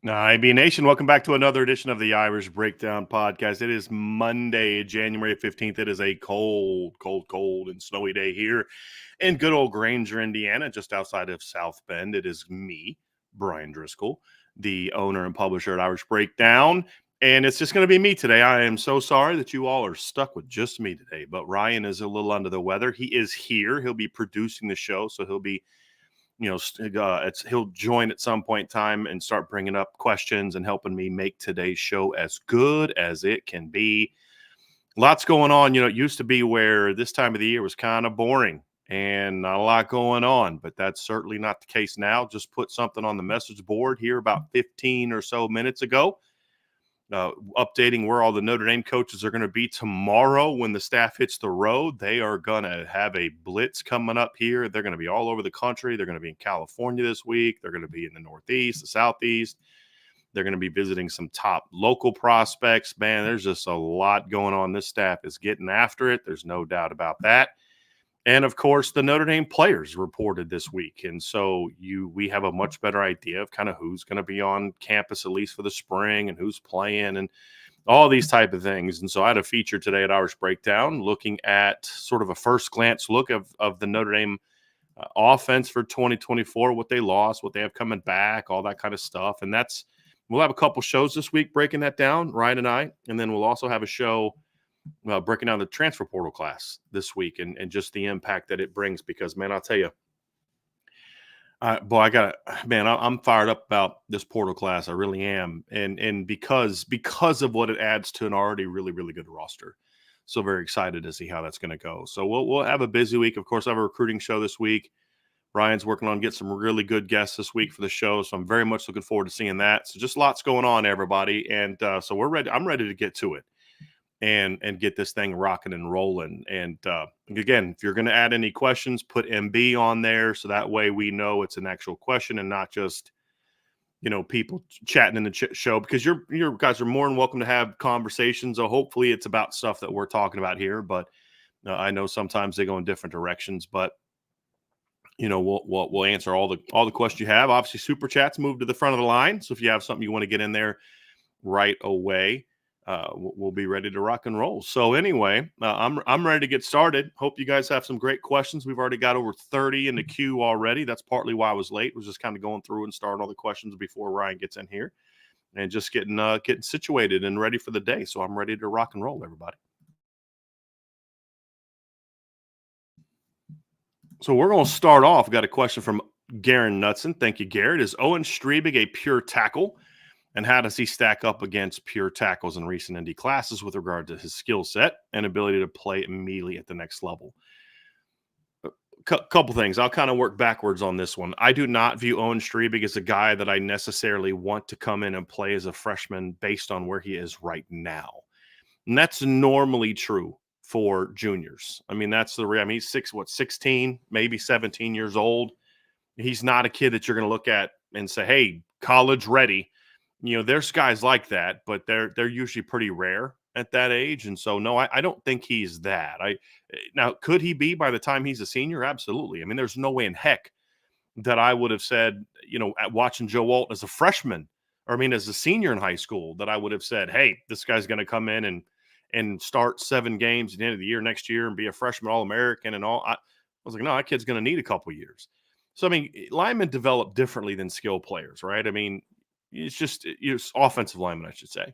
IB Nation, welcome back to another edition of the Irish Breakdown Podcast. It is Monday, January 15th. It is a cold, and snowy day here in good old Granger, Indiana, just outside of South Bend. It is me, Brian Driscoll, the owner and publisher at Irish Breakdown, and it's just going to be me today. I am so sorry that you all are stuck with just me today, but Ryan is a little under the weather. He is here. He'll be producing the show, so he'll be he'll join at some point in time and start bringing up questions and helping me make today's show as good as it can be. Lots going on. It used to be where this time of the year was kind of boring and not a lot going on, but that's certainly not the case now. Just put something on the message board here about 15 or so minutes ago, updating where all the Notre Dame coaches are going to be tomorrow when the staff hits the road. They are going to have a blitz coming up here. They're going to be all over the country. They're going to be in California this week. They're going to be in the Northeast, the Southeast. They're going to be visiting some top local prospects. Man, there's just a lot going on. This staff is getting after it. There's no doubt about that. And of course, the Notre Dame players reported this week. And so we have a much better idea of kind of who's going to be on campus, at least for the spring, and who's playing and all these type of things. And so I had a feature today at Irish Breakdown looking at sort of a first glance look of the Notre Dame offense for 2024, what they lost, what they have coming back, all that kind of stuff. And we'll have a couple shows this week breaking that down, Ryan and I. And then we'll also have a show breaking down the transfer portal class this week and just the impact that it brings. Because, man, I'll tell you, I'm fired up about this portal class. I really am. And because of what it adds to an already really, really good roster. So very excited to see how that's going to go. So we'll have a busy week. Of course, I have a recruiting show this week. Ryan's working on getting some really good guests this week for the show. So I'm very much looking forward to seeing that. So just lots going on, everybody. And so we're ready. I'm ready to get to it and get this thing rocking and rolling. And again, if you're going to add any questions, put MB on there. So that way we know it's an actual question and not just, people chatting in the show, because your guys are more than welcome to have conversations. So hopefully it's about stuff that we're talking about here, but I know sometimes they go in different directions, but we'll answer all the questions you have. Obviously, super chats move to the front of the line. So if you have something you want to get in there right away, we'll be ready to rock and roll. So anyway, I'm ready to get started. Hope you guys have some great questions. We've already got over 30 in the queue already. That's partly why I was late. Was just kind of going through and starting all the questions before Ryan gets in here, and just getting situated and ready for the day. So I'm ready to rock and roll, everybody. So we're going to start off. Got a question from Garen Knutson. Thank you, Garrett. Is Owenstrebig a pure tackle? And how does he stack up against pure tackles in recent Indy classes with regard to his skill set and ability to play immediately at the next level? Couple things. I'll kind of work backwards on this one. I do not view Owenstrebig as a guy that I necessarily want to come in and play as a freshman based on where he is right now. And that's normally true for juniors. I mean, he's 16, maybe 17 years old. He's not a kid that you're going to look at and say, hey, college ready. There's guys like that, but they're usually pretty rare at that age. And so, no, I don't think he's that. Now, could he be by the time he's a senior? Absolutely. I mean, there's no way in heck that I would have said, at watching Joe Alt as a freshman, as a senior in high school, that I would have said, hey, this guy's going to come in and start 7 games at the end of the year next year and be a freshman All-American and all. I was like, no, that kid's going to need a couple years. So, linemen develop differently than skill players, right? It's offensive lineman, I should say.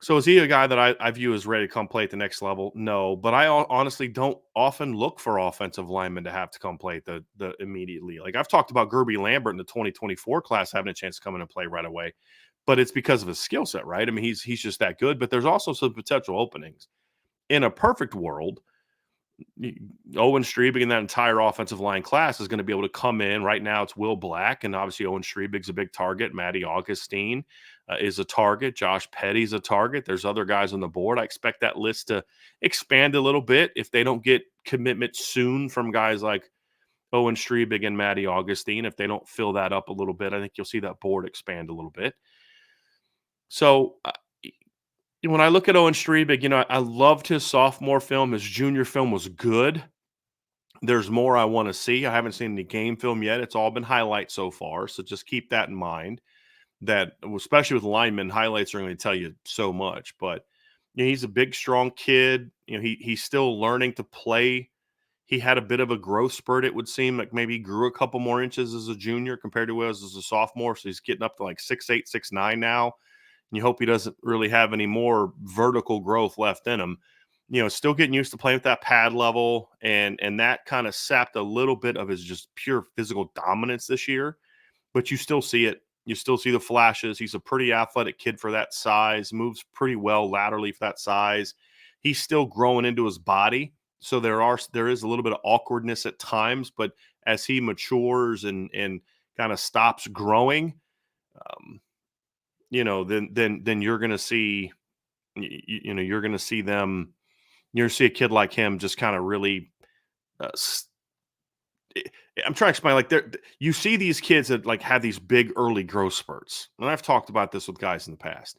So is he a guy that I view as ready to come play at the next level? No, but I honestly don't often look for offensive linemen to have to come play at the immediately. Like I've talked about Gerby Lambert in the 2024 class having a chance to come in and play right away, but it's because of his skill set, right? He's just that good, but there's also some potential openings. In a perfect world, Owenstrebig and that entire offensive line class is going to be able to come in. Right now it's Will Black, and obviously Owenstrebig's a big target. Maddie Augustine is a target. Josh Petty's a target. There's other guys on the board. I expect that list to expand a little bit if they don't get commitment soon from guys like Owenstrebig and Maddie Augustine. If they don't fill that up a little bit, I think you'll see that board expand a little bit. So when I look at Owenstrebig, I loved his sophomore film. His junior film was good. There's more I want to see. I haven't seen any game film yet. It's all been highlights so far, so just keep that in mind. that, especially with linemen, highlights are going to tell you so much. But he's a big, strong kid. He's still learning to play. He had a bit of a growth spurt, it would seem like maybe he grew a couple more inches as a junior compared to what he was as a sophomore. So he's getting up to like 6'8", 6'9" now. And you hope he doesn't really have any more vertical growth left in him. Still getting used to playing with that pad level, and that kind of sapped a little bit of his just pure physical dominance this year. But you still see it. You still see the flashes. He's a pretty athletic kid for that size, moves pretty well laterally for that size. He's still growing into his body. So there is a little bit of awkwardness at times, but as he matures and kind of stops growing, um, then you're going to see, you're going to see them. You're going to see a kid like him just kind of really uh, I'm trying to explain, like, you see these kids that like have these big early growth spurts, and I've talked about this with guys in the past.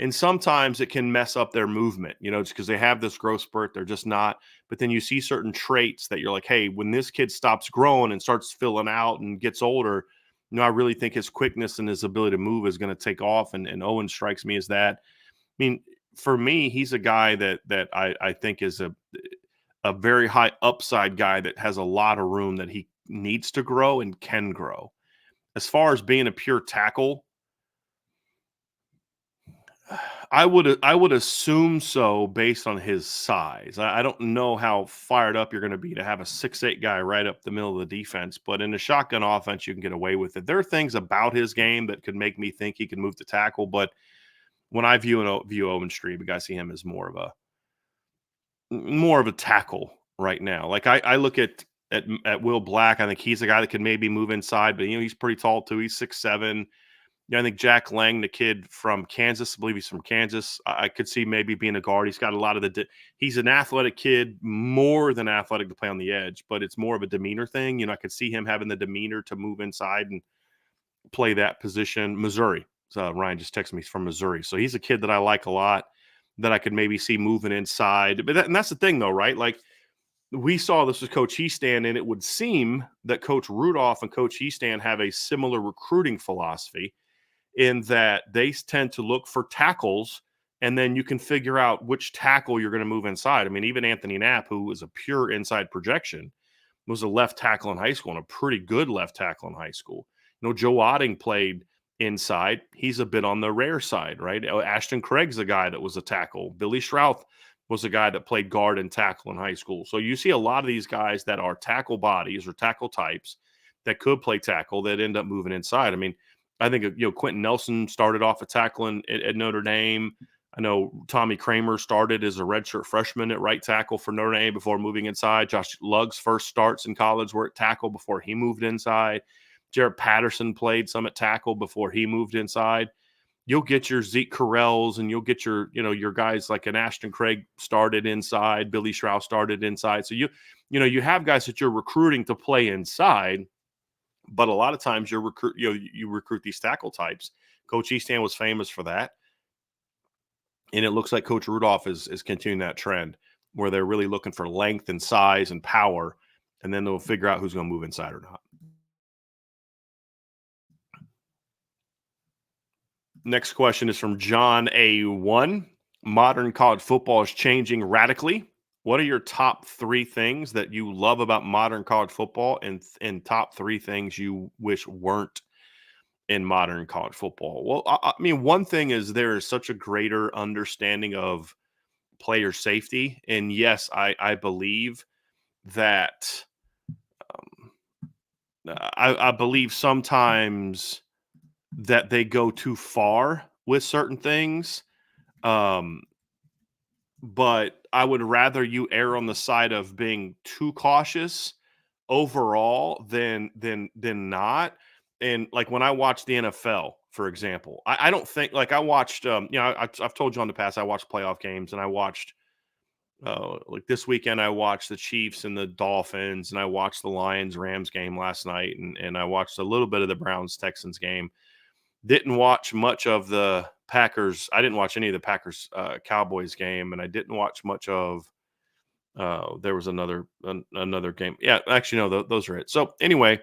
And sometimes it can mess up their movement, just because they have this growth spurt, they're just not. But then you see certain traits that you're like, hey, when this kid stops growing and starts filling out and gets older, I really think his quickness and his ability to move is going to take off. And Owen strikes me as that. I mean, for me, he's a guy that I think is a very high upside guy that has a lot of room that he needs to grow and can grow. As far as being a pure tackle, I would assume so based on his size. I don't know how fired up you're going to be to have a 6'8" guy right up the middle of the defense, but in a shotgun offense, you can get away with it. There are things about his game that could make me think he can move the tackle, but when I view Owenstrebig, I see him as more of a tackle right now. Like I look at Will Black. I think he's a guy that can maybe move inside, but he's pretty tall too. He's 6'7". I think Jack Lang, the kid from Kansas, I believe he's from Kansas. I could see maybe being a guard. He's got a lot of he's an athletic kid, more than athletic to play on the edge, but it's more of a demeanor thing. I could see him having the demeanor to move inside and play that position. Missouri. Ryan just texted me, he's from Missouri. So he's a kid that I like a lot, that I could maybe see moving inside. But and that's the thing, though, right? Like, we saw this with Coach Easton, and it would seem that Coach Rudolph and Coach Easton have a similar recruiting philosophy, in that they tend to look for tackles, and then you can figure out which tackle you're going to move inside. I mean, even Anthony Knapp, who was a pure inside projection, was a left tackle in high school, and a pretty good left tackle in high school. Joe Otting played inside. He's a bit on the rare side, right? Ashton Craig's a guy that was a tackle. Billy Strouth was a guy that played guard and tackle in high school. So you see a lot of these guys that are tackle bodies or tackle types that could play tackle that end up moving inside. I mean, I think Quentin Nelson started off a tackling at Notre Dame. I know Tommy Kramer started as a redshirt freshman at right tackle for Notre Dame before moving inside. Josh Lugg's first starts in college were at tackle before he moved inside. Jarrett Patterson played some at tackle before he moved inside. You'll get your Zeke Carrells, and you'll get your guys like an Ashton Craig started inside. Billy Strauss started inside. So you have guys that you're recruiting to play inside. But a lot of times you recruit these tackle types. Coach Easton was famous for that. And it looks like Coach Rudolph is continuing that trend, where they're really looking for length and size and power, and then they'll figure out who's going to move inside or not. Next question is from John A1. Modern college football is changing radically. What are your top 3 things that you love about modern college football, and top 3 things you wish weren't in modern college football? Well, I mean, one thing is there is such a greater understanding of player safety. And yes, I believe that I believe sometimes that they go too far with certain things. But I would rather you err on the side of being too cautious overall than not. And like when I watch the NFL, for example, I don't think, like, I watched I've told you on the past, I watched playoff games, and I watched like this weekend I watched the Chiefs and the Dolphins, and I watched the Lions Rams game last night, and I watched a little bit of the Browns Texans game. Didn't watch much of the Packers. I didn't watch any of the Packers Cowboys game, and I didn't watch much of there was another game. Yeah, actually, no, those are it. So anyway,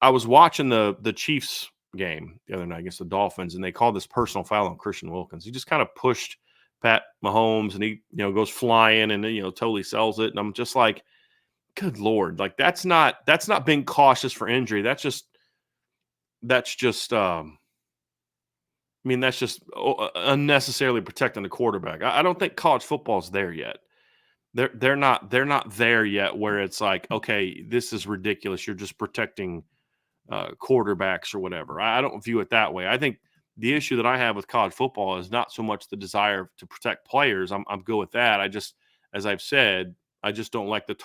I was watching the Chiefs game the other night against the Dolphins, and they called this personal foul on Christian Wilkins. He just kind of pushed Pat Mahomes, and he goes flying, and then totally sells it. And I'm just like, good Lord, like that's not being cautious for injury. That's just that's just unnecessarily protecting the quarterback. I don't think college football is there yet. They're not there yet where it's like, okay, this is ridiculous. You're just protecting quarterbacks or whatever. I don't view it that way. I think the issue that I have with college football is not so much the desire to protect players. I'm good with that. As I've said, I just don't like the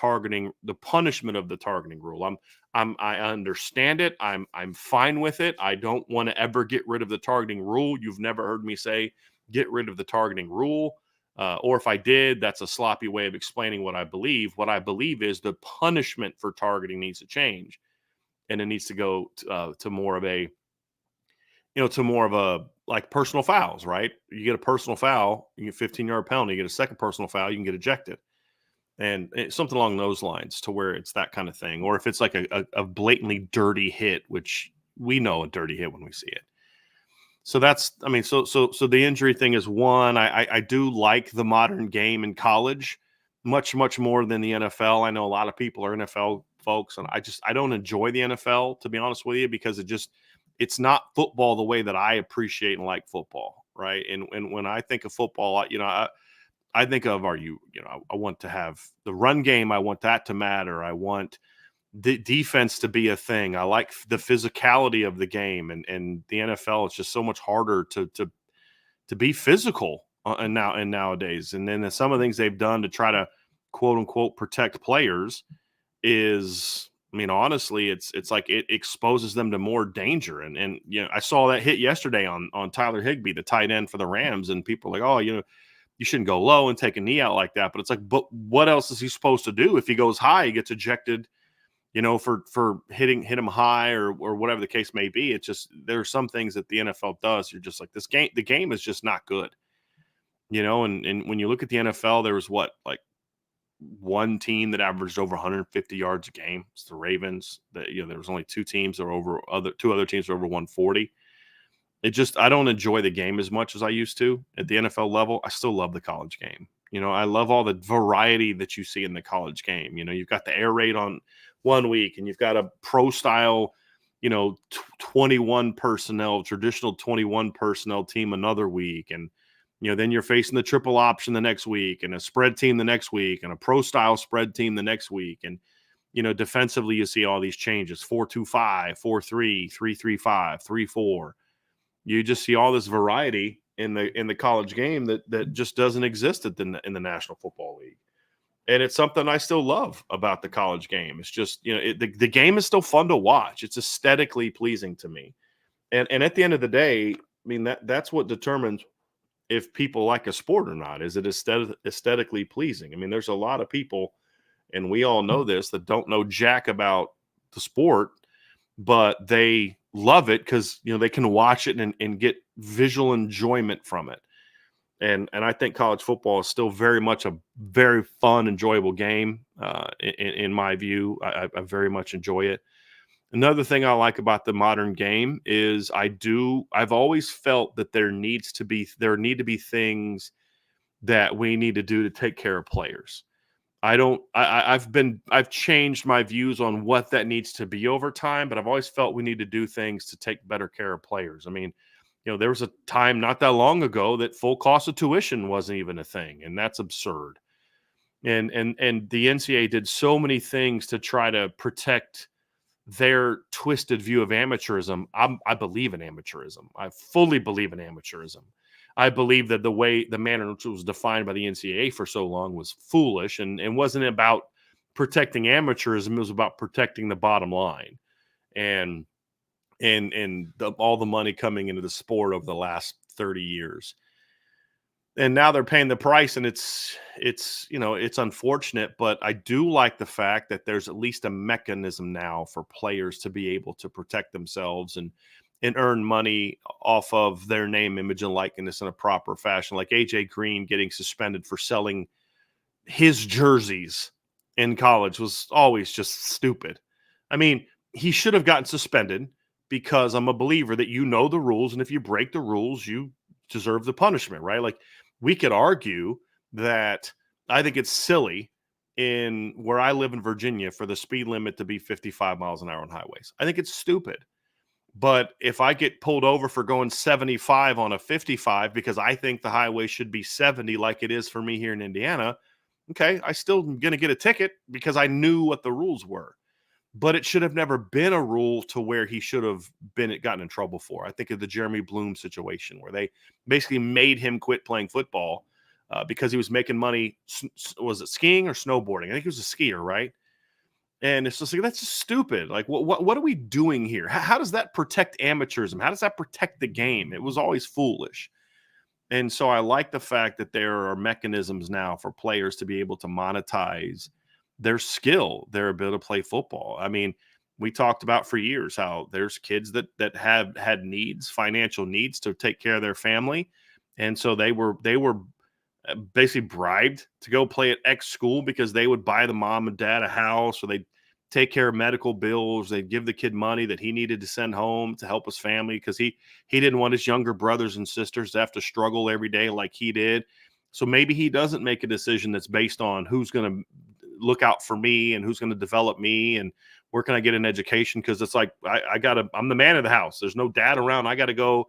punishment of the targeting rule. I understand it. I'm fine with it. I don't want to ever get rid of the targeting rule. You've never heard me say get rid of the targeting rule. Or if I did, that's a sloppy way of explaining what I believe. What I believe is the punishment for targeting needs to change, and it needs to go to more of a, like personal fouls, right? You get a personal foul, you get a 15-yard penalty. You get a second personal foul, you can get ejected. And something along those lines, to where it's that kind of thing. Or if it's like a blatantly dirty hit, which we know a dirty hit when we see it. So that's, so the injury thing is one. I do like the modern game in college much, much more than the NFL. I know a lot of people are NFL folks, and I don't enjoy the NFL, to be honest with you, because it's not football the way that I appreciate and like football, right? And when I think of football, I think of, I want to have the run game. I want that to matter. I want the defense to be a thing. I like the physicality of the game, and the NFL, it's just so much harder to be physical nowadays. And then some of the things they've done to try to quote unquote protect players is, honestly, it's like it exposes them to more danger. And I saw that hit yesterday on Tyler Higbee, the tight end for the Rams, and people are like, oh, you shouldn't go low and take a knee out like that. But it's like, but what else is he supposed to do? If he goes high, he gets ejected, for hit him high or whatever the case may be. It's just, there are some things that the NFL does. You're just like, the game is just not good, and when you look at the NFL, there was like one team that averaged over 150 yards a game. It's the Ravens. There was only two teams that were two other teams were over 140. I don't enjoy the game as much as I used to at the NFL level. I still love the college game. I love all the variety that you see in the college game. You've got the air raid on one week, and you've got a pro style, 21 personnel, traditional 21 personnel team another week. And, then you're facing the triple option the next week, and a spread team the next week, and a pro style spread team the next week. And, defensively, you see all these changes: 4-2-5, 4-3, 3-3-5, 3-4. You just see all this variety in the college game that just doesn't exist in the National Football League. And it's something I still love about the college game. It's just, the game is still fun to watch. It's aesthetically pleasing to me. And at the end of the day, that's what determines if people like a sport or not. Is it aesthetically pleasing? There's a lot of people, and we all know this, that don't know jack about the sport, but they love it because they can watch it and get visual enjoyment from it. And I think college football is still very much a very fun, enjoyable game. In my view, I very much enjoy it. Another thing I like about the modern game is I've always felt that there need to be things that we need to do to take care of players. I've changed my views on what that needs to be over time, but I've always felt we need to do things to take better care of players. There was a time not that long ago that full cost of tuition wasn't even a thing, and that's absurd. And the NCAA did so many things to try to protect their twisted view of amateurism. I believe in amateurism. I fully believe in amateurism. I believe that the manner in which it was defined by the NCAA for so long was foolish and wasn't about protecting amateurism. It was about protecting the bottom line and all the money coming into the sport over the last 30 years. And now they're paying the price, and it's unfortunate, but I do like the fact that there's at least a mechanism now for players to be able to protect themselves and earn money off of their name, image, and likeness in a proper fashion. Like AJ Green getting suspended for selling his jerseys in college was always just stupid. He should have gotten suspended, because I'm a believer that you know the rules, and if you break the rules, you deserve the punishment, right? Like we could argue that I think it's silly in where I live in Virginia for the speed limit to be 55 miles an hour on highways. I think it's stupid. But if I get pulled over for going 75 on a 55 because I think the highway should be 70 like it is for me here in Indiana, okay, I still am going to get a ticket because I knew what the rules were. But it should have never been a rule to where he should have been gotten in trouble for. I think of the Jeremy Bloom situation where they basically made him quit playing football because he was making money. Was it skiing or snowboarding? I think he was a skier, right? And it's just like that's just stupid. Like, what are we doing here? How does that protect amateurism? How does that protect the game? It was always foolish. And so I like the fact that there are mechanisms now for players to be able to monetize their skill, their ability to play football. I mean, we talked about for years how there's kids that have had needs, financial needs to take care of their family, and so they were basically bribed to go play at X school because they would buy the mom and dad a house, or they'd take care of medical bills. They'd give the kid money that he needed to send home to help his family because he didn't want his younger brothers and sisters to have to struggle every day like he did. So maybe he doesn't make a decision that's based on who's going to look out for me and who's going to develop me and where can I get an education, because it's like I'm the man of the house. There's no dad around. I got to go,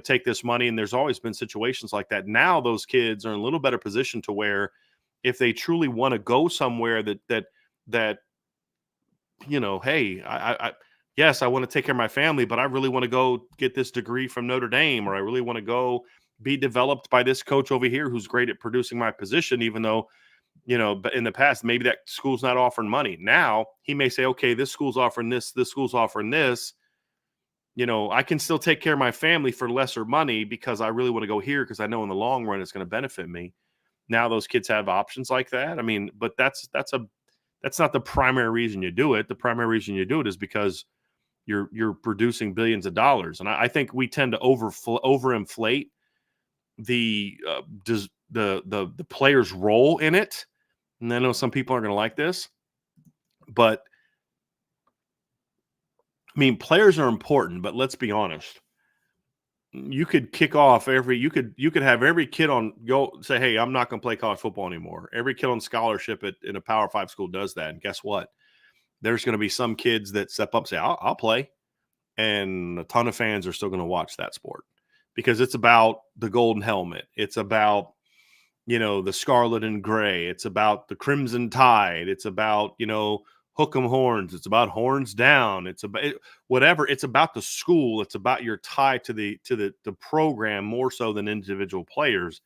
take this money. And there's always been situations like that. Now those kids are in a little better position to where if they truly want to go somewhere that hey, yes, I want to take care of my family, but I really want to go get this degree from Notre Dame, or I really want to go be developed by this coach over here who's great at producing my position, even though, but in the past, maybe that school's not offering money. Now he may say, okay, this school's offering this school's offering this. I can still take care of my family for lesser money because I really want to go here because I know in the long run it's going to benefit me. Now those kids have options like that. I mean, but that's not the primary reason you do it. The primary reason you do it is because you're producing billions of dollars, and I think we tend to overinflate the player's role in it. And I know some people aren't going to like this, but I mean, players are important. But let's be honest. You could kick off you could have every kid on go say, hey, I'm not going to play college football anymore. Every kid on scholarship in a Power 5 school does that, and guess what? There's going to be some kids that step up and say, I'll play. And a ton of fans are still going to watch that sport because it's about the golden helmet. It's about, the scarlet and gray. It's about the crimson tide. It's about, hook 'em horns. It's about horns down. It's about whatever. It's about the school. It's about your tie to the program more so than individual players.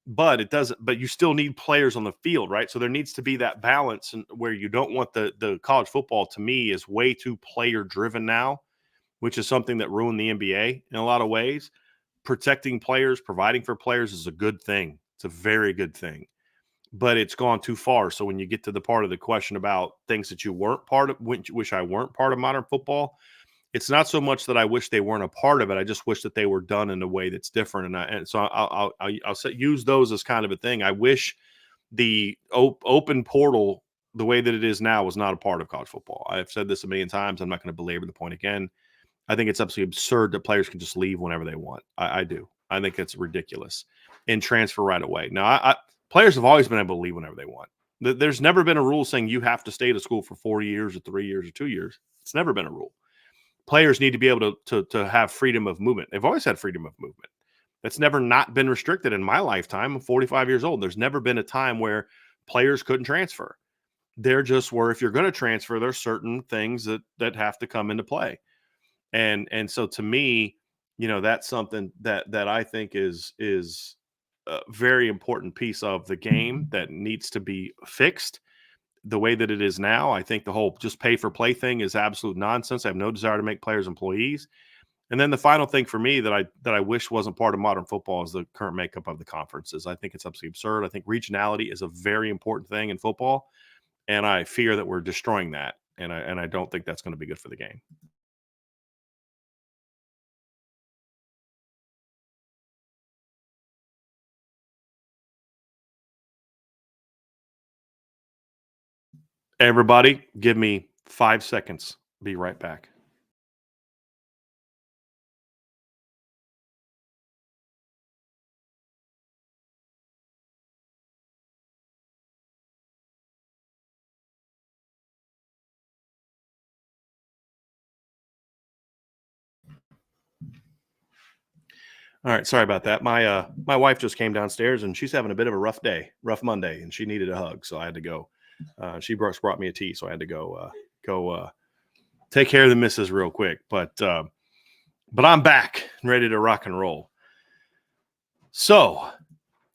But it doesn't. But you still need players on the field, right? So there needs to be that balance, and where you don't want the college football, to me, is way too player driven now, which is something that ruined the NBA in a lot of ways. Protecting players, providing for players is a good thing. It's a very good thing, but it's gone too far. So when you get to the part of the question about things that you weren't part of, wish I weren't part of modern football, it's not so much that I wish they weren't a part of it. I just wish that they were done in a way that's different. And so use those as kind of a thing. I wish the open portal, the way that it is now, was not a part of college football. I've said this a million times. I'm not going to belabor the point again. I think it's absolutely absurd that players can just leave whenever they want. I do. I think it's ridiculous and transfer right away. Now, players have always been able to leave whenever they want. There's never been a rule saying you have to stay to school for 4 years or 3 years or 2 years. It's never been a rule. Players need to be able to have freedom of movement. They've always had freedom of movement. That's never not been restricted in my lifetime. I'm 45 years old. There's never been a time where players couldn't transfer. There just were, if you're going to transfer, there's certain things that have to come into play. And so to me, that's something that I think is a very important piece of the game that needs to be fixed. The way that it is now, I think the whole just pay for play thing is absolute nonsense. I have no desire to make players employees. And then the final thing for me that I wish wasn't part of modern football is the current makeup of the conferences. I think it's absolutely absurd. I think regionality is a very important thing in football, and I fear that we're destroying that. And I don't think that's going to be good for the game. Everybody, give me 5 seconds. Be right back. All right, sorry about that. My wife just came downstairs and she's having a bit of a rough day, rough Monday, and she needed a hug, so I had to go. She brought me a tea, so I had to go take care of the missus real quick. But I'm back and ready to rock and roll. So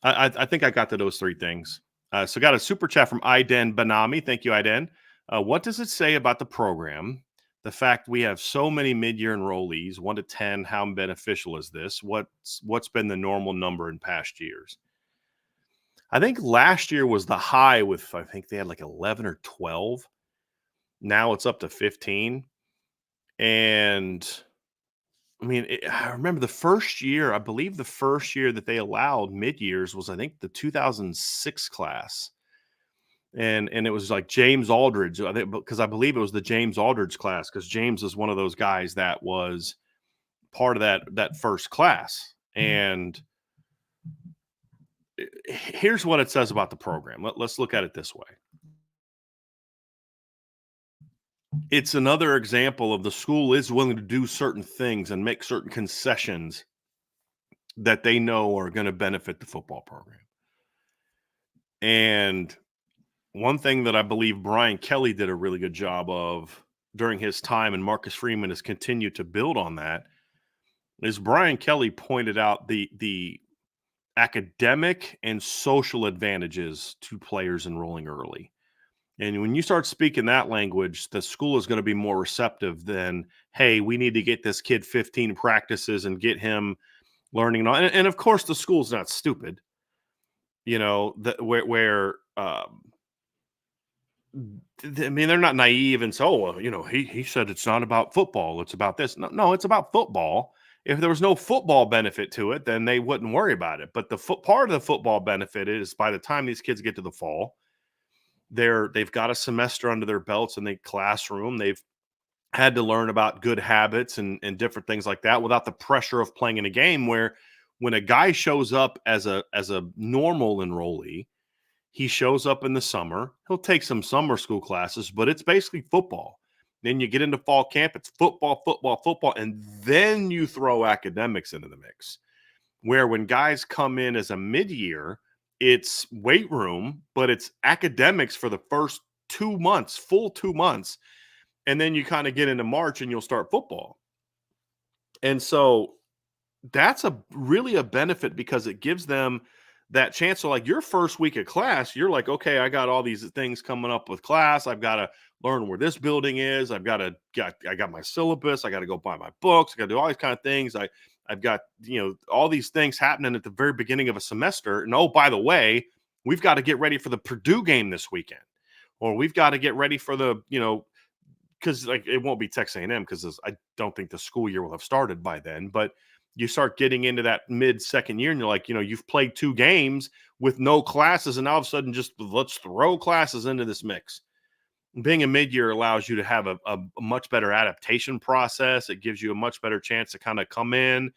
I think I got to those three things. So got a super chat from Iden Banami. Thank you, Iden. What does it say about the program? The fact we have so many mid-year enrollees, 1 to 10, how beneficial is this? What's been the normal number in past years? I think last year was the high with, I think they had like 11 or 12. Now it's up to 15. And I mean, I remember the first year, I believe the first year that they allowed mid-years was, I think, the 2006 class. And it was like James Aldridge, I think, because I believe it was the James Aldridge class, because James is one of those guys that was part of that first class. And here's what it says about the program. Let's look at it this way. It's another example of the school is willing to do certain things and make certain concessions that they know are going to benefit the football program. And one thing that I believe Brian Kelly did a really good job of during his time, and Marcus Freeman has continued to build on that, is Brian Kelly pointed out the academic and social advantages to players enrolling early. And when you start speaking that language, the school is going to be more receptive than, hey, we need to get this kid 15 practices and get him learning. And of course, the school's not stupid, I mean, they're not naive and so, he said it's not about football. It's about this. No, it's about football. If there was no football benefit to it, then they wouldn't worry about it. But the part of the football benefit is by the time these kids get to the fall, they've got a semester under their belts in the classroom. They've had to learn about good habits and different things like that without the pressure of playing in a game where when a guy shows up as a normal enrollee, he shows up in the summer. He'll take some summer school classes, but it's basically football. Then you get into fall camp, it's football, football, football, and then you throw academics into the mix. Where when guys come in as a mid-year, it's weight room, but it's academics for the first 2 months, full 2 months. And then you kind of get into March and you'll start football. And so that's really a benefit because it gives them that chance. So like your first week of class, you're like, okay, I got all these things coming up with class. I've got to learn where this building is. I got my syllabus. I got to go buy my books. I got to do all these kind of things. I've got, all these things happening at the very beginning of a semester. And oh, by the way, we've got to get ready for the Purdue game this weekend, or we've got to get ready for the, because like it won't be Texas A&M because I don't think the school year will have started by then. But you start getting into that mid-second year and you're like, you've played 2 games with no classes and all of a sudden just let's throw classes into this mix. Being a mid-year allows you to have a much better adaptation process. It gives you a much better chance to kind of come in.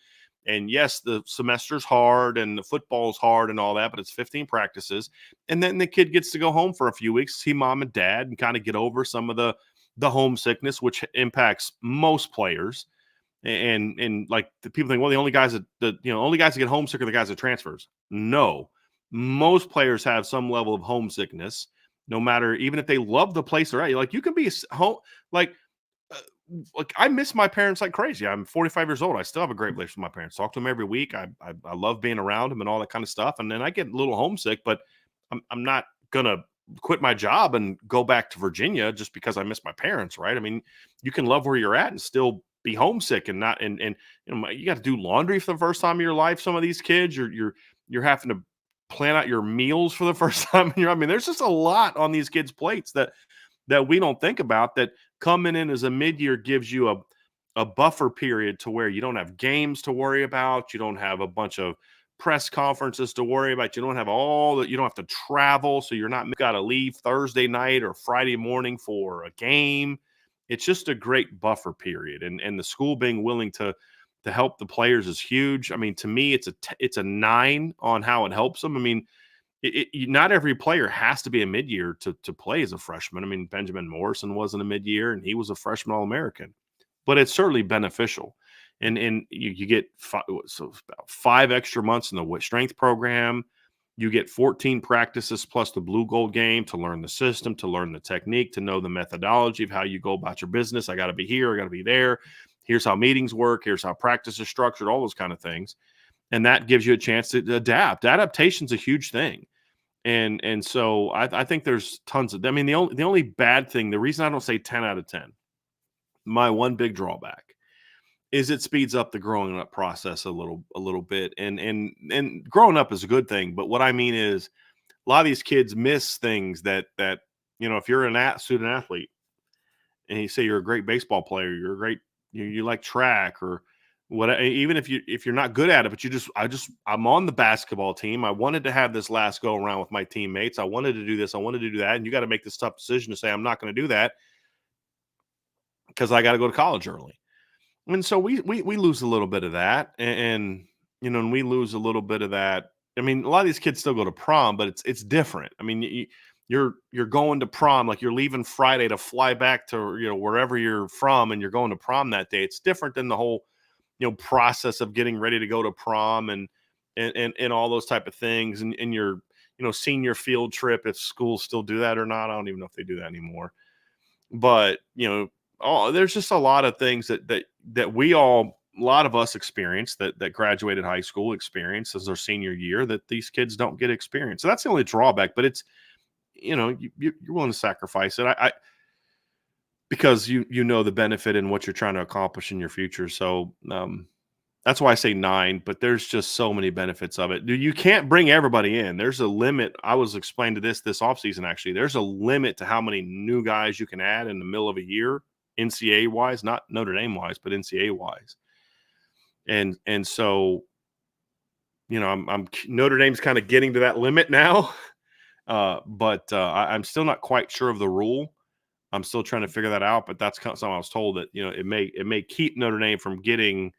And yes, the semester's hard and the football's hard and all that, but it's 15 practices. And then the kid gets to go home for a few weeks, see mom and dad, and kind of get over some of the homesickness, which impacts most players. And like the people think, well, the only guys that get homesick are the guys that transfers. No, most players have some level of homesickness, no matter, even if they love the place they're at. Like you can be home, like I miss my parents like crazy. I'm 45 years old. I still have a great relationship with my parents. Talk to them every week. I love being around them and all that kind of stuff. And then I get a little homesick, but I'm not gonna quit my job and go back to Virginia just because I miss my parents, right? I mean, you can love where you're at and still be homesick and not and you got to do laundry for the first time in your life. Some of these kids, you're having to plan out your meals for the first time in your. I mean, there's just a lot on these kids' plates that we don't think about. That coming in as a mid-year gives you a buffer period to where you don't have games to worry about. You don't have a bunch of press conferences to worry about. You don't have all that. You don't have to travel, so you're not got to leave Thursday night or Friday morning for a game. It's just a great buffer period, and the school being willing to help the players is huge. I mean, to me, it's a 9 on how it helps them. I mean, not every player has to be a mid-year to play as a freshman. I mean, Benjamin Morrison wasn't a mid-year, and he was a freshman All-American, but it's certainly beneficial. And you get about 5 extra months in the strength program. You get 14 practices plus the blue gold game to learn the system, to learn the technique, to know the methodology of how you go about your business. I got to be here. I got to be there. Here's how meetings work. Here's how practice is structured, all those kind of things. And that gives you a chance to adapt. Adaptation's a huge thing. And so I think there's tons of, I mean, the only bad thing, the reason I don't say 10 out of 10, my one big drawback is it speeds up the growing up process a little bit. And growing up is a good thing. But what I mean is a lot of these kids miss things that, if you're a student athlete and you say you're a great baseball player, you're a great, you like track or what, even if you're not good at it, but I'm on the basketball team. I wanted to have this last go around with my teammates. I wanted to do this. I wanted to do that. And you got to make this tough decision to say, I'm not going to do that because I got to go to college early. And so we lose a little bit of that, and we lose a little bit of that. I mean, a lot of these kids still go to prom, but it's different. I mean, you're going to prom, like you're leaving Friday to fly back to wherever you're from, and you're going to prom that day. It's different than the whole process of getting ready to go to prom and all those type of things, and your senior field trip, if schools still do that or not. I don't even know if they do that anymore, but there's just a lot of things that a lot of us experience that graduated high school experience as their senior year that these kids don't get experience. So that's the only drawback, but it's, you're willing to sacrifice it. Because you know the benefit in what you're trying to accomplish in your future. So that's why I say 9, but there's just so many benefits of it. You can't bring everybody in. There's a limit. I was explained to this offseason, actually. There's a limit to how many new guys you can add in the middle of a year. NCAA wise, not Notre Dame wise, but NCAA wise. And so, I'm Notre Dame's kind of getting to that limit now. But I'm still not quite sure of the rule. I'm still trying to figure that out, but that's something I was told that, it may keep Notre Dame from getting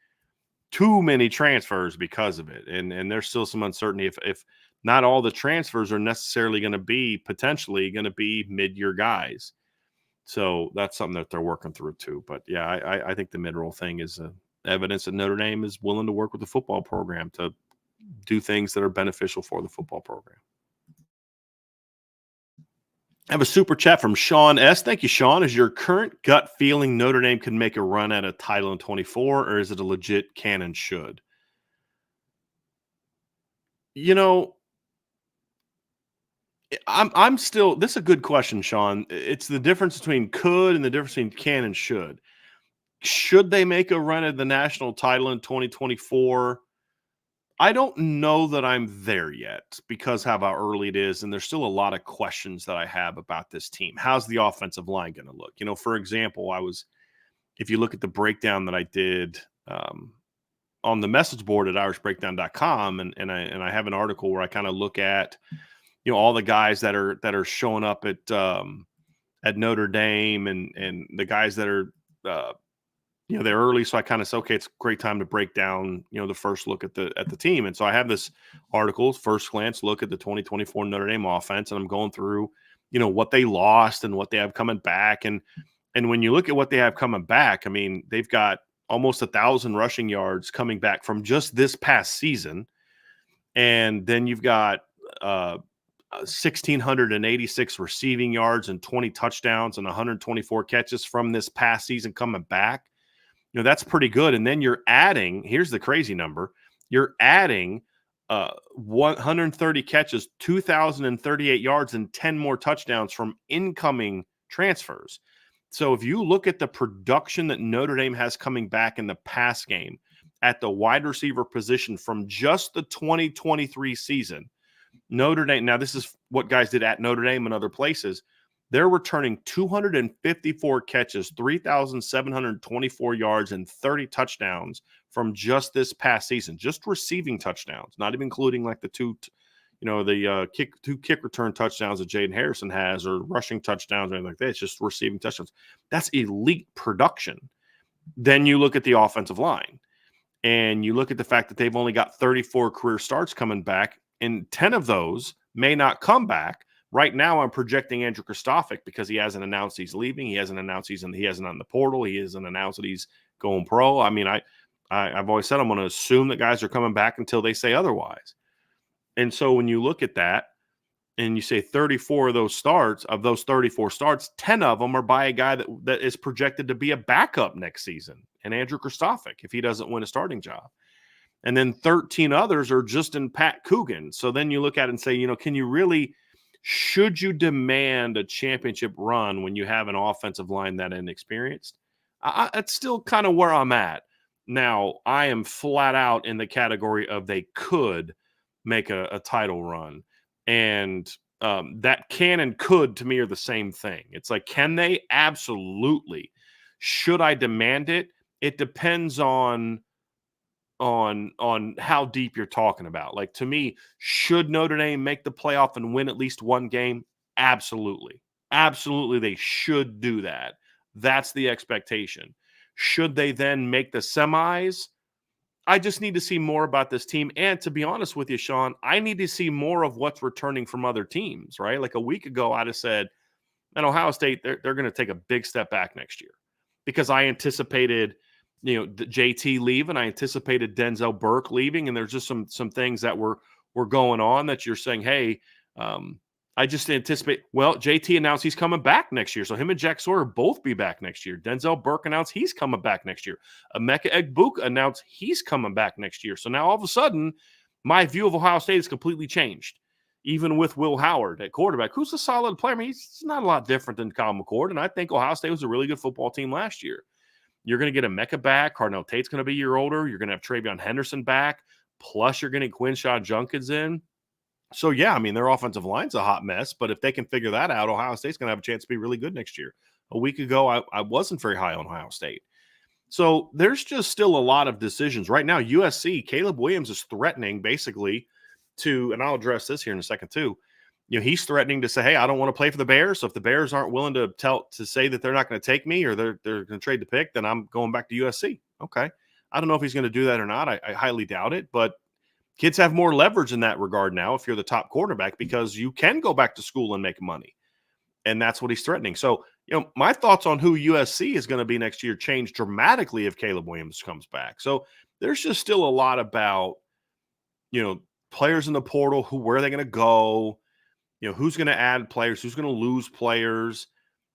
too many transfers because of it. And there's still some uncertainty if not all the transfers are necessarily potentially going to be mid-year guys. So that's something that they're working through too. But yeah, I think the mid-roll thing is evidence that Notre Dame is willing to work with the football program to do things that are beneficial for the football program. I have a super chat from Sean S. Thank you, Sean. Is your current gut feeling Notre Dame can make a run at a title in 24, or is it a legit can and should? I'm still, this is a good question, Sean. It's the difference between could and the difference between can and should. Should they make a run at the national title in 2024? I don't know that I'm there yet because how early it is. And there's still a lot of questions that I have about this team. How's the offensive line going to look? For example, if you look at the breakdown that I did on the message board at irishbreakdown.com, and I have an article where I kind of look at, all the guys that are showing up at Notre Dame and the guys that are, they're early. So I kind of say, okay, it's a great time to break down, the first look at the team. And so I have this article, first glance look at the 2024 Notre Dame offense. And I'm going through, what they lost and what they have coming back. And when you look at what they have coming back, I mean, they've got almost 1,000 rushing yards coming back from just this past season. And then you've got 1,686 receiving yards and 20 touchdowns and 124 catches from this past season coming back. That's pretty good. And then you're adding, here's the crazy number, you're adding 130 catches, 2,038 yards, and 10 more touchdowns from incoming transfers. So if you look at the production that Notre Dame has coming back in the pass game at the wide receiver position from just the 2023 season, Notre Dame, now this is what guys did at Notre Dame and other places, they're returning 254 catches, 3,724 yards, and 30 touchdowns from just this past season, just receiving touchdowns, not even including like the two kick return touchdowns that Jaden Harrison has or rushing touchdowns or anything like that. It's just receiving touchdowns. That's elite production. Then you look at the offensive line and you look at the fact that they've only got 34 career starts coming back, and 10 of those may not come back. Right now, I'm projecting Andrew Kristofic because he hasn't announced he's leaving. He hasn't announced he hasn't on the portal. He hasn't announced that he's going pro. I mean, I've always said I'm going to assume that guys are coming back until they say otherwise. And so when you look at that and you say 34 of those 34 starts, 10 of them are by a guy that is projected to be a backup next season, and Andrew Kristofic, if he doesn't win a starting job. And then 13 others are Justin Pat Coogan. So then you look at it and say, should you demand a championship run when you have an offensive line that inexperienced? That's still kind of where I'm at. Now, I am flat out in the category of they could make a title run. And that can and could to me are the same thing. It's like, can they? Absolutely. Should I demand it? It depends on how deep you're talking about. Like, to me, should Notre Dame make the playoff and win at least one game? Absolutely. Absolutely, they should do that. That's the expectation. Should they then make the semis? I just need to see more about this team. And to be honest with you, Sean, I need to see more of what's returning from other teams, right? Like a week ago, I'd have said, and Ohio State, they're going to take a big step back next year because I anticipated – JT leaving. I anticipated Denzel Burke leaving, and there's just some things that were going on that you're saying, hey, I just anticipate. Well, JT announced he's coming back next year, so him and Jack Sawyer both be back next year. Denzel Burke announced he's coming back next year. Emeka Egbuka announced he's coming back next year. So now all of a sudden, my view of Ohio State has completely changed. Even with Will Howard at quarterback, who's a solid player. I mean, he's not a lot different than Kyle McCord, and I think Ohio State was a really good football team last year. You're going to get Emeka back. Cardinal Tate's going to be a year older. You're going to have Travion Henderson back. Plus, you're getting Quinshaw Junkins in. So, yeah, I mean, their offensive line's a hot mess. But if they can figure that out, Ohio State's going to have a chance to be really good next year. A week ago, I wasn't very high on Ohio State. So, there's just still a lot of decisions. Right now, USC, Caleb Williams is threatening basically to, and I'll address this here in a second too, he's threatening to say, hey, I don't want to play for the Bears. So if the Bears aren't willing to say that they're not going to take me or they're going to trade the pick, then I'm going back to USC. Okay. I don't know if he's going to do that or not. I highly doubt it, but kids have more leverage in that regard now if you're the top quarterback because you can go back to school and make money. And that's what he's threatening. So, my thoughts on who USC is going to be next year change dramatically if Caleb Williams comes back. So there's just still a lot about, players in the portal, where are they going to go? Who's going to add players, who's going to lose players.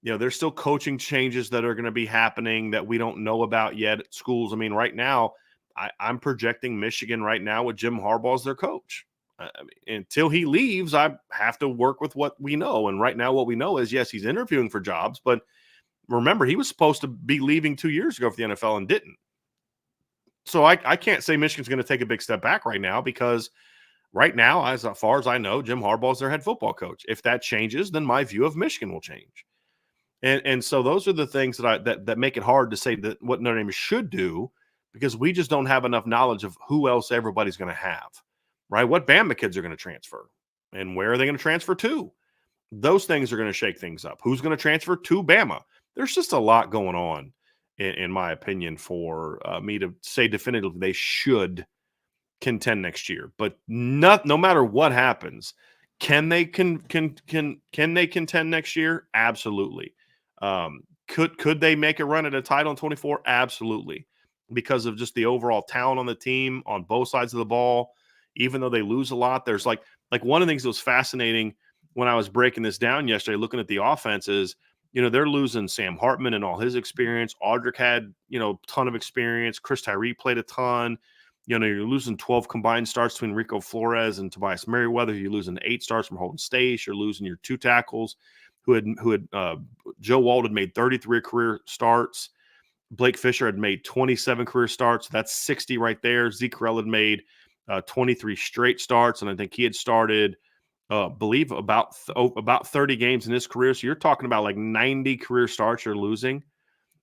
There's still coaching changes that are going to be happening that we don't know about yet at schools. I mean, right now, I'm projecting Michigan right now with Jim Harbaugh as their coach. Until he leaves, I have to work with what we know. And right now, what we know is, yes, he's interviewing for jobs. But remember, he was supposed to be leaving 2 years ago for the NFL and didn't. So I can't say Michigan's going to take a big step back right now because – right now, as far as I know, Jim Harbaugh is their head football coach. If that changes, then my view of Michigan will change. And so those are the things that make it hard to say that what Notre Dame should do because we just don't have enough knowledge of who else everybody's going to have, right? What Bama kids are going to transfer and where are they going to transfer to? Those things are going to shake things up. Who's going to transfer to Bama? There's just a lot going on, in my opinion, for me to say definitively they should contend next year, but no matter what happens, can they they contend next year? Absolutely. Could they make a run at a title in 24? Absolutely, because of just the overall talent on the team on both sides of the ball. Even though they lose a lot, there's like one of the things that was fascinating when I was breaking this down yesterday, looking at the offenses. They're losing Sam Hartman and all his experience. Audric had a ton of experience. Chris Tyree played a ton. You're losing 12 combined starts between Rico Flores and Tobias Merriweather. You're losing 8 starts from Holden Stace. You're losing your 2 tackles who had Joe Wald had made 33 career starts. Blake Fisher had made 27 career starts. That's 60 right there. Zeke Correll had made 23 straight starts, and I think he had started, believe about 30 games in his career. So you're talking about like 90 career starts you're losing.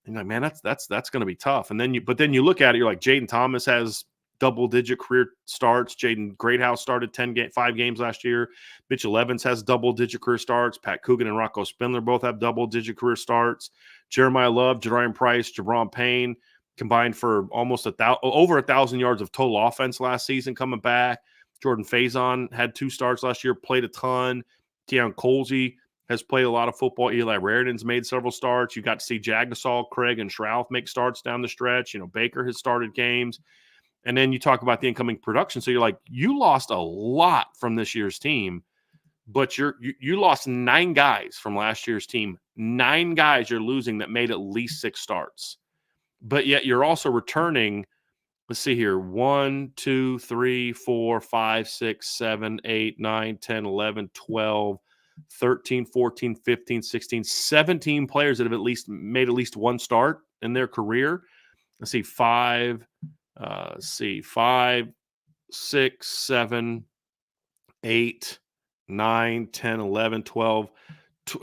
And you're like, man, that's going to be tough. And then you look at it, you're like, Jaden Thomas has double-digit career starts. Jaden Greathouse started 5 games last year. Mitchell Evans has double-digit career starts. Pat Coogan and Rocco Spindler both have double-digit career starts. Jeremiah Love, Jadarian Price, Jabron Payne combined for almost over 1,000 yards of total offense last season coming back. Jordan Faison had 2 starts last year, played a ton. Keon Colsey has played a lot of football. Eli Raridan's made several starts. You got to see Jagasol, Craig, and Shrouth make starts down the stretch. Baker has started games. And then you talk about the incoming production. So you're like, you lost a lot from this year's team, but you lost 9 guys from last year's team. 9 guys you're losing that made at least 6 starts. But yet you're also returning, let's see here, 1, 2, 3, 4, 5, 6, 7, 8, 9, 10, 11, 12, 13, 14, 15, 16, 17 players that have made at least 1 start in their career. Let's see, 5, 6, 7, 8, 9, 10, 11, 12,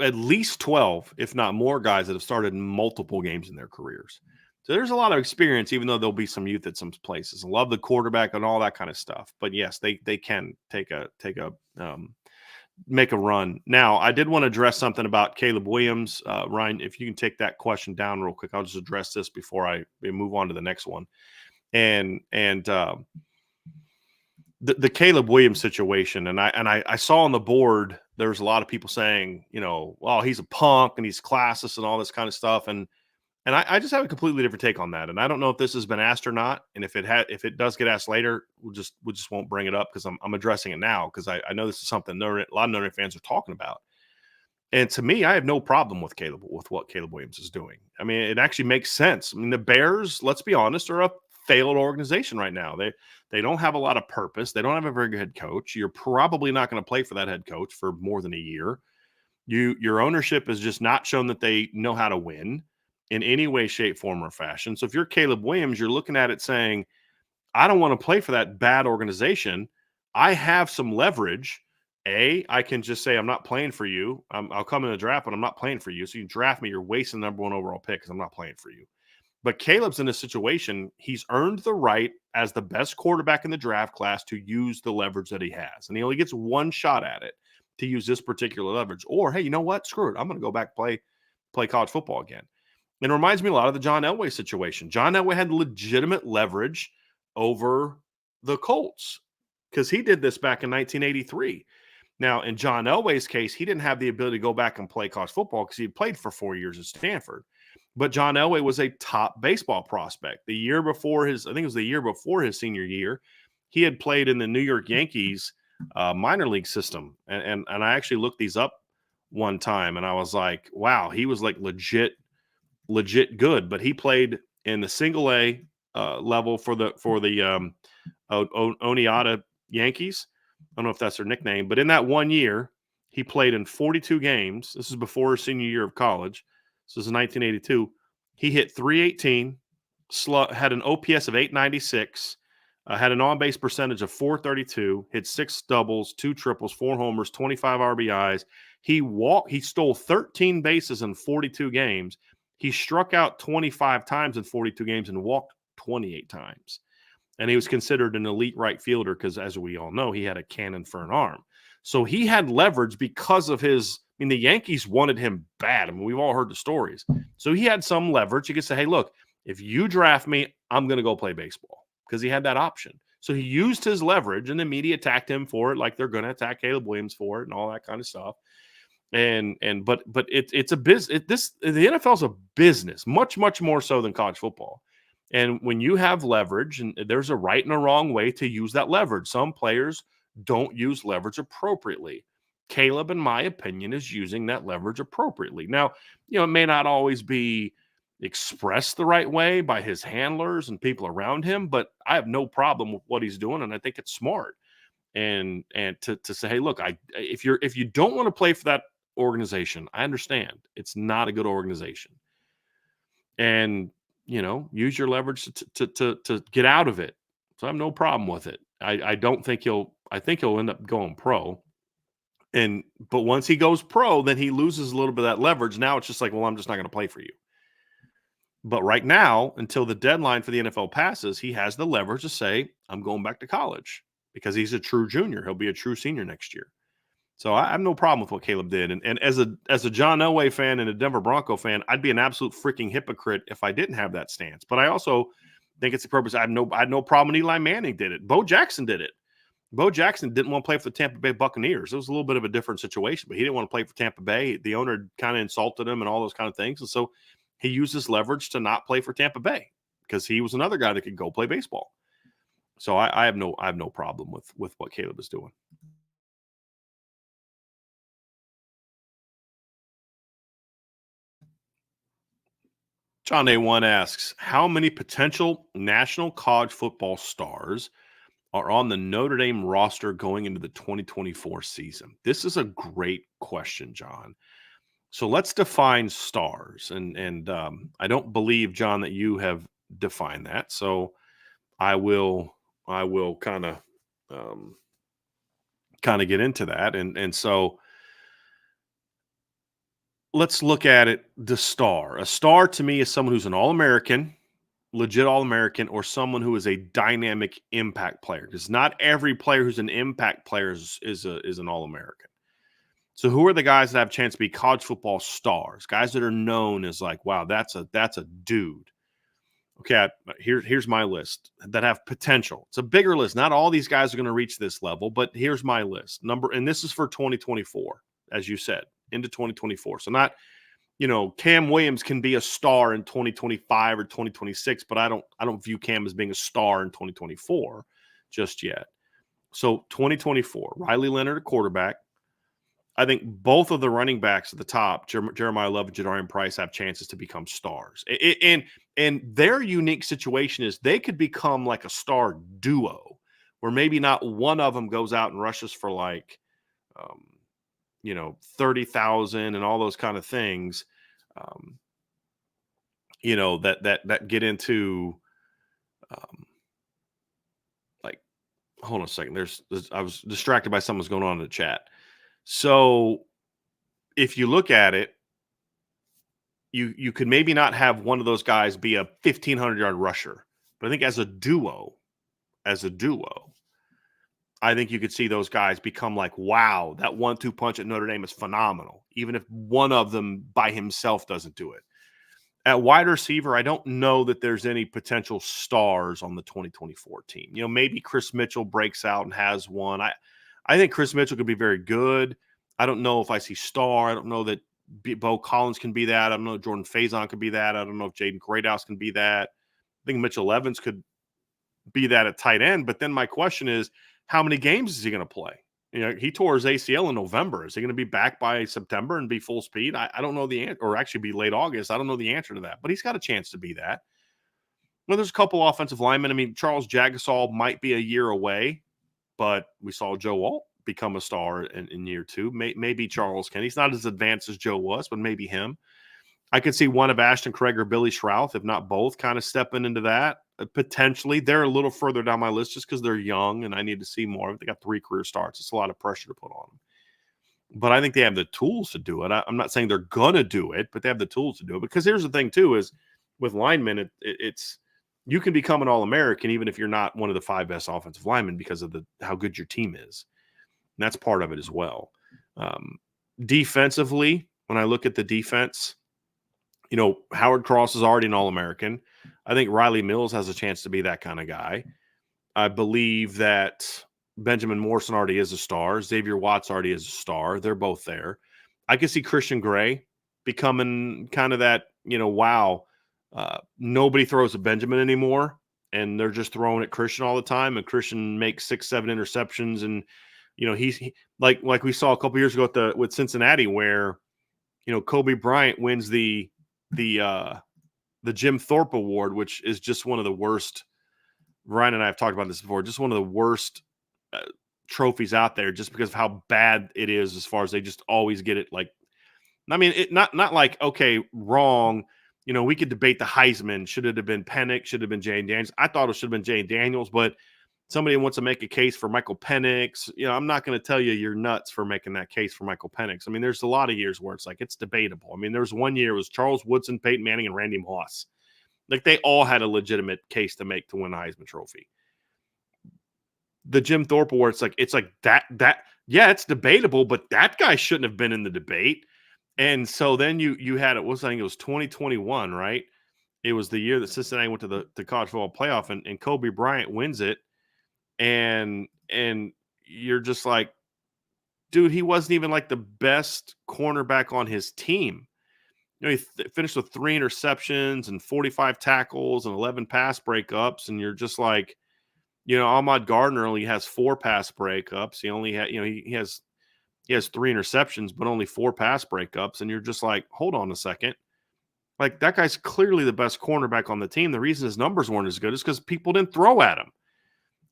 at least 12, if not more guys that have started multiple games in their careers. So there's a lot of experience, even though there'll be some youth at some places. I love the quarterback and all that kind of stuff. But yes, they can make a run. Now, I did want to address something about Caleb Williams. Ryan, if you can take that question down real quick, I'll just address this before we move on to the next one. And the Caleb Williams situation, and I saw on the board there was a lot of people saying, well, he's a punk and he's classist and all this kind of stuff, and I just have a completely different take on that. And I don't know if this has been asked or not, and if it does get asked later, we just won't bring it up because I'm addressing it now because I know this is something a lot of Notre Dame fans are talking about. And to me, I have no problem with what Caleb Williams is doing. I mean, it actually makes sense. I mean, the Bears, let's be honest, are a failed organization right now. They don't have a lot of purpose. They don't have a very good head coach. You're probably not going to play for that head coach for more than a year. Your ownership has just not shown that they know how to win in any way, shape, form, or fashion. So if you're Caleb Williams, you're looking at it saying, I don't want to play for that bad organization. I have some leverage. I can just say, I'm not playing for you. I'll come in the draft, but I'm not playing for you. So you draft me, you're wasting the number 1 overall pick because I'm not playing for you. But Caleb's in a situation, he's earned the right as the best quarterback in the draft class to use the leverage that he has. And he only gets 1 shot at it to use this particular leverage. Or, hey, you know what? Screw it. I'm going to go back play college football again. And it reminds me a lot of the John Elway situation. John Elway had legitimate leverage over the Colts because he did this back in 1983. Now, in John Elway's case, he didn't have the ability to go back and play college football because he had played for 4 years at Stanford. But John Elway was a top baseball prospect. The year before I think it was the year before his senior year, he had played in the New York Yankees minor league system. And I actually looked these up one time, and I was like, wow, he was like legit good. But he played in the single A level for the Oneida Yankees. I don't know if that's their nickname, but in that 1 year, he played in 42 games. This is before his senior year of college. So this is 1982. He hit 318, had an OPS of 896, had an on-base percentage of 432, hit 6 doubles, 2 triples, 4 homers, 25 RBIs. He stole 13 bases in 42 games. He struck out 25 times in 42 games and walked 28 times. And he was considered an elite right fielder because, as we all know, he had a cannon for an arm. So he had leverage because of his – I mean, the Yankees wanted him bad. I mean, we've all heard the stories. So he had some leverage. He could say, hey, look, if you draft me, I'm going to go play baseball because he had that option. So he used his leverage, and the media attacked him for it like they're going to attack Caleb Williams for it and all that kind of stuff. But it's a business. The NFL is a business, much, much more so than college football. And when you have leverage, and there's a right and a wrong way to use that leverage. Some players don't use leverage appropriately. Caleb, in my opinion, is using that leverage appropriately. Now, it may not always be expressed the right way by his handlers and people around him, but I have no problem with what he's doing, and I think it's smart. And to say, hey, look, if you don't want to play for that organization, I understand. It's not a good organization. And use your leverage to get out of it. So I have no problem with it. I think he'll end up going pro. But once he goes pro, then he loses a little bit of that leverage. Now it's just like, well, I'm just not going to play for you. But right now, until the deadline for the NFL passes, he has the leverage to say, I'm going back to college because he's a true junior. He'll be a true senior next year. So I have no problem with what Caleb did. And as a John Elway fan and a Denver Bronco fan, I'd be an absolute freaking hypocrite if I didn't have that stance. But I also think it's appropriate. I had no problem when Eli Manning did it. Bo Jackson did it. Bo Jackson didn't want to play for the Tampa Bay Buccaneers. It was a little bit of a different situation, but he didn't want to play for Tampa Bay. The owner kind of insulted him and all those kind of things. And so he used his leverage to not play for Tampa Bay because he was another guy that could go play baseball. So I have no problem with what Caleb is doing. John A1 asks, how many potential national college football stars are on the Notre Dame roster going into the 2024 season? This is a great question, John. So let's define stars. And I don't believe, John, that you have defined that. So I will kind of get into that. And so let's look at it. The star. A star to me is someone who's an All-American, legit All-American, or someone who is a dynamic impact player. Because not every player who's an impact player is an All-American. So who are the guys that have a chance to be college football stars? Guys that are known as like, wow, that's a dude. Okay, here's my list that have potential. It's a bigger list. Not all these guys are going to reach this level, but here's my list. And this is for 2024, as you said, into 2024. So not, Cam Williams can be a star in 2025 or 2026, but I don't view Cam as being a star in 2024 just yet. So 2024, Riley Leonard, a quarterback. I think both of the running backs at the top, Jeremiah Love and Jadarian Price, have chances to become stars. And their unique situation is they could become like a star duo where maybe not one of them goes out and rushes for like, 30,000 and all those kind of things, that get into like, hold on a second. I was distracted by something that's going on in the chat. So if you look at it, you could maybe not have one of those guys be a 1,500-yard rusher. But I think as a duo, I think you could see those guys become like, wow, that 1-2 punch at Notre Dame is phenomenal, even if one of them by himself doesn't do it. At wide receiver, I don't know that there's any potential stars on the 2024 team. Maybe Chris Mitchell breaks out and has one. I think Chris Mitchell could be very good. I don't know if I see star. I don't know that Bo Collins can be that. I don't know if Jordan Faison could be that. I don't know if Jaden Greathouse can be that. I think Mitchell Evans could be that at tight end. But then my question is, how many games is he going to play? He tore his ACL in November. Is he going to be back by September and be full speed? I don't know the answer, or actually be late August. I don't know the answer to that, but he's got a chance to be that. Well, there's a couple offensive linemen. I mean, Charles Jagasol might be a year away, but we saw Joe Alt become a star in year two. Maybe Charles can. He's not as advanced as Joe was, but maybe him. I could see one of Ashton Craig or Billy Schrouth, if not both, kind of stepping into that. Potentially. They're a little further down my list just because they're young and I need to see more. They got 3 career starts. It's a lot of pressure to put on them. But I think they have the tools to do it. I'm not saying they're going to do it, but they have the tools to do it. Because here's the thing, too, is with linemen, it's you can become an All-American even if you're not one of the 5 best offensive linemen because of how good your team is. And that's part of it as well. Defensively, when I look at the defense, Howard Cross is already an All-American. I think Riley Mills has a chance to be that kind of guy. I believe that Benjamin Morrison already is a star. Xavier Watts already is a star. They're both there. I could see Christian Gray becoming kind of that, wow, nobody throws at Benjamin anymore, and they're just throwing at Christian all the time, and Christian makes 6-7 interceptions, and he's like we saw a couple years ago with Cincinnati, where Kobe Bryant wins the Jim Thorpe Award, which is just one of the worst. Ryan and I have talked about this before. Just one of the worst trophies out there, just because of how bad it is. As far as they just always get it, like, I mean, not like, okay, wrong. We could debate the Heisman. Should it have been Penix? Should it have been Jane Daniels? I thought it should have been Jane Daniels, but somebody wants to make a case for Michael Penix. I'm not going to tell you you're nuts for making that case for Michael Penix. I mean, there's a lot of years where it's like it's debatable. I mean, there's one year it was Charles Woodson, Peyton Manning, and Randy Moss. Like, they all had a legitimate case to make to win the Heisman Trophy. The Jim Thorpe Award, it's like that. Yeah, it's debatable, but that guy shouldn't have been in the debate. And so then you had it. I think it was 2021, right? It was the year that Cincinnati went to the college football playoff, and Kobe Bryant wins it. And you're just like, dude, he wasn't even like the best cornerback on his team. He finished with 3 interceptions and 45 tackles and 11 pass breakups, and you're just like, Ahmad Gardner only has 4 pass breakups. He only had, he has 3 interceptions, but only 4 pass breakups, and you're just like, hold on a second. Like, that guy's clearly the best cornerback on the team. The reason his numbers weren't as good is because people didn't throw at him.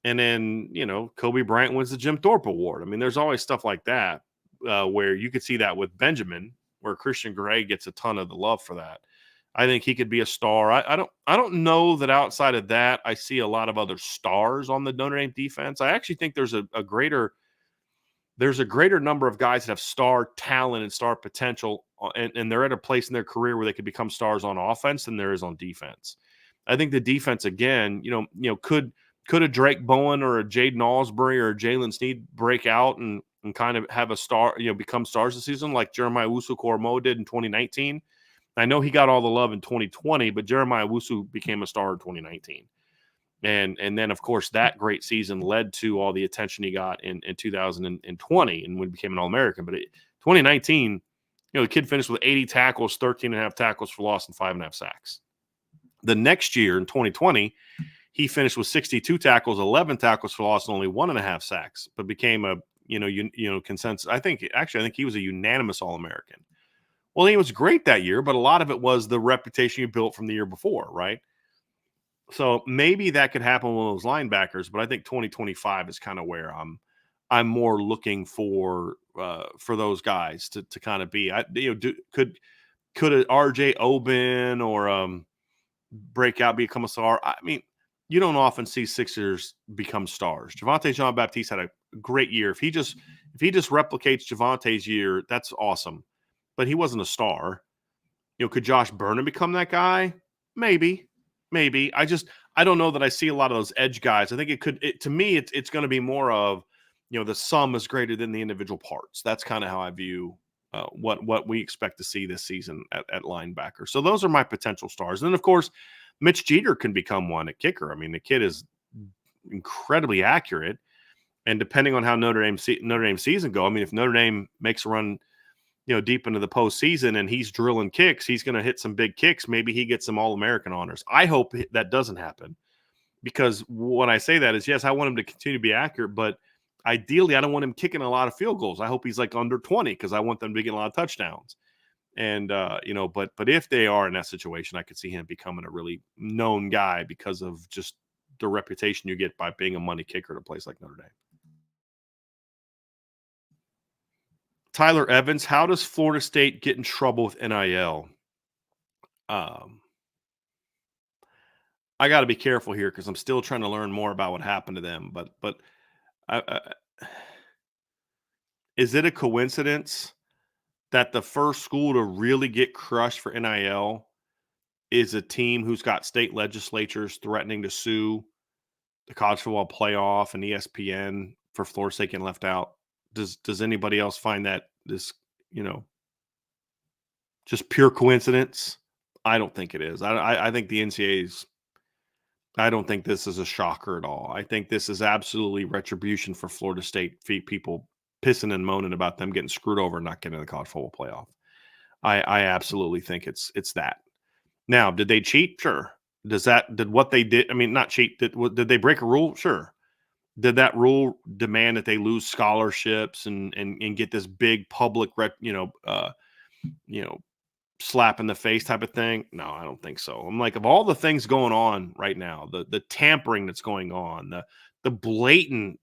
And then, Kobe Bryant wins the Jim Thorpe Award. I mean, there's always stuff like that where you could see that with Benjamin, where Christian Gray gets a ton of the love for that. I think he could be a star. I don't know that outside of that, I see a lot of other stars on the Notre Dame defense. I actually think there's a greater number of guys that have star talent and star potential, and they're at a place in their career where they could become stars on offense than there is on defense. I think the defense, again, could a Drake Bowen or a Jaden Alsbury or a Jalen Sneed break out and kind of have a star, become stars this season like Jeremiah Owusu-Koramoah did in 2019? I know he got all the love in 2020, but Jeremiah Owusu became a star in 2019. And then, of course, that great season led to all the attention he got in 2020 and when he became an All-American. But 2019, the kid finished with 80 tackles, 13.5 tackles for loss, and 5.5 sacks. The next year, in 2020, he finished with 62 tackles, 11 tackles for loss, and only 1.5 sacks, but became a consensus. I think he was a unanimous All-American. Well, he was great that year, but a lot of it was the reputation you built from the year before, right? So maybe that could happen with those linebackers, but I think 2025 is kind of where I'm more looking for those guys to kind of be. Could a RJ Oben or break out, become a star? I mean, you don't often see Sixers become stars. Javonte Jean-Baptiste had a great year. If he just replicates Javonte's year, that's awesome. But he wasn't a star. Could Josh Burnham become that guy? Maybe. I don't know that I see a lot of those edge guys. I think to me, it's going to be more of, the sum is greater than the individual parts. That's kind of how I view what we expect to see this season at linebacker. So those are my potential stars. And then, of course, Mitch Jeter can become one at kicker. I mean, the kid is incredibly accurate. And depending on how Notre Dame season go, I mean, if Notre Dame makes a run, deep into the postseason and he's drilling kicks, he's going to hit some big kicks. Maybe he gets some All-American honors. I hope that doesn't happen, because when I say that is, yes, I want him to continue to be accurate, but ideally I don't want him kicking a lot of field goals. I hope he's like under 20 because I want them to get a lot of touchdowns. And, but if they are in that situation, I could see him becoming a really known guy because of just the reputation you get by being a money kicker at a place like Notre Dame. Tyler Evans, how does Florida State get in trouble with NIL? I got to be careful here because I'm still trying to learn more about what happened to them. But is it a coincidence that the first school to really get crushed for NIL is a team who's got state legislatures threatening to sue the college football playoff and ESPN for Florida State getting left out? Does anybody else find that this, just pure coincidence? I don't think it is. I think the NCAA's, I don't think this is a shocker at all. I think this is absolutely retribution for Florida State people pissing and moaning about them getting screwed over and not getting in the college football playoff. I absolutely think it's that. Now, did they cheat? Sure. Did what they did? I mean, not cheat. Did they break a rule? Sure. Did that rule demand that they lose scholarships and get this big public, slap in the face type of thing? No, I don't think so. I'm like, of all the things going on right now, the tampering that's going on, the blatant,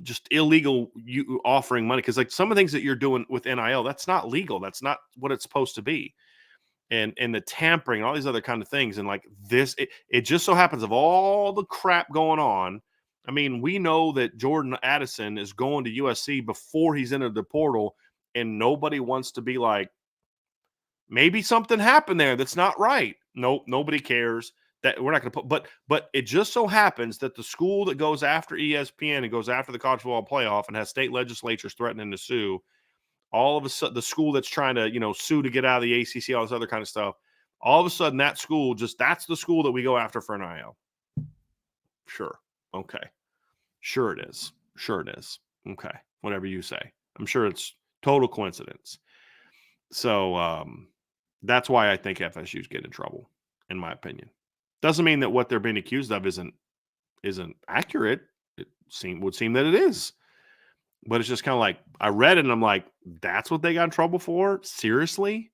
just illegal you offering money, because like some of the things that you're doing with NIL, that's not legal. That's not what it's supposed to be. And the tampering and all these other kind of things. And like this, it just so happens of all the crap going on. I mean, we know that Jordan Addison is going to USC before he's entered the portal, and nobody wants to be like, maybe something happened there that's not right. Nope, nobody cares. That we're not going to put, but it just so happens that the school that goes after ESPN and goes after the college football playoff and has state legislatures threatening to sue, all of a sudden the school that's trying to, sue to get out of the ACC, all this other kind of stuff, all of a sudden that school that's the school that we go after for NIL. Sure. Okay. Sure it is. Okay, whatever you say. I'm sure it's total coincidence. So that's why I think FSU's get in trouble, in my opinion. Doesn't mean that what they're being accused of isn't accurate. It would seem that it is. But it's just kind of like I read it and I'm like, that's what they got in trouble for? Seriously?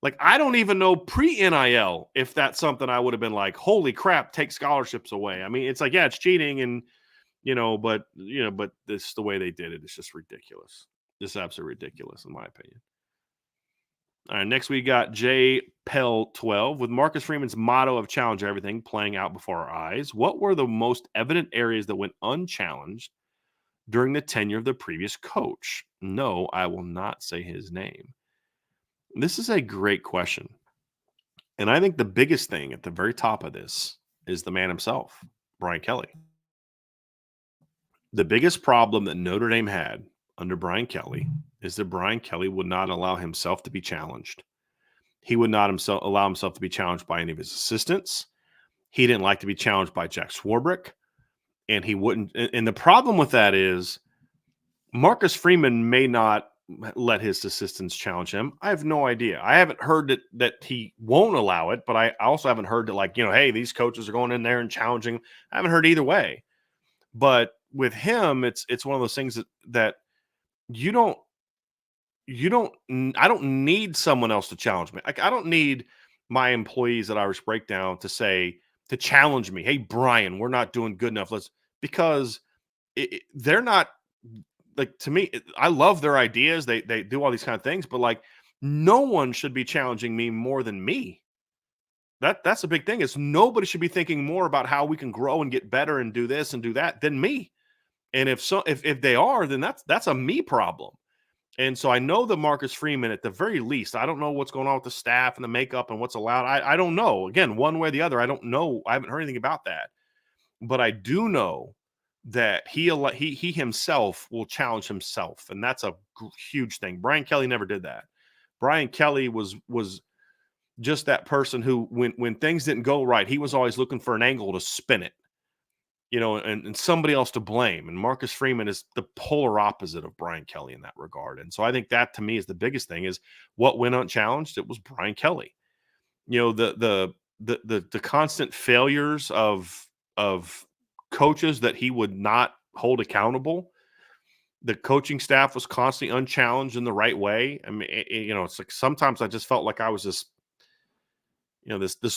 Like I don't even know pre-NIL if that's something I would have been like, holy crap, take scholarships away. I mean, it's like, yeah, it's cheating and but this the way they did it. It's just ridiculous. Just absolutely ridiculous, in my opinion. All right, next we got J Pell 12 with Marcus Freeman's motto of challenge everything playing out before our eyes. What were the most evident areas that went unchallenged during the tenure of the previous coach? No, I will not say his name. This is a great question. And I think the biggest thing at the very top of this is the man himself, Brian Kelly. The biggest problem that Notre Dame had under Brian Kelly is that Brian Kelly would not allow himself to be challenged. He would not allow himself to be challenged by any of his assistants. He didn't like to be challenged by Jack Swarbrick. And he wouldn't. And the problem with that is Marcus Freeman may not let his assistants challenge him. I have no idea. I haven't heard that he won't allow it, but I also haven't heard that, like, hey, these coaches are going in there and challenging. I haven't heard either way. But with him, it's one of those things that you don't I don't need someone else to challenge me. Like I don't need my employees at Irish Breakdown to challenge me. Hey, Brian, we're not doing good enough. Because they're not like to me. I love their ideas. They do all these kind of things, but like no one should be challenging me more than me. That's a big thing. Is nobody should be thinking more about how we can grow and get better and do this and do that than me. And if they are, then that's a me problem. And so I know that Marcus Freeman, at the very least, I don't know what's going on with the staff and the makeup and what's allowed. I don't know. Again, one way or the other, I don't know. I haven't heard anything about that. But I do know that he himself will challenge himself, and that's a huge thing. Brian Kelly never did that. Brian Kelly was just that person who, when things didn't go right, he was always looking for an angle to spin it. And somebody else to blame. And Marcus Freeman is the polar opposite of Brian Kelly in that regard. And so I think that to me is the biggest thing is what went unchallenged. It was Brian Kelly. The constant failures of coaches that he would not hold accountable. The coaching staff was constantly unchallenged in the right way. I mean, it's like sometimes I just felt like I was this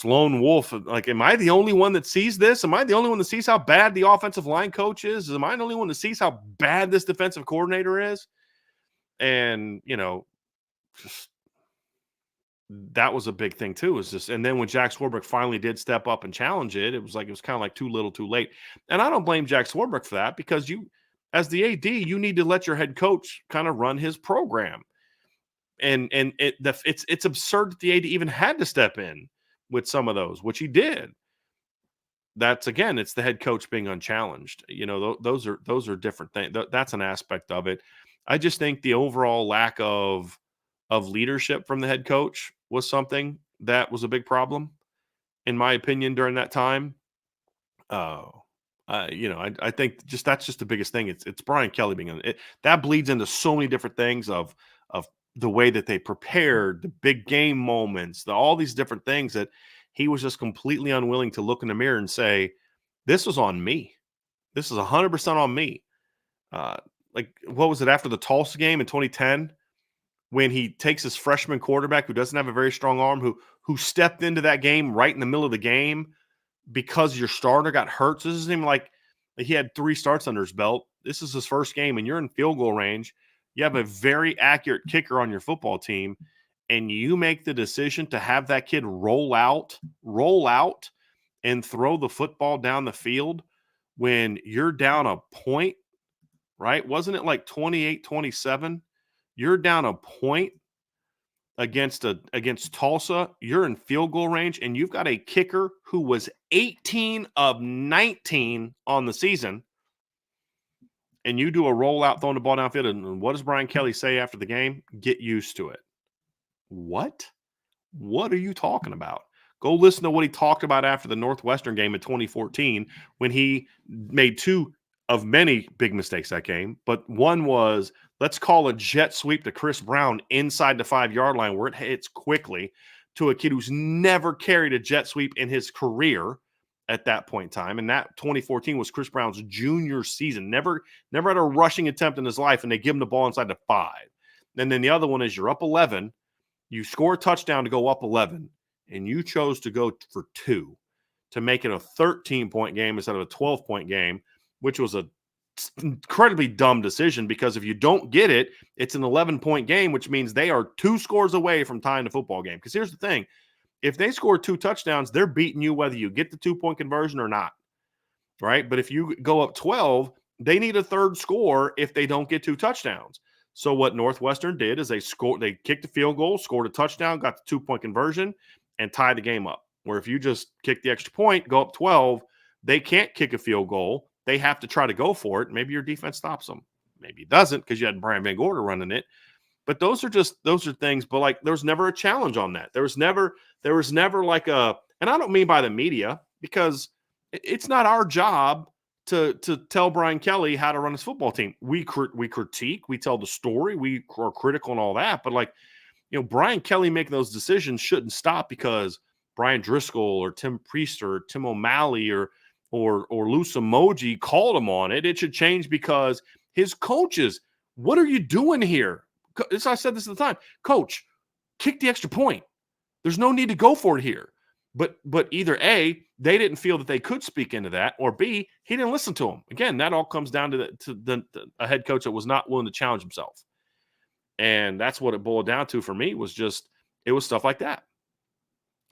lone wolf. Like, am I the only one that sees this? Am I the only one that sees how bad the offensive line coach is? Am I the only one that sees how bad this defensive coordinator is? And, just that was a big thing too. And then when Jack Swarbrick finally did step up and challenge it, it was kind of like too little, too late. And I don't blame Jack Swarbrick for that because as the AD, you need to let your head coach kind of run his program. And it's absurd that the AD even had to step in with some of those, which he did. It's the head coach being unchallenged. Those are different things. That's an aspect of it. I just think the overall lack of leadership from the head coach was something that was a big problem, in my opinion, during that time. I think that's just the biggest thing. It's Brian Kelly being that bleeds into so many different things of the way that they prepared, the big game moments, all these different things that he was just completely unwilling to look in the mirror and say, this was on me. This is 100% on me. What was it after the Tulsa game in 2010 when he takes his freshman quarterback who doesn't have a very strong arm, who stepped into that game right in the middle of the game because your starter got hurt. So this isn't even like he had 3 starts under his belt. This is his first game and you're in field goal range. You have a very accurate kicker on your football team, and you make the decision to have that kid roll out and throw the football down the field when you're down a point, right? Wasn't it like 28-27? You're down a point against Tulsa. You're in field goal range, and you've got a kicker who was 18 of 19 on the season. And you do a rollout throwing the ball downfield, and what does Brian Kelly say after the game? Get used to it. What? What are you talking about? Go listen to what he talked about after the Northwestern game in 2014 when he made 2 of many big mistakes that game, but one was, let's call a jet sweep to Chris Brown inside the 5-yard line where it hits quickly to a kid who's never carried a jet sweep in his career at that point in time. And that 2014 was Chris Brown's junior season. Never had a rushing attempt in his life, and they give him the ball inside the 5. And then the other one is you're up 11, you score a touchdown to go up 11, and you chose to go for 2 to make it a 13-point game instead of a 12-point game, which was a incredibly dumb decision, because if you don't get it, it's an 11-point game, which means they are 2 scores away from tying the football game. Because here's the thing. If they score 2 touchdowns, they're beating you whether you get the 2-point conversion or not, right? But if you go up 12, they need a third score if they don't get 2 touchdowns. So what Northwestern did is they kicked the field goal, scored a touchdown, got the 2-point conversion, and tied the game up. Where if you just kick the extra point, go up 12, they can't kick a field goal. They have to try to go for it. Maybe your defense stops them. Maybe it doesn't because you had Brian Van Gorder running it. But those are things. But like, there was never a challenge on that. There was never like a, and I don't mean by the media, because it's not our job to tell Brian Kelly how to run his football team. We critique, we tell the story, we are critical and all that. But like, Brian Kelly making those decisions shouldn't stop because Brian Driscoll or Tim Priester or Tim O'Malley or Loose Emoji called him on it. It should change because his coaches, what are you doing here? I said this at the time. Coach, kick the extra point. There's no need to go for it here. But either A, they didn't feel that they could speak into that, or B, he didn't listen to him. Again, that all comes down to a head coach that was not willing to challenge himself. And that's what it boiled down to for me, was just, it was stuff like that.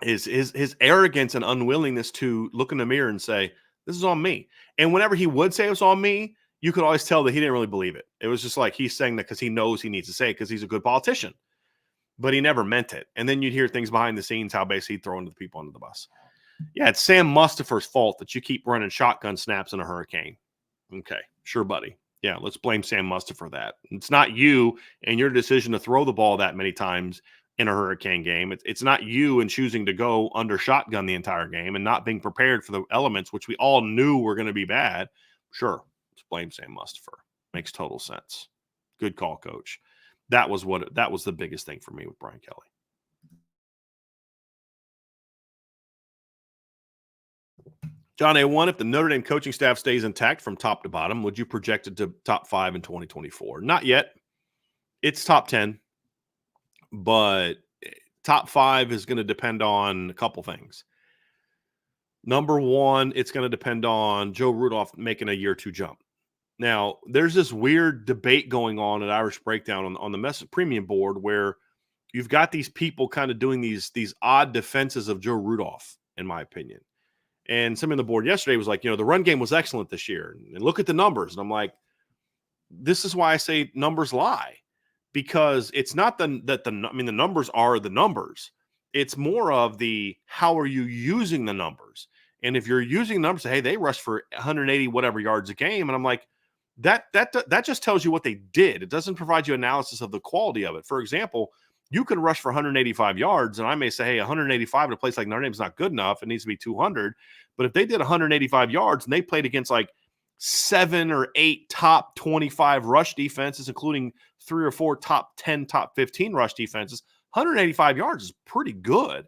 His arrogance and unwillingness to look in the mirror and say, this is on me. And whenever he would say it was on me, you could always tell that he didn't really believe it. It was just like he's saying that because he knows he needs to say it because he's a good politician. But he never meant it. And then you'd hear things behind the scenes, how basically he'd throw the people under the bus. Yeah, it's Sam Mustipher's fault that you keep running shotgun snaps in a hurricane. Okay, sure, buddy. Yeah, let's blame Sam Mustipher for that. It's not you and your decision to throw the ball that many times in a hurricane game. It's not you and choosing to go under shotgun the entire game and not being prepared for the elements, which we all knew were going to be bad. Sure, let's blame Sam Mustipher. Makes total sense. Good call, coach. That was the biggest thing for me with Brian Kelly. John A1, if the Notre Dame coaching staff stays intact from top to bottom, would you project it to top 5 in 2024? Not yet. It's top 10. But top 5 is going to depend on a couple things. Number one, it's going to depend on Joe Rudolph making a year 2 jump. Now, there's this weird debate going on at Irish Breakdown on the Message Premium board where you've got these people kind of doing these odd defenses of Joe Rudolph, in my opinion. And somebody on the board yesterday was like, the run game was excellent this year. And look at the numbers. And I'm like, this is why I say numbers lie. Because it's not the numbers are the numbers. It's more of the how are you using the numbers. And if you're using numbers, hey, they rushed for 180 whatever yards a game, and I'm like, that just tells you what they did. It doesn't provide you analysis of the quality of it. For example, you can rush for 185 yards, and I may say, hey, 185 in a place like Notre Dame is not good enough. It needs to be 200. But if they did 185 yards and they played against like 7 or 8 top 25 rush defenses, including 3 or 4 top 10, top 15 rush defenses, 185 yards is pretty good.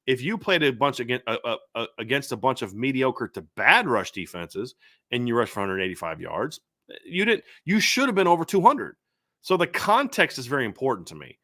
If you played a bunch against a bunch of mediocre to bad rush defenses and you rushed for 185 yards, you should have been over 200. So the context is very important to me.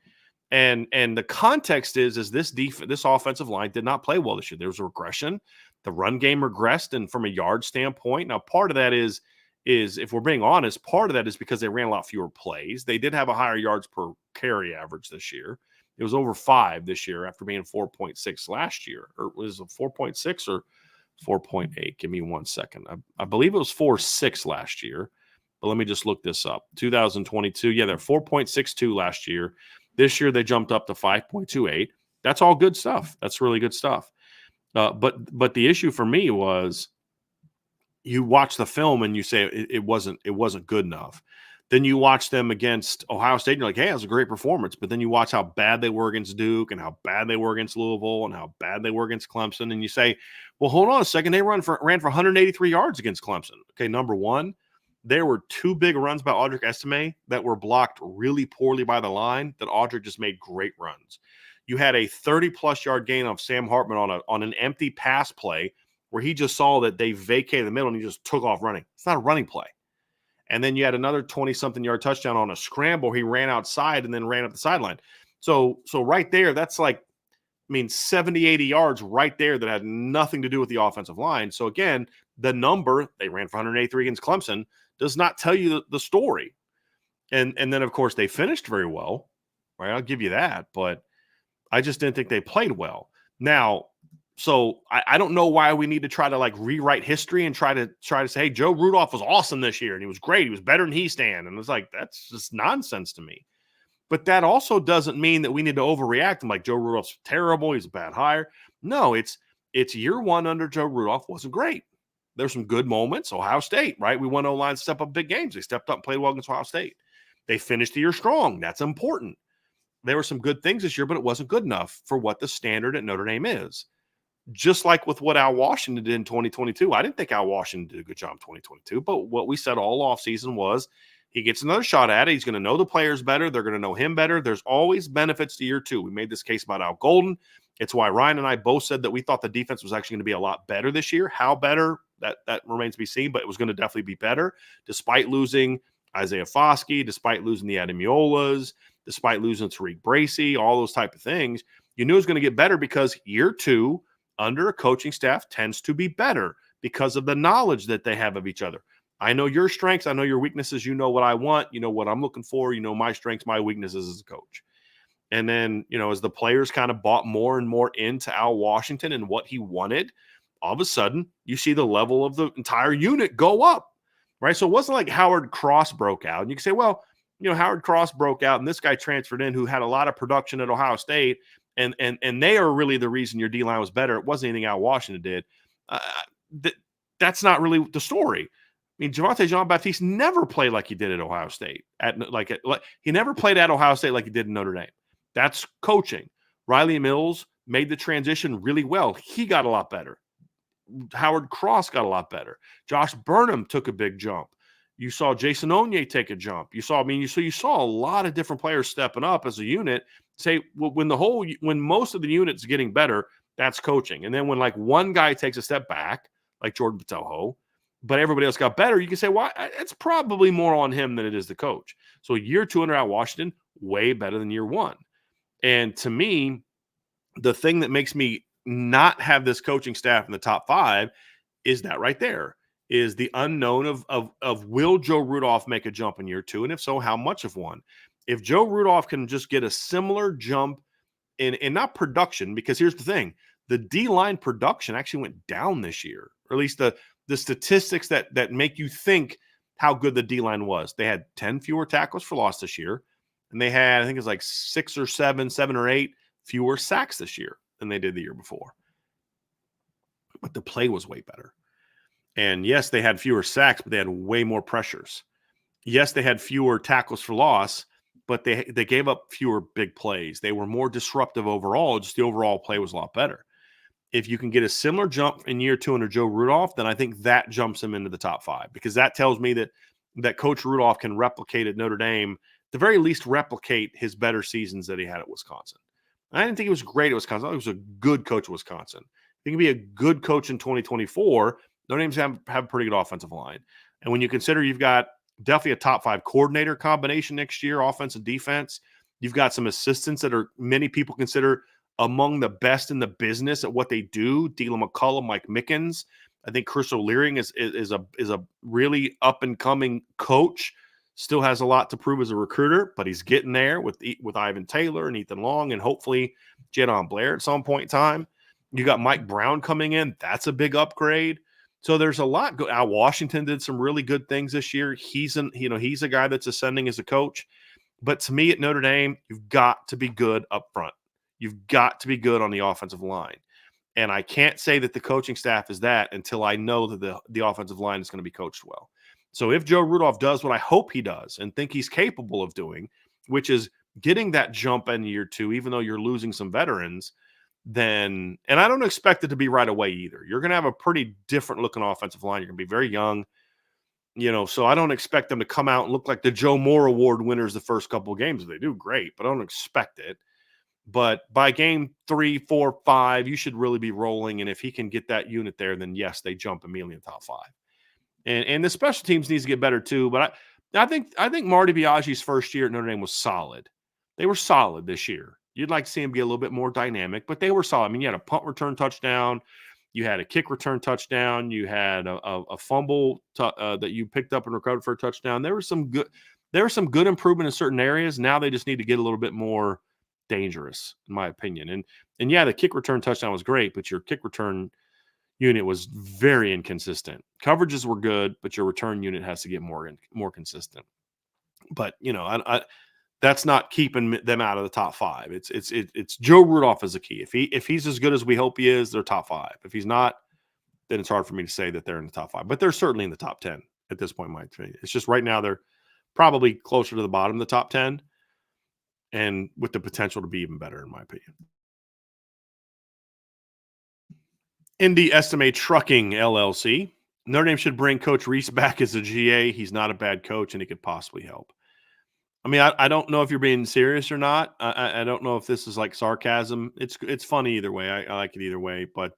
And the context is this offensive line did not play well this year. There was a regression. The run game regressed, and from a yard standpoint, now part of that is if we're being honest, part of that is because they ran a lot fewer plays. They did have a higher yards per carry average this year. It was over 5 this year after being 4.6 last year. Or was it 4.6 or 4.8? Give me 1 second. I believe it was 4.6 last year. But let me just look this up. 2022, yeah, they're 4.62 last year. This year they jumped up to 5.28. That's all good stuff. That's really good stuff. But the issue for me was you watch the film and you say it wasn't good enough. Then you watch them against Ohio State and you're like, hey, that was a great performance. But then you watch how bad they were against Duke and how bad they were against Louisville and how bad they were against Clemson. And you say, well, hold on a second. They ran for 183 yards against Clemson. Okay, number one, There were two big runs by Audric Estime that were blocked really poorly by the line that Audric just made great runs. You had a 30-plus yard gain of Sam Hartman on an empty pass play where he just saw that they vacated the middle and he just took off running. It's not a running play. And then you had another 20-something yard touchdown on a scramble. He ran outside and then ran up the sideline. So right there, that's like, 70, 80 yards right there that had nothing to do with the offensive line. So again, the number, they ran for 183 against Clemson, does not tell you the story. And then, of course, they finished very well, right? I'll give you that. But I just didn't think they played well. Now, so I don't know why we need to try to like rewrite history and try to say, hey, Joe Rudolph was awesome this year and he was great. He was better than Heastan. And it's like, that's just nonsense to me. But that also doesn't mean that we need to overreact and like Joe Rudolph's terrible. He's a bad hire. No, it's year one under Joe Rudolph wasn't great. There's some good moments. Ohio State, right? We won O-line step up big games. They stepped up and played well against Ohio State. They finished the year strong. That's important. There were some good things this year, but it wasn't good enough for what the standard at Notre Dame is. Just like with what Al Washington did in 2022. I didn't think Al Washington did a good job in 2022, but what we said all offseason was he gets another shot at it. He's going to know the players better. They're going to know him better. There's always benefits to year two. We made this case about Al Golden. It's why Ryan and I both said that we thought the defense was actually going to be a lot better this year. How better, that remains to be seen, but it was going to definitely be better, despite losing Isaiah Foskey, despite losing the Ademiolas, despite losing Tariq Bracy, all those type of things. You knew it was going to get better because year two, under a coaching staff, tends to be better because of the knowledge that they have of each other. I know your strengths. I know your weaknesses. You know what I want. You know what I'm looking for. You know my strengths, my weaknesses as a coach. And then, as the players kind of bought more and more into Al Washington and what he wanted, all of a sudden you see the level of the entire unit go up, right? So it wasn't like Howard Cross broke out. And you can say, well, Howard Cross broke out and this guy transferred in who had a lot of production at Ohio State. And they are really the reason your D-line was better. It wasn't anything Al Washington did. That's not really the story. Javonte Jean-Baptiste never played like he did at Ohio State. He never played at Ohio State like he did in Notre Dame. That's coaching. Riley Mills made the transition really well. He got a lot better. Howard Cross got a lot better. Josh Burnham took a big jump. You saw Jason Onye take a jump. You saw a lot of different players stepping up as a unit. Say when most of the unit's getting better, that's coaching. And then when like one guy takes a step back, like Jordan Botelho, but everybody else got better, you can say, well, it's probably more on him than it is the coach. So year two under Al Washington, way better than year one. And to me, the thing that makes me not have this coaching staff in the top five is that right there is the unknown of will Joe Rudolph make a jump in year two? And if so, how much of one? If Joe Rudolph can just get a similar jump in not production, because here's the thing, the D-line production actually went down this year, or at least the statistics that make you think how good the D-line was. They had 10 fewer tackles for loss this year, and they had, I think it was like 7 or 8 fewer sacks this year than they did the year before. But the play was way better. And yes, they had fewer sacks, but they had way more pressures. Yes, they had fewer tackles for loss, but they gave up fewer big plays. They were more disruptive overall. Just the overall play was a lot better. If you can get a similar jump in year two under Joe Rudolph, then I think that jumps him into the top five, because that tells me that Coach Rudolph can replicate at Notre Dame, at the very least replicate his better seasons that he had at Wisconsin. I didn't think he was great at Wisconsin. I thought he was a good coach at Wisconsin. He can be a good coach in 2024. Notre Dame's have a pretty good offensive line. And when you consider you've got definitely a top five coordinator combination next year, offense and defense, you've got some assistants that are many people consider among the best in the business at what they do. Deland McCullum, Mike Mickens. I think Chris O'Leary is a really up and coming coach. Still has a lot to prove as a recruiter, but he's getting there with Ivan Taylor and Ethan Long and hopefully Jadon Blair at some point in time. You got Mike Brown coming in. That's a big upgrade. So there's a lot. Al Washington did some really good things this year. He's a guy that's ascending as a coach. But to me at Notre Dame, you've got to be good up front. You've got to be good on the offensive line. And I can't say that the coaching staff is that until I know that the offensive line is going to be coached well. So if Joe Rudolph does what I hope he does and think he's capable of doing, which is getting that jump in year two, even though you're losing some veterans, then, and I don't expect it to be right away either. You're going to have a pretty different looking offensive line. You're going to be very young. So I don't expect them to come out and look like the Joe Moore Award winners the first couple of games. If they do, great, but I don't expect it. But by game 3, 4, 5, you should really be rolling. And if he can get that unit there, then yes, they jump immediately in the top 5. And the special teams needs to get better too. But I think Marty Biagi's first year at Notre Dame was solid. They were solid this year. You'd like to see him get a little bit more dynamic, but they were solid. I mean, you had a punt return touchdown, you had a kick return touchdown, you had a fumble that you picked up and recovered for a touchdown. There was some good improvement in certain areas. Now they just need to get a little bit more dangerous, in my opinion. And yeah, the kick return touchdown was great, but your kick return unit was very inconsistent. Coverages were good, but your return unit has to get more consistent. But that's not keeping them out of the top 5. It's Joe Rudolph is the key. If he's as good as we hope he is, they're top 5. If he's not, then it's hard for me to say that they're in the top 5. But they're certainly in the top 10 at this point, in my opinion. It's just right now they're probably closer to the bottom of the top 10, and with the potential to be even better, in my opinion. Indy Estimate Trucking LLC. Notre Dame should bring Coach Reese back as a GA. He's not a bad coach, and he could possibly help. I mean, I don't know if you're being serious or not. I don't know if this is like sarcasm. It's funny either way. I like it either way. But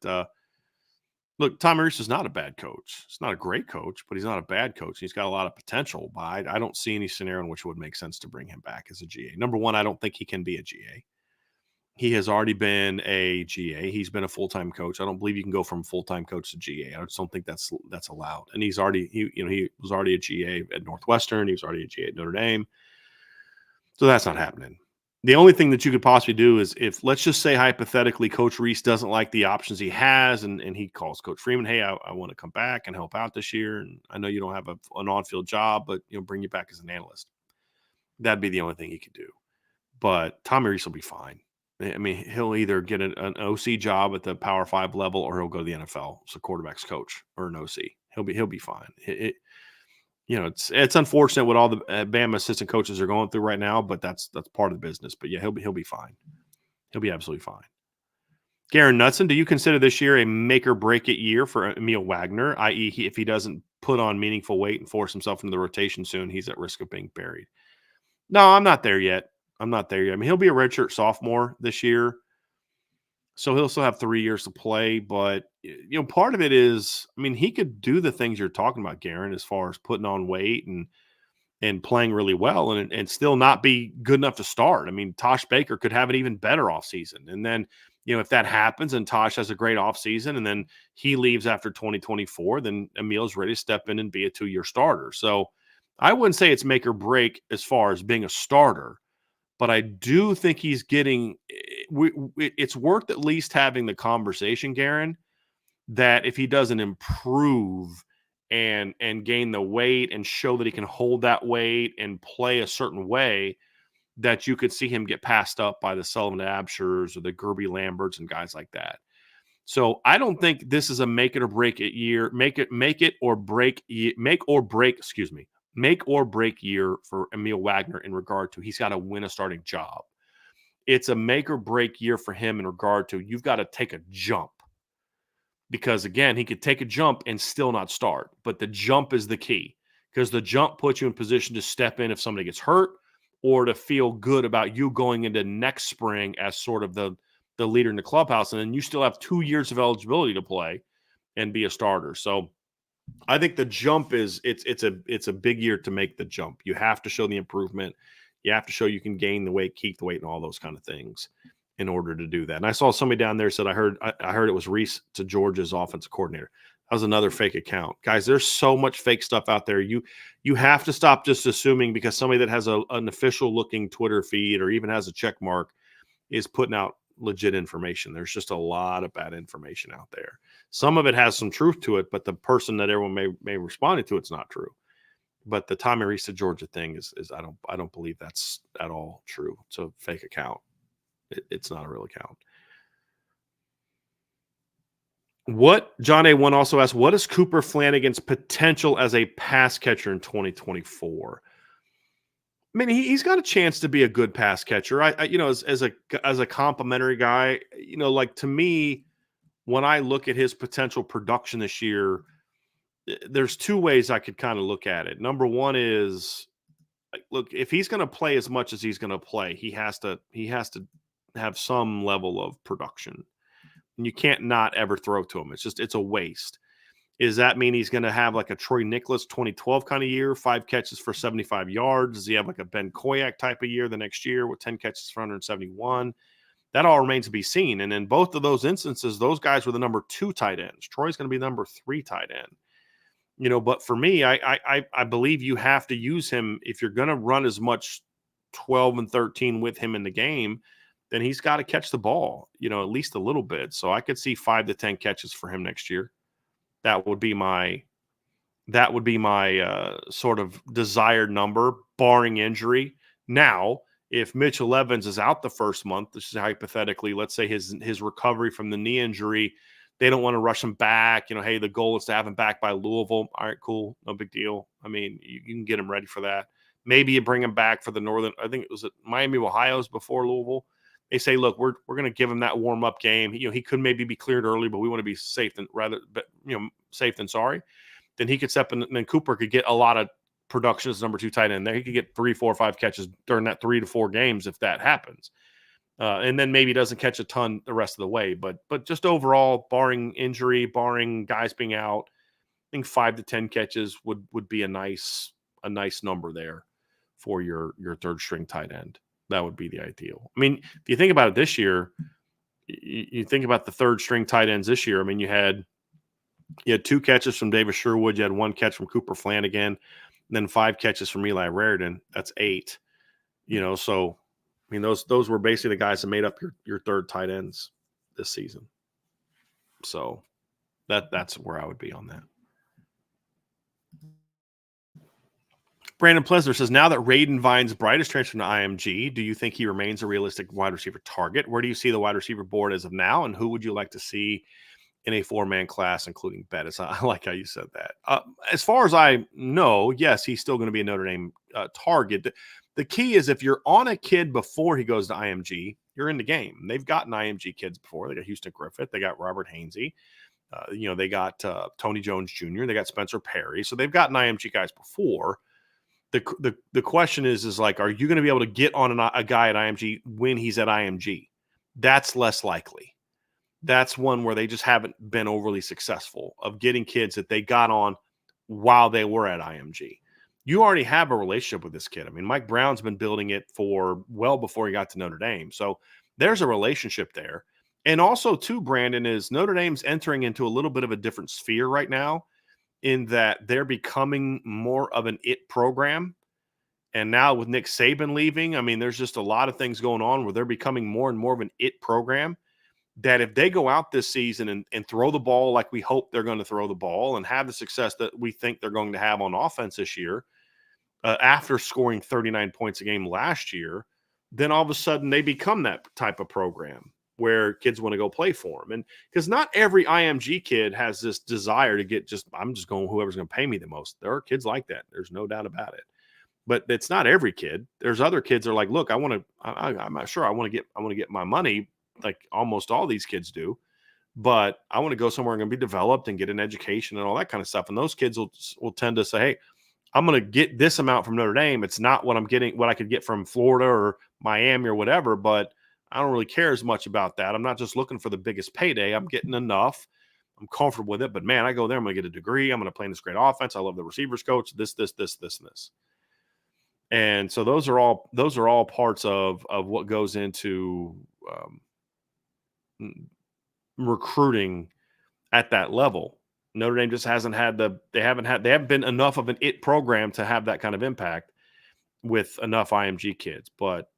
look, Tom Reese is not a bad coach. He's not a great coach, but he's not a bad coach. He's got a lot of potential. But I don't see any scenario in which it would make sense to bring him back as a GA. Number one, I don't think he can be a GA. He has already been a GA. He's been a full-time coach. I don't believe you can go from full-time coach to GA. I just don't think that's allowed. And he was already a GA at Northwestern. He was already a GA at Notre Dame. So that's not happening. The only thing that you could possibly do is if, let's just say hypothetically, Coach Reese doesn't like the options he has, and he calls Coach Freeman, hey, I want to come back and help out this year. And I know you don't have an on-field job, but bring you back as an analyst. That'd be the only thing he could do. But Tommy Reese will be fine. I mean, he'll either get an OC job at the Power 5 level, or he'll go to the NFL as a quarterback's coach or an OC. He'll be fine. It's unfortunate what all the Bama assistant coaches are going through right now, but that's part of the business. But yeah, he'll be fine. He'll be absolutely fine. Garen Knutson, do you consider this year a make or break it year for Emil Wagner? I.e., if he doesn't put on meaningful weight and force himself into the rotation soon, he's at risk of being buried. No, I'm not there yet. I mean, he'll be a redshirt sophomore this year, so he'll still have 3 years to play. But part of it is, I mean, he could do the things you're talking about, Garen, as far as putting on weight and playing really well, and still not be good enough to start. I mean, Tosh Baker could have an even better offseason. And then, if that happens and Tosh has a great offseason and then he leaves after 2024, then Emil's ready to step in and be a 2-year starter. So I wouldn't say it's make or break as far as being a starter, but I do think he's getting it's worth at least having the conversation, Garen, that if he doesn't improve and gain the weight and show that he can hold that weight and play a certain way, that you could see him get passed up by the Sullivan Abshers or the Gerby Lamberts and guys like that. So I don't think this is a make it or break it year. Make or break year for Emil Wagner in regard to he's got to win a starting job. It's a make or break year for him in regard to you've got to take a jump. Because, again, he could take a jump and still not start. But the jump is the key, because the jump puts you in position to step in if somebody gets hurt, or to feel good about you going into next spring as sort of the leader in the clubhouse. And then you still have 2 years of eligibility to play and be a starter. So I think the jump is it's a big year to make the jump. You have to show the improvement. You have to show you can gain the weight, keep the weight, and all those kind of things in order to do that. And I saw somebody down there said, I heard it was Reese to Georgia's offensive coordinator. That was another fake account. Guys, there's so much fake stuff out there. You have to stop just assuming because somebody that has an official looking Twitter feed or even has a check mark is putting out legit information. There's just a lot of bad information out there. Some of it has some truth to it, but the person that everyone may respond to, it's not true. But the Tommy Reese to Georgia thing is I don't believe that's at all true. It's a fake account. It's not a real account. John A1 also asked, what is Cooper Flanagan's potential as a pass catcher in 2024? I mean, he's got a chance to be a good pass catcher. As a complimentary guy, like to me, when I look at his potential production this year, there's two ways I could kind of look at it. Number one is, like, look, if he's going to play as much as he's going to play, he has to have some level of production. And you can't not ever throw to him. It's a waste. Does that mean he's going to have like a Troy Nicholas 2012 kind of year, 5 catches for 75 yards? Does he have like a Ben Koyak type of year the next year with 10 catches for 171? That all remains to be seen. And in both of those instances, those guys were the number 2 tight ends. Troy's going to be number 3 tight end. But for me, I believe you have to use him if you're going to run as much 12 and 13 with him in the game. Then he's got to catch the ball, at least a little bit. So I could see 5 to 10 catches for him next year. That would be my sort of desired number, barring injury. Now, if Mitchell Evans is out the first month, this is hypothetically, let's say his recovery from the knee injury, they don't want to rush him back. Hey, the goal is to have him back by Louisville. All right, cool. No big deal. I mean, you can get him ready for that. Maybe you bring him back for the Northern. I think it was at Miami, Ohio's before Louisville. They say, look, we're going to give him that warm-up game. He could maybe be cleared early, but we want to be safe safe than sorry. Then he could step in, and then Cooper could get a lot of production as number 2 tight end there. He could get 3, 4, 5 catches during that 3 to 4 games if that happens. And then maybe doesn't catch a ton the rest of the way. But just overall, barring injury, barring guys being out, I think 5 to 10 catches would be a nice number there for your third string tight end. That would be the ideal. I mean, if you think about it this year, you think about the third string tight ends this year. I mean, you had 2 catches from Davis Sherwood. You had 1 catch from Cooper Flanagan, and then 5 catches from Eli Raridan. That's 8. So I mean, those were basically the guys that made up your third tight ends this season. So that's where I would be on that. Brandon Plesner says, now that Raiden Vines Bright is transferred to IMG, do you think he remains a realistic wide receiver target? Where do you see the wide receiver board as of now, and who would you like to see in a 4-man class, including Bettis? I like how you said that. As far as I know, yes, he's still going to be a Notre Dame target. The key is if you're on a kid before he goes to IMG, you're in the game. They've gotten IMG kids before. They got Houston Griffith. They got Robert Hainsey. They got Tony Jones Jr. They got Spencer Perry. So they've gotten IMG guys before. The question is like, are you going to be able to get on a guy at IMG when he's at IMG? That's less likely. That's one where they just haven't been overly successful of getting kids that they got on while they were at IMG. You already have a relationship with this kid. I mean, Mike Brown's been building it for well before he got to Notre Dame. So there's a relationship there. And also, too, Brandon, is Notre Dame's entering into a little bit of a different sphere right now in that they're becoming more of an it program. And now with Nick Saban leaving, I mean, there's just a lot of things going on where they're becoming more and more of an it program. That if they go out this season and throw the ball like we hope they're going to throw the ball and have the success that we think they're going to have on offense this year, after scoring 39 points a game last year, then all of a sudden they become that type of program where kids want to go play for them. And because not every IMG kid has this desire to get I'm just going whoever's going to pay me the most. There are kids like that. There's no doubt about it. But it's not every kid. There's other kids that are like, look, I'm not sure I want to get my money like almost all these kids do, but I want to go somewhere I'm going to be developed and get an education and all that kind of stuff. And those kids will tend to say, hey, I'm going to get this amount from Notre Dame. It's not what I could get from Florida or Miami or whatever, but I don't really care as much about that. I'm not just looking for the biggest payday. I'm getting enough. I'm comfortable with it, but man, I go there, I'm going to get a degree. I'm going to play in this great offense. I love the receivers coach, this, and this. And so those are all parts of what goes into recruiting at that level. Notre Dame just hasn't had they haven't been enough of an it program to have that kind of impact with enough IMG kids, but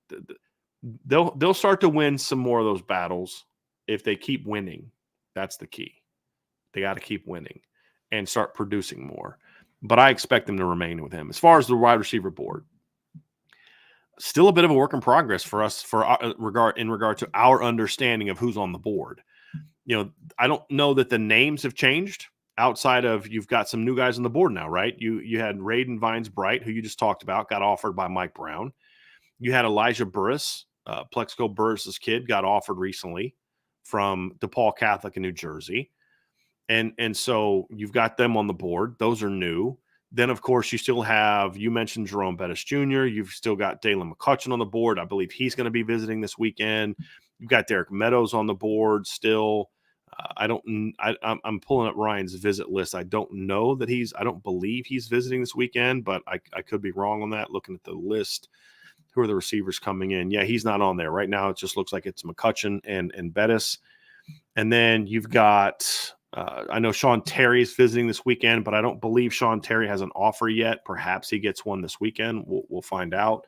they'll start to win some more of those battles if they keep winning. That's the key. They got to keep winning and start producing more. But I expect them to remain with him. As far as the wide receiver board, still a bit of a work in progress for us in regard to our understanding of who's on the board. I don't know that the names have changed outside of you've got some new guys on the board now, right? You had Raiden Vines Bright, who you just talked about, got offered by Mike Brown. You had Elijah Burris, Plexico Burris's kid, got offered recently from DePaul Catholic in New Jersey. And so you've got them on the board. Those are new. Then, of course, you still have, you mentioned Jerome Bettis Jr. You've still got Dalen McCutcheon on the board. I believe he's going to be visiting this weekend. You've got Derek Meadows on the board still. I'm pulling up Ryan's visit list. I don't believe he's visiting this weekend, but I could be wrong on that. Looking at the list, who are the receivers coming in? Yeah, he's not on there right now. It just looks like it's McCutcheon and Bettis. And then you've got, I know Sean Terry's visiting this weekend, but I don't believe Sean Terry has an offer yet. Perhaps he gets one this weekend. We'll find out.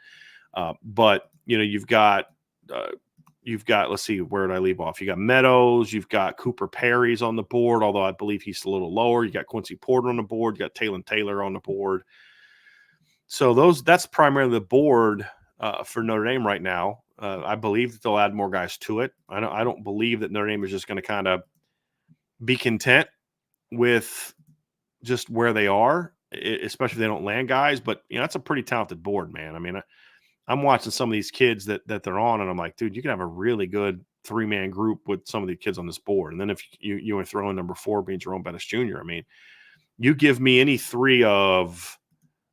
But you've got, let's see, where did I leave off? You got Meadows, you've got Cooper Perry's on the board, although I believe he's a little lower. You got Quincy Porter on the board, you got Talon Taylor on the board. So that's primarily the board for Notre Dame right now. I believe that they'll add more guys to it. I don't believe that Notre Dame is just going to kind of be content with just where they are, especially if they don't land guys. But that's a pretty talented board, man. I mean, I'm watching some of these kids that they're on, and I'm like, dude, you can have a really good 3-man group with some of the kids on this board. And then if you were throwing number 4 being Jerome Bettis Jr., I mean, you give me any three of.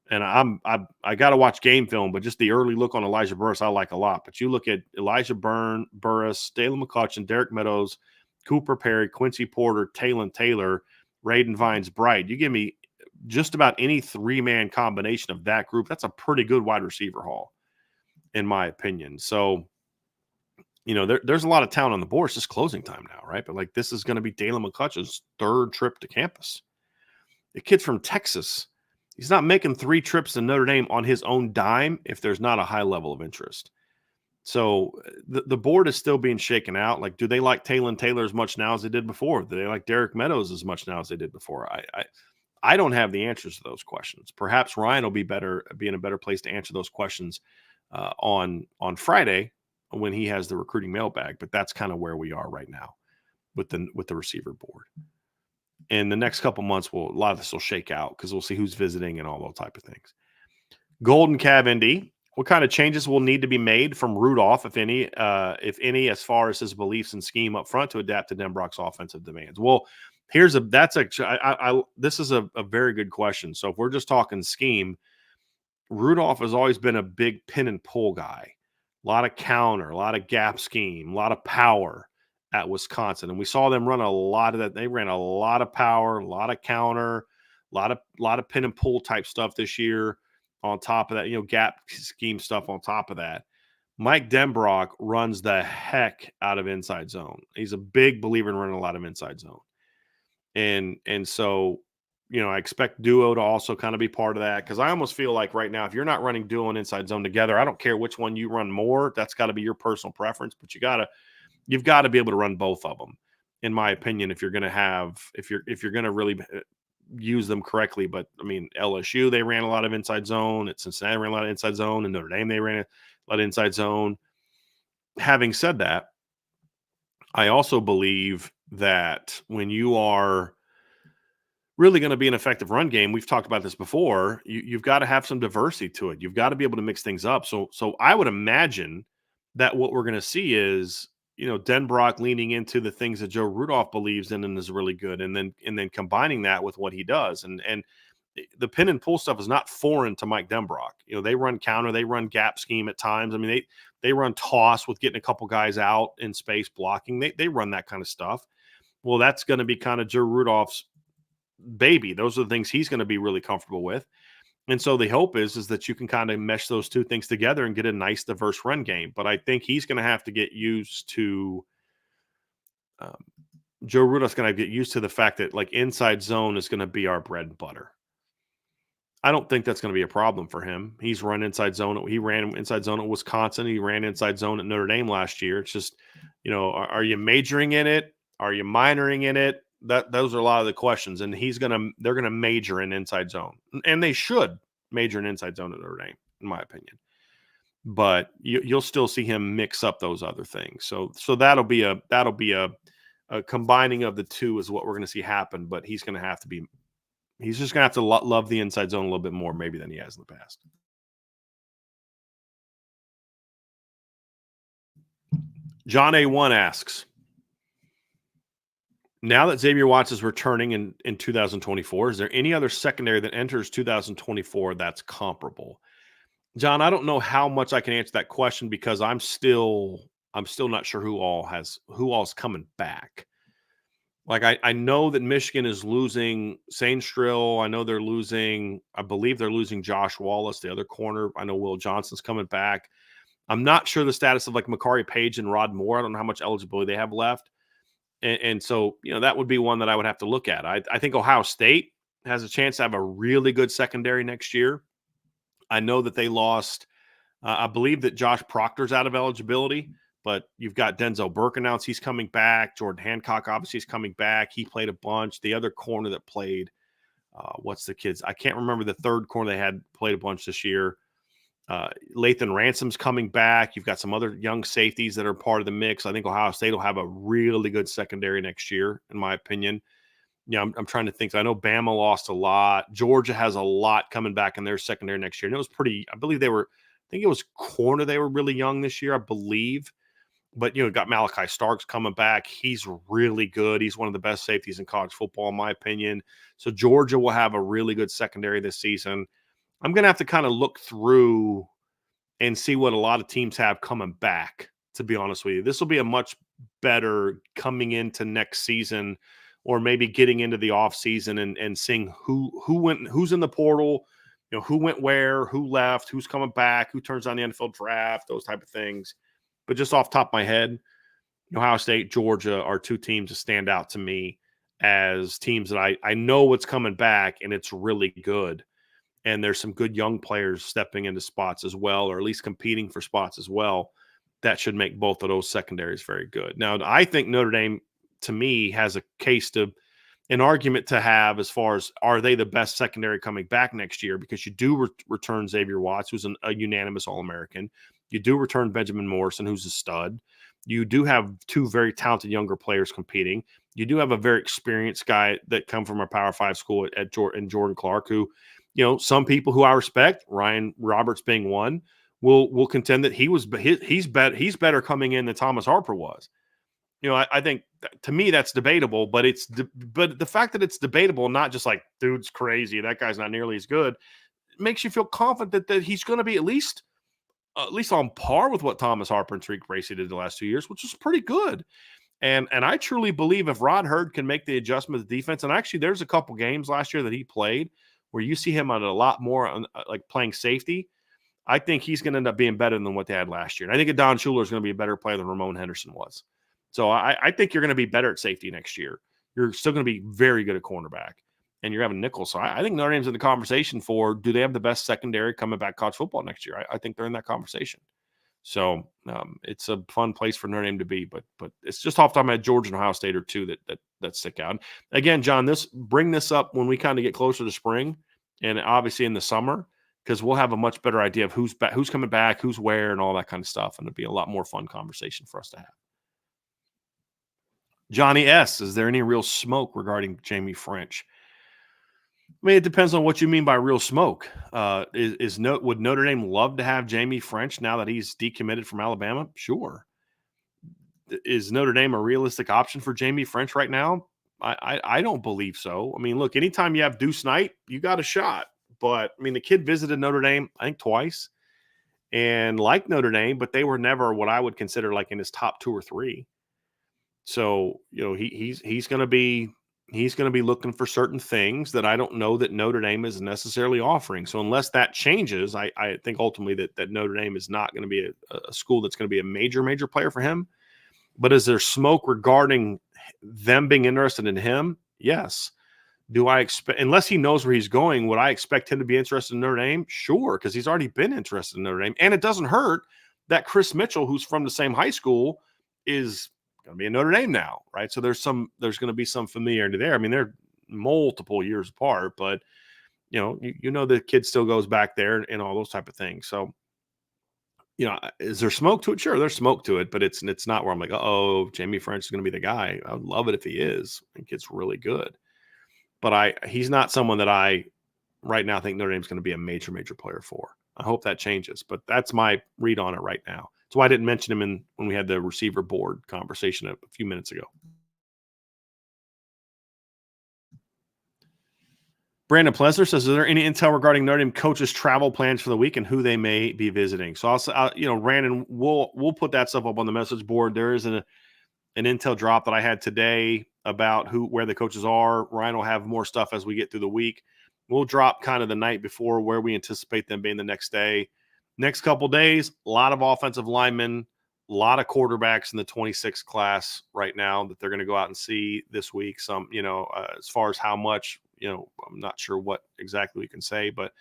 And I got to watch game film, but just the early look on Elijah Burris I like a lot. But you look at Elijah Burris, Dalen McCutcheon, Derek Meadows, Cooper Perry, Quincy Porter, Talon Taylor, Raiden Vines Bright. You give me just about any 3-man combination of that group. That's a pretty good wide receiver haul, in my opinion. So, there's a lot of talent on the board. It's just closing time now, right? But this is going to be Dalen McCutcheon's 3rd trip to campus. The kid's from Texas. He's not making 3 trips to Notre Dame on his own dime if there's not a high level of interest. So the board is still being shaken out. Do they like Talon Taylor as much now as they did before? Do they like Derek Meadows as much now as they did before? I don't have the answers to those questions. Perhaps Ryan will be in a better place to answer those questions on Friday when he has the recruiting mailbag. But that's kind of where we are right now with the receiver board. In the next couple months, a lot of this will shake out because we'll see who's visiting and all those type of things. Golden Cav ND, what kind of changes will need to be made from Rudolph, if any, as far as his beliefs and scheme up front to adapt to Denbrock's offensive demands? Well, this is a very good question. So if we're just talking scheme, Rudolph has always been a big pin and pull guy. A lot of counter, a lot of gap scheme, a lot of power at Wisconsin. And we saw them run a lot of that. They ran a lot of power, a lot of counter, a lot of pin and pull type stuff this year on top of that, gap scheme stuff on top of that. Mike Denbrock runs the heck out of inside zone. He's a big believer in running a lot of inside zone. And so, I expect duo to also kind of be part of that, because I almost feel like right now, if you're not running duo and inside zone together, I don't care which one you run more. That's got to be your personal preference, but you've got to be able to run both of them, in my opinion, if you're going to really use them correctly. But I mean, LSU, they ran a lot of inside zone. At Cincinnati, ran a lot of inside zone. And Notre Dame, they ran a lot of inside zone. Having said that, I also believe that when you are really going to be an effective run game, we've talked about this before, you've got to have some diversity to it. You've got to be able to mix things up. So I would imagine that what we're going to see is, Denbrock leaning into the things that Joe Rudolph believes in and is really good, and then combining that with what he does. And the pin and pull stuff is not foreign to Mike Denbrock. They run counter, they run gap scheme at times. I mean, they run toss with getting a couple guys out in space blocking. They run that kind of stuff. Well, that's going to be kind of Joe Rudolph's baby. Those are the things he's going to be really comfortable with. And so the hope is that you can kind of mesh those two things together and get a nice diverse run game. But I think he's going to have to get used to Joe Rudolph's going to get used to the fact that inside zone is going to be our bread and butter. I don't think that's going to be a problem for him. He ran inside zone at Wisconsin. He ran inside zone at Notre Dame last year. It's just, are you majoring in it? Are you minoring in it? Those are a lot of the questions, and they're going to major in inside zone, and they should major in inside zone at Notre Dame, in my opinion. But you'll still see him mix up those other things. So that'll be a combining of the two is what we're going to see happen. But he's just going to have to love the inside zone a little bit more maybe than he has in the past. John A1 asks, Now that Xavier Watts is returning in 2024, is there any other secondary that enters 2024 that's comparable? John, I don't know how much I can answer that question because I'm still not sure who all's coming back. Like I know that Michigan is losing Sainstrill. I know they're losing, I believe they're losing Josh Wallace, the other corner. I know Will Johnson's coming back. I'm not sure the status of like Makari Page and Rod Moore. I don't know how much eligibility they have left. And so, that would be one that I would have to look at. I think Ohio State has a chance to have a really good secondary next year. I know that they lost, I believe that Josh Proctor's out of eligibility, but you've got Denzel Burke announced he's coming back. Jordan Hancock obviously is coming back. He played a bunch. The other corner that played, what's the kids? I can't remember the third corner they had played a bunch this year. Lathan Ransom's coming back. You've got some other young safeties that are part of the mix. I think Ohio State will have a really good secondary next year, in my opinion. I'm trying to think. I know Bama lost a lot. Georgia has a lot coming back in their secondary next year. And it was I believe I think it was corner. They were really young this year, I believe. But, got Malachi Starks coming back. He's really good. He's one of the best safeties in college football, in my opinion. So Georgia will have a really good secondary this season. I'm going to have to kind of look through and see what a lot of teams have coming back, to be honest with you. This will be a much better coming into next season, or maybe getting into the off season and seeing who's in the portal, who went where, who left, who's coming back, who turns on the NFL draft, those type of things. But just off the top of my head, Ohio State, Georgia are two teams that stand out to me as teams that I know what's coming back, and it's really good. And there's some good young players stepping into spots as well, or at least competing for spots as well. That should make both of those secondaries very good. Now, I think Notre Dame, to me, has an argument to have as far as, are they the best secondary coming back next year? Because you do return Xavier Watts, who's a unanimous All-American. You do return Benjamin Morrison, who's a stud. You do have two very talented younger players competing. You do have a very experienced guy that come from a Power 5 school at Jordan Clark, who, some people who I respect, Ryan Roberts being one, will contend that he's better coming in than Thomas Harper was. I think to me that's debatable, but but the fact that it's debatable, not just like, dude's crazy, that guy's not nearly as good, makes you feel confident that he's going to be at least on par with what Thomas Harper and Tariq Bracy did the last 2 years, which is pretty good. And I truly believe if Rod Hurd can make the adjustment to defense, and actually there's a couple games last year that he played where you see him on a lot more on, like playing safety, I think he's going to end up being better than what they had last year. And I think Don Schuler is going to be a better player than Ramon Henderson was. So I think you're going to be better at safety next year. You're still going to be very good at cornerback, and you're having nickel. So I think Notre Dame's in the conversation for, do they have the best secondary coming back college football next year? I think they're in that conversation. So it's a fun place for Notre Dame to be, but it's just off the top of my head, Georgia and Ohio State are two that stick out. Again, John, bring this up when we kind of get closer to spring, and obviously in the summer, because we'll have a much better idea of who's coming back, who's where, and all that kind of stuff, and it'll be a lot more fun conversation for us to have. Johnny S., is there any real smoke regarding Jamie French? I mean, it depends on what you mean by real smoke. Would Notre Dame love to have Jamie French now that he's decommitted from Alabama? Sure. Is Notre Dame a realistic option for Jamie French right now? I don't believe so. I mean, look, anytime you have Deuce Knight, you got a shot. But, I mean, the kid visited Notre Dame, I think, twice, and liked Notre Dame, but they were never what I would consider like in his top 2 or 3. So, he's going to be looking for certain things that I don't know that Notre Dame is necessarily offering. So unless that changes, I think ultimately that Notre Dame is not going to be a school that's going to be a major player for him. But is there smoke regarding them being interested in him? Yes. Do I expect, unless he knows where he's going, would I expect him to be interested in Notre Dame? Sure, because he's already been interested in Notre Dame. And it doesn't hurt that Chris Mitchell, who's from the same high school, is going to be in Notre Dame now, right? So there's going to be some familiarity there. I mean, they're multiple years apart, but the kid still goes back there and all those type of things. So, is there smoke to it? Sure, there's smoke to it, but it's not where I'm like, oh, Jamie French is going to be the guy. I would love it if he is. I think it's really good, but he's not someone that I right now think Notre Dame's going to be a major player for. I hope that changes, but that's my read on it right now. That's why I didn't mention him when we had the receiver board conversation a few minutes ago. Brandon Plesner says, "Is there any intel regarding Notre Dame coaches' travel plans for the week and who they may be visiting?" So Brandon, we'll put that stuff up on the message board. There is an intel drop that I had today about where the coaches are. Ryan will have more stuff as we get through the week. We'll drop kind of the night before where we anticipate them being the next day. Next couple days, a lot of offensive linemen, a lot of quarterbacks in the 26 class right now that they're going to go out and see this week. Some, as far as how much, I'm not sure what exactly we can say, but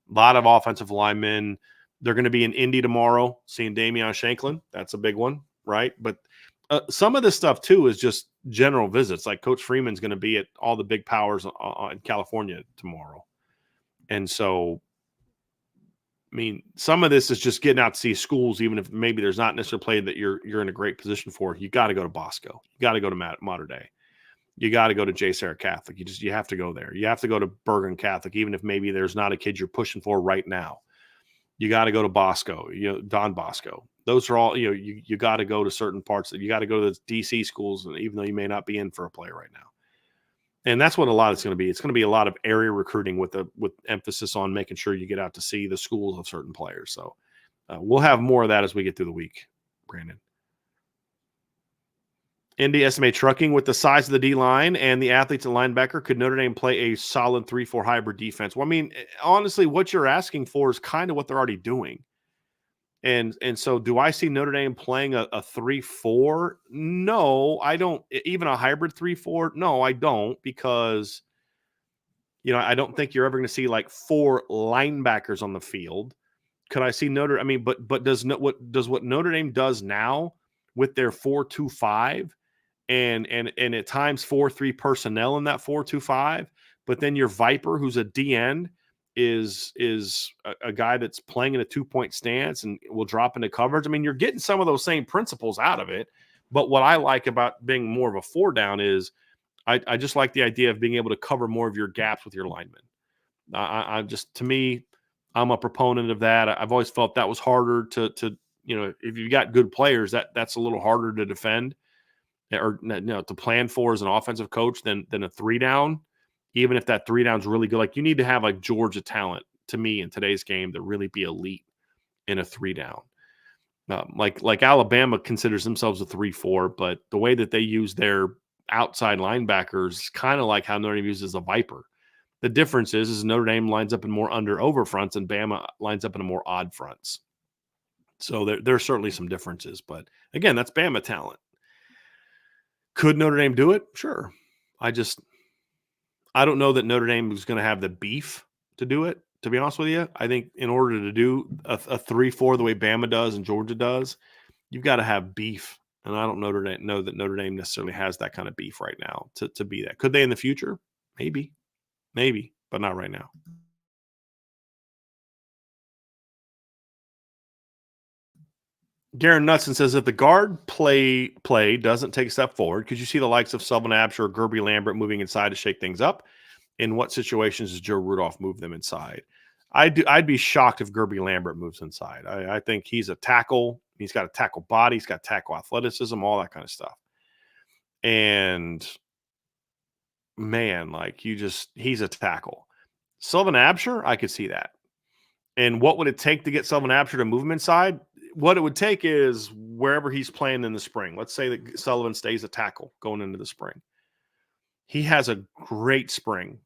a lot of offensive linemen. They're going to be in Indy tomorrow, seeing Damian Shanklin. That's a big one, right? But some of this stuff, too, is just general visits. Like Coach Freeman's going to be at all the big powers in California tomorrow. And so, I mean, some of this is just getting out to see schools, even if maybe there's not necessarily a play that you're in a great position for. You got to go to Bosco. You got to go to Mater Dei. You got to go to J. Sarah Catholic. You have to go there. You have to go to Bergen Catholic, even if maybe there's not a kid you're pushing for right now. You got to go to Bosco, Don Bosco. Those are all, you got to go to certain parts. You got to go to the DC schools, even though you may not be in for a play right now. And that's what a lot is going to be. It's going to be a lot of area recruiting with emphasis on making sure you get out to see the schools of certain players. So we'll have more of that as we get through the week, Brandon. Indy estimate trucking with the size of the D-line and the athletes at linebacker. Could Notre Dame play a solid 3-4 hybrid defense? Well, I mean, honestly, what you're asking for is kind of what they're already doing. And so do I see Notre Dame playing a 3-4? No, I don't. Even a hybrid 3-4? No, I don't, because, I don't think you're ever going to see like 4 linebackers on the field. Could I see but does what Notre Dame does now with their 4-2-5 and at times 4-3 personnel in that 4-2-5, but then your Viper, who's a D end, is a guy that's playing in a 2-point stance and will drop into coverage. I mean, you're getting some of those same principles out of it. But what I like about being more of a 4 down is I just like the idea of being able to cover more of your gaps with your linemen. To me, I'm a proponent of that. I've always felt that was harder to if you got good players, that's a little harder to defend or to plan for as an offensive coach than a 3 down. Even if that 3 down is really good, like you need to have like Georgia talent to me in today's game to really be elite in a 3 down. Like Alabama considers themselves a 3-4, but the way that they use their outside linebackers, kind of like how Notre Dame uses a Viper. The difference is Notre Dame lines up in more under over fronts and Bama lines up in a more odd fronts. So there's certainly some differences, but again, that's Bama talent. Could Notre Dame do it? Sure. I don't know that Notre Dame is going to have the beef to do it, to be honest with you. I think in order to do a 3-4 the way Bama does and Georgia does, you've got to have beef. And I don't know that Notre Dame necessarily has that kind of beef right now to be that. Could they in the future? Maybe, but not right now. Garen Knutson says, if the guard play doesn't take a step forward, could you see the likes of Sullivan Absher or Gerby Lambert moving inside to shake things up? In what situations does Joe Rudolph move them inside? I'd be shocked if Gerby Lambert moves inside. I think he's a tackle. He's got a tackle body. He's got tackle athleticism, all that kind of stuff. And man, he's a tackle. Sullivan Absher, I could see that. And what would it take to get Sullivan Absher to move him inside? What it would take is wherever he's playing in the spring. Let's say that Sullivan stays a tackle going into the spring. He has a great spring.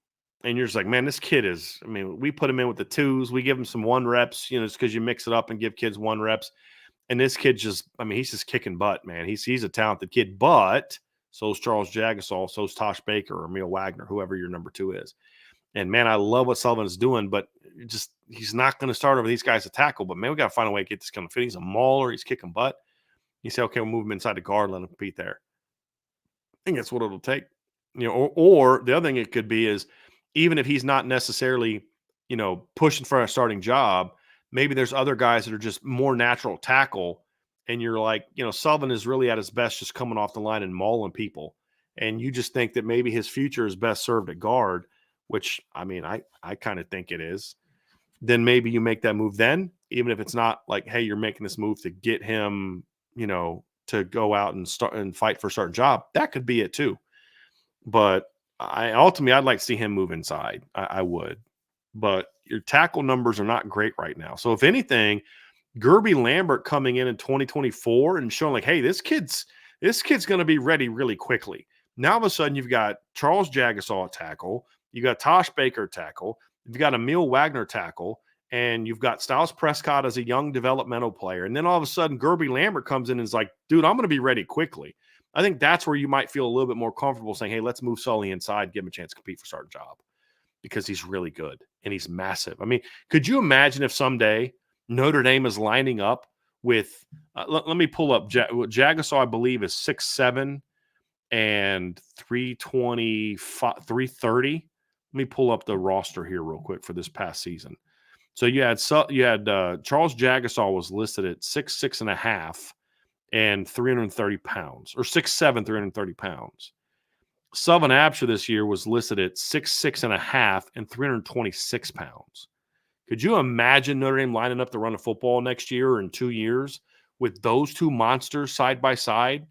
And you're just like, man, this kid we put him in with the 2s. We give him some 1 reps, it's because you mix it up and give kids 1 reps. And this kid he's just kicking butt, man. He's a talented kid, but so's Charles Jagasol, so's Tosh Baker or Emil Wagner, whoever your number 2 is. And man, I love what Sullivan's doing, but he's not going to start over these guys to tackle. But man, we got to find a way to get this kind of fit. He's a mauler. He's kicking butt. You say, okay, we'll move him inside the guard, let him compete there. I think that's what it'll take. Or the other thing it could be is even if he's not necessarily, pushing for a starting job, maybe there's other guys that are just more natural tackle. And you're like, Sullivan is really at his best just coming off the line and mauling people. And you just think that maybe his future is best served at guard, which, I kind of think it is. Then maybe you make that move then, even if it's not like, hey, you're making this move to get him, to go out and start and fight for a certain job. That could be it too. But I'd like to see him move inside. I would, but your tackle numbers are not great right now. So if anything, Gerby Lambert coming in 2024 and showing like, hey, this kid's going to be ready really quickly. Now all of a sudden you've got Charles Jagasaw at tackle, you got Tosh Baker at tackle, you've got Emil Wagner tackle, and you've got Styles Prescott as a young developmental player. And then all of a sudden Gerby Lambert comes in and is like, dude, I'm going to be ready quickly. I think that's where you might feel a little bit more comfortable saying, hey, let's move Sully inside, give him a chance to compete for starting job because he's really good and he's massive. I mean, could you imagine if someday Notre Dame is lining up with let me pull up Jagasaw, I believe, is 6'7" and 325, 330. Let me pull up the roster here real quick for this past season. So you had Charles Jagasaw was listed at 6'6" and a half and 330 pounds, or 6'7", 330 pounds. Sullivan Absher this year was listed at 6'6" and a half and 326 pounds. Could you imagine Notre Dame lining up to run a football next year or in 2 years with those two monsters side by side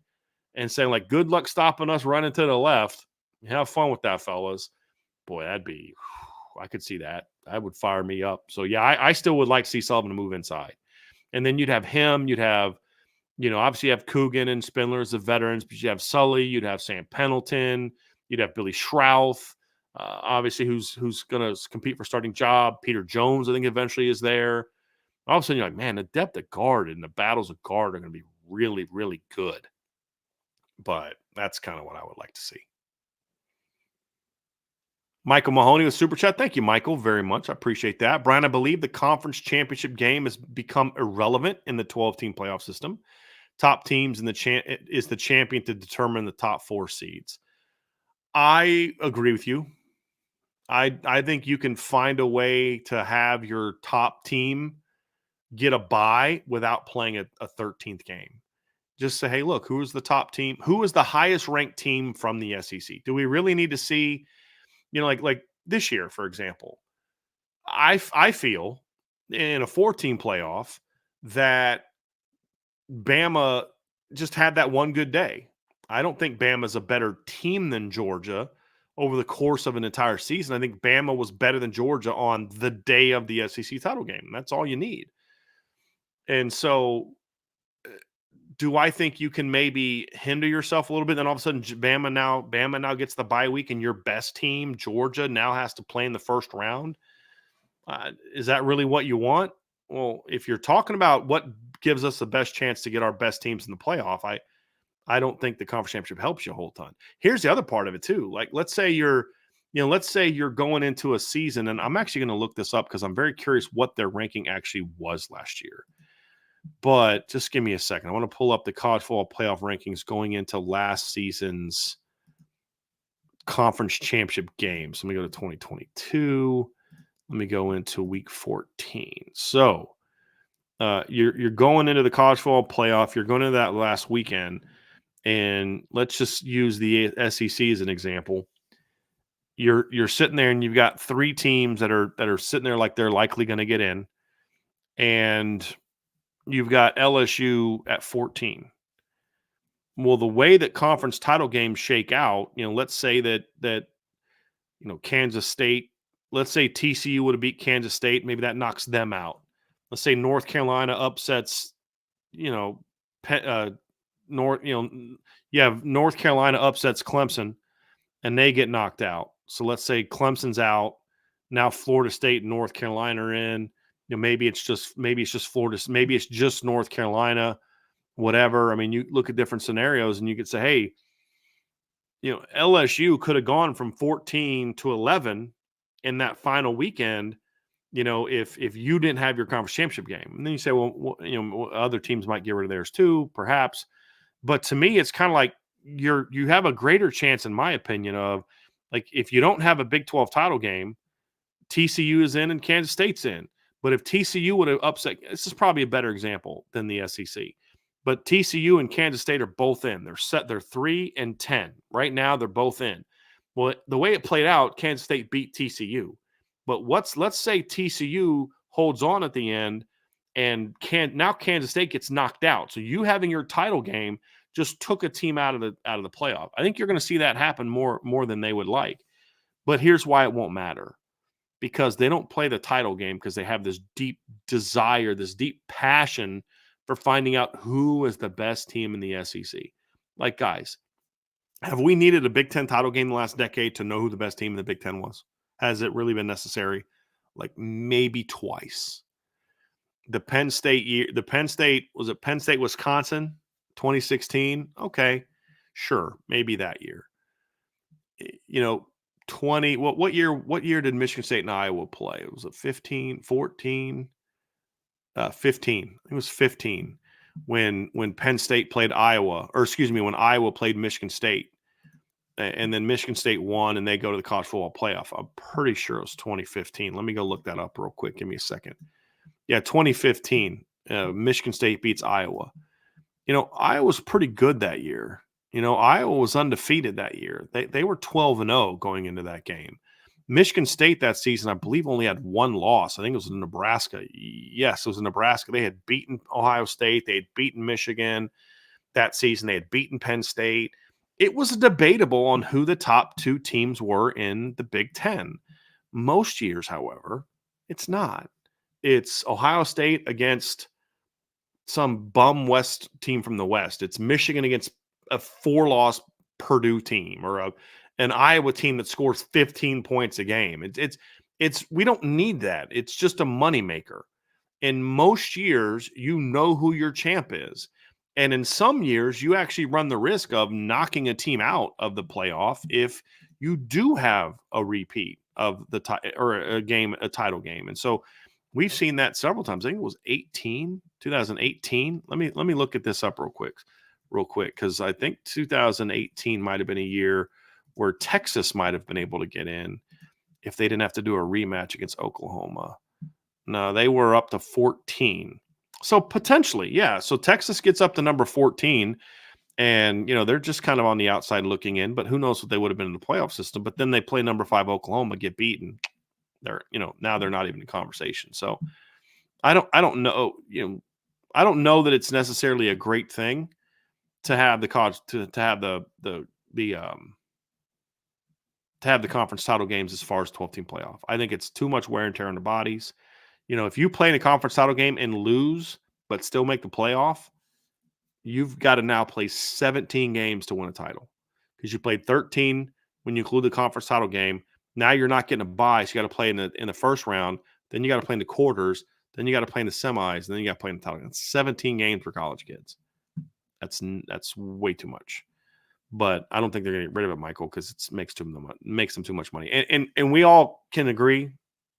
and saying, like, good luck stopping us running to the left? Have fun with that, fellas. Boy, I could see that. That would fire me up. So, yeah, I still would like to see Sullivan move inside. And then you'd have him. You'd have, obviously you have Coogan and Spindler as the veterans, but you have Sully. You'd have Sam Pendleton. You'd have Billy Schrouth. Obviously, who's going to compete for starting job. Peter Jones, I think, eventually is there. All of a sudden, you're like, man, the depth of guard and the battles of guard are going to be really, really good. But that's kind of what I would like to see. Michael Mahoney with Super Chat. Thank you, Michael, very much. I appreciate that. Brian, I believe the conference championship game has become irrelevant in the 12-team playoff system. Top teams in is the champion to determine the top 4 seeds. I agree with you. I think you can find a way to have your top team get a bye without playing a 13th game. Just say, hey, look, who's the top team? Who is the highest ranked team from the SEC? Do we really need to see, like this year, for example? I feel in a 4-team playoff that Bama just had that one good day. I don't think Bama's a better team than Georgia over the course of an entire season. I think Bama was better than Georgia on the day of the SEC title game. That's all you need. And so do I think you can maybe hinder yourself a little bit? Then all of a sudden Bama now gets the bye week and your best team, Georgia, now has to play in the first round. Is that really what you want? Well, if you're talking about what gives us the best chance to get our best teams in the playoff, I don't think the conference championship helps you a whole ton. Here's the other part of it too. Like, let's say you're going into a season, and I'm actually going to look this up because I'm very curious what their ranking actually was last year. But just give me a second. I want to pull up the college football playoff rankings going into last season's conference championship games. Let me go to 2022. Let me go into week 14. So you're going into the college football playoff. You're going into that last weekend. And let's just use the SEC as an example. You're sitting there and you've got 3 teams that are sitting there like they're likely going to get in. And you've got LSU at 14. Well, the way that conference title games shake out, let's say that Kansas State, let's say TCU would have beat Kansas State, maybe that knocks them out. Let's say North Carolina upsets, North Carolina upsets Clemson and they get knocked out. So let's say Clemson's out. Now Florida State and North Carolina are in. Maybe it's just Florida. Maybe it's just North Carolina, whatever. I mean, you look at different scenarios and you could say, hey, LSU could have gone from 14 to 11 in that final weekend, if you didn't have your conference championship game. And then you say, well, other teams might get rid of theirs too, perhaps. But to me, it's kind of like you have a greater chance, in my opinion, of like if you don't have a Big 12 title game, TCU is in and Kansas State's in. But if TCU would have upset, this is probably a better example than the SEC. But TCU and Kansas State are both in. They're 3-10. Right now, they're both in. Well, the way it played out, Kansas State beat TCU. But let's say TCU holds on at the end, and now Kansas State gets knocked out. So you having your title game just took a team out of the playoff. I think you're going to see that happen more than they would like. But here's why it won't matter. Because they don't play the title game because they have this deep desire, this deep passion for finding out who is the best team in the SEC. Like, guys, have we needed a Big Ten title game the last decade to know who the best team in the Big Ten was? Has it really been necessary? Like, maybe twice. The Penn State year, was it Penn State, Wisconsin, 2016? Okay, sure, maybe that year. 20, what year did Michigan State and Iowa play? Was it 15, 14? 15. It was 15 when Penn State played Iowa, or excuse me, when Iowa played Michigan State. And then Michigan State won, and they go to the college football playoff. I'm pretty sure it was 2015. Let me go look that up real quick. Give me a second. Yeah, 2015. Michigan State beats Iowa. Iowa was pretty good that year. Iowa was undefeated that year. They were 12-0 going into that game. Michigan State that season, I believe, only had one loss. I think it was in Nebraska. Yes, it was in Nebraska. They had beaten Ohio State. They had beaten Michigan that season. They had beaten Penn State. It was debatable on who the top two teams were in the Big Ten. Most years, however, it's not. It's Ohio State against some bum West team from the West. It's Michigan against a 4-loss Purdue team, or an Iowa team that scores 15 points a game. It's we don't need that. It's just a moneymaker. In most years, you know who your champ is. And in some years, you actually run the risk of knocking a team out of the playoff if you do have a repeat of the a title game. And so we've seen that several times. I think it was 2018. Let me look at this up real quick, because I think 2018 might have been a year where Texas might have been able to get in if they didn't have to do a rematch against Oklahoma. No, they were up to 14. So potentially, yeah. So Texas gets up to number 14, and they're just kind of on the outside looking in. But who knows what they would have been in the playoff system? But then they play number 5 Oklahoma, get beaten. Now they're not even in conversation. So I don't know. I don't know that it's necessarily a great thing to have the college to have the conference title games as far as 12-team playoff. I think it's too much wear and tear on the bodies. If you play in a conference title game and lose, but still make the playoff, you've got to now play 17 games to win a title, because you played 13 when you include the conference title game. Now you're not getting a bye, so you got to play in the first round. Then you got to play in the quarters. Then you got to play in the semis. And then you got to play in the title. That's 17 games for college kids. That's way too much. But I don't think they're going to get rid of it, Michael, because it makes them too much money. And we all can agree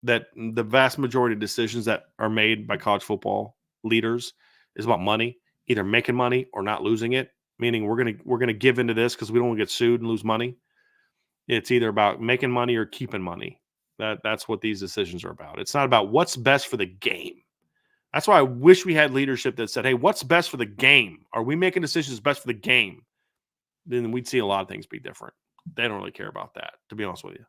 that the vast majority of decisions that are made by college football leaders is about money, either making money or not losing it. Meaning we're gonna give into this because we don't want to get sued and lose money. It's either about making money or keeping money. That's what these decisions are about. It's not about what's best for the game. That's why I wish we had leadership that said, hey, what's best for the game? Are we making decisions best for the game? Then we'd see a lot of things be different. They don't really care about that, to be honest with you.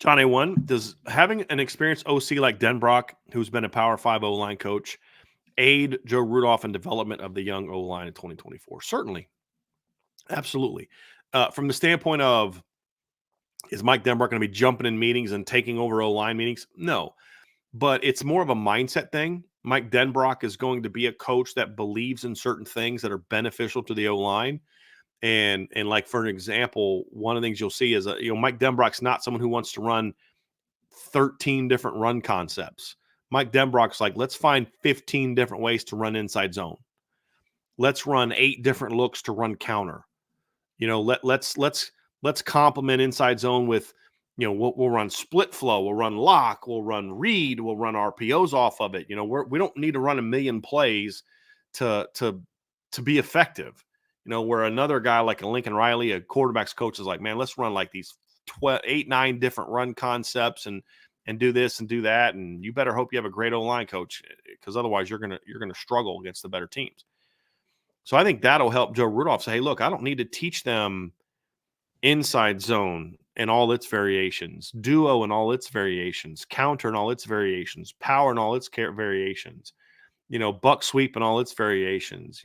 John A1, does having an experienced OC like Denbrock, who's been a Power 5 O-line coach, aid Joe Rudolph in development of the young O-line in 2024? Certainly. Absolutely. From the standpoint of, is Mike Denbrock going to be jumping in meetings and taking over O-line meetings? No. But it's more of a mindset thing. Mike Denbrock is going to be a coach that believes in certain things that are beneficial to the O-line. And like, for an example, one of the things you'll see is, Mike Denbrock's not someone who wants to run 13 different run concepts. Mike Denbrock's like, let's find 15 different ways to run inside zone. Let's run 8 different looks to run counter. Let's complement inside zone with, we'll run split flow, we'll run lock, we'll run read, we'll run RPOs off of it. We don't need to run a million plays to be effective. Where another guy like a Lincoln Riley, a quarterback's coach, is like, man, let's run like these 8, 9 different run concepts and do this and do that. And you better hope you have a great O-line coach, because otherwise you're gonna struggle against the better teams. So I think that'll help Joe Rudolph say, hey, look, I don't need to teach them inside zone and all its variations, duo and all its variations, counter and all its variations, power and all its variations. buck sweep and all its variations,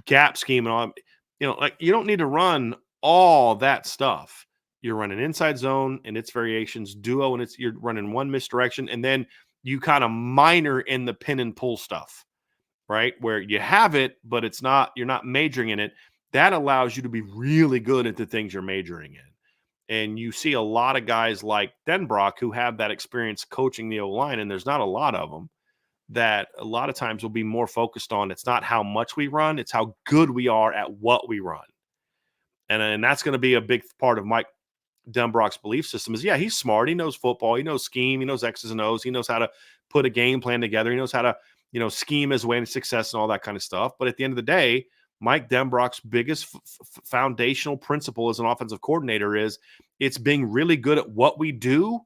gap scheme and all, like you don't need to run all that stuff. You're running inside zone and its variations, duo, and you're running one misdirection, and then you kind of minor in the pin and pull stuff, right? Where you have it, but you're not majoring in it. That allows you to be really good at the things you're majoring in. And you see a lot of guys like Denbrock who have that experience coaching the O-line, and there's not a lot of them, that a lot of times will be more focused on it's not how much we run, it's how good we are at what we run. And that's going to be a big part of Mike Denbrock's belief system is, yeah, he's smart. He knows football. He knows scheme. He knows X's and O's. He knows how to put a game plan together. He knows how to, scheme his way to success and all that kind of stuff. But at the end of the day, Mike Denbrock's biggest foundational principle as an offensive coordinator is it's being really good at what we do,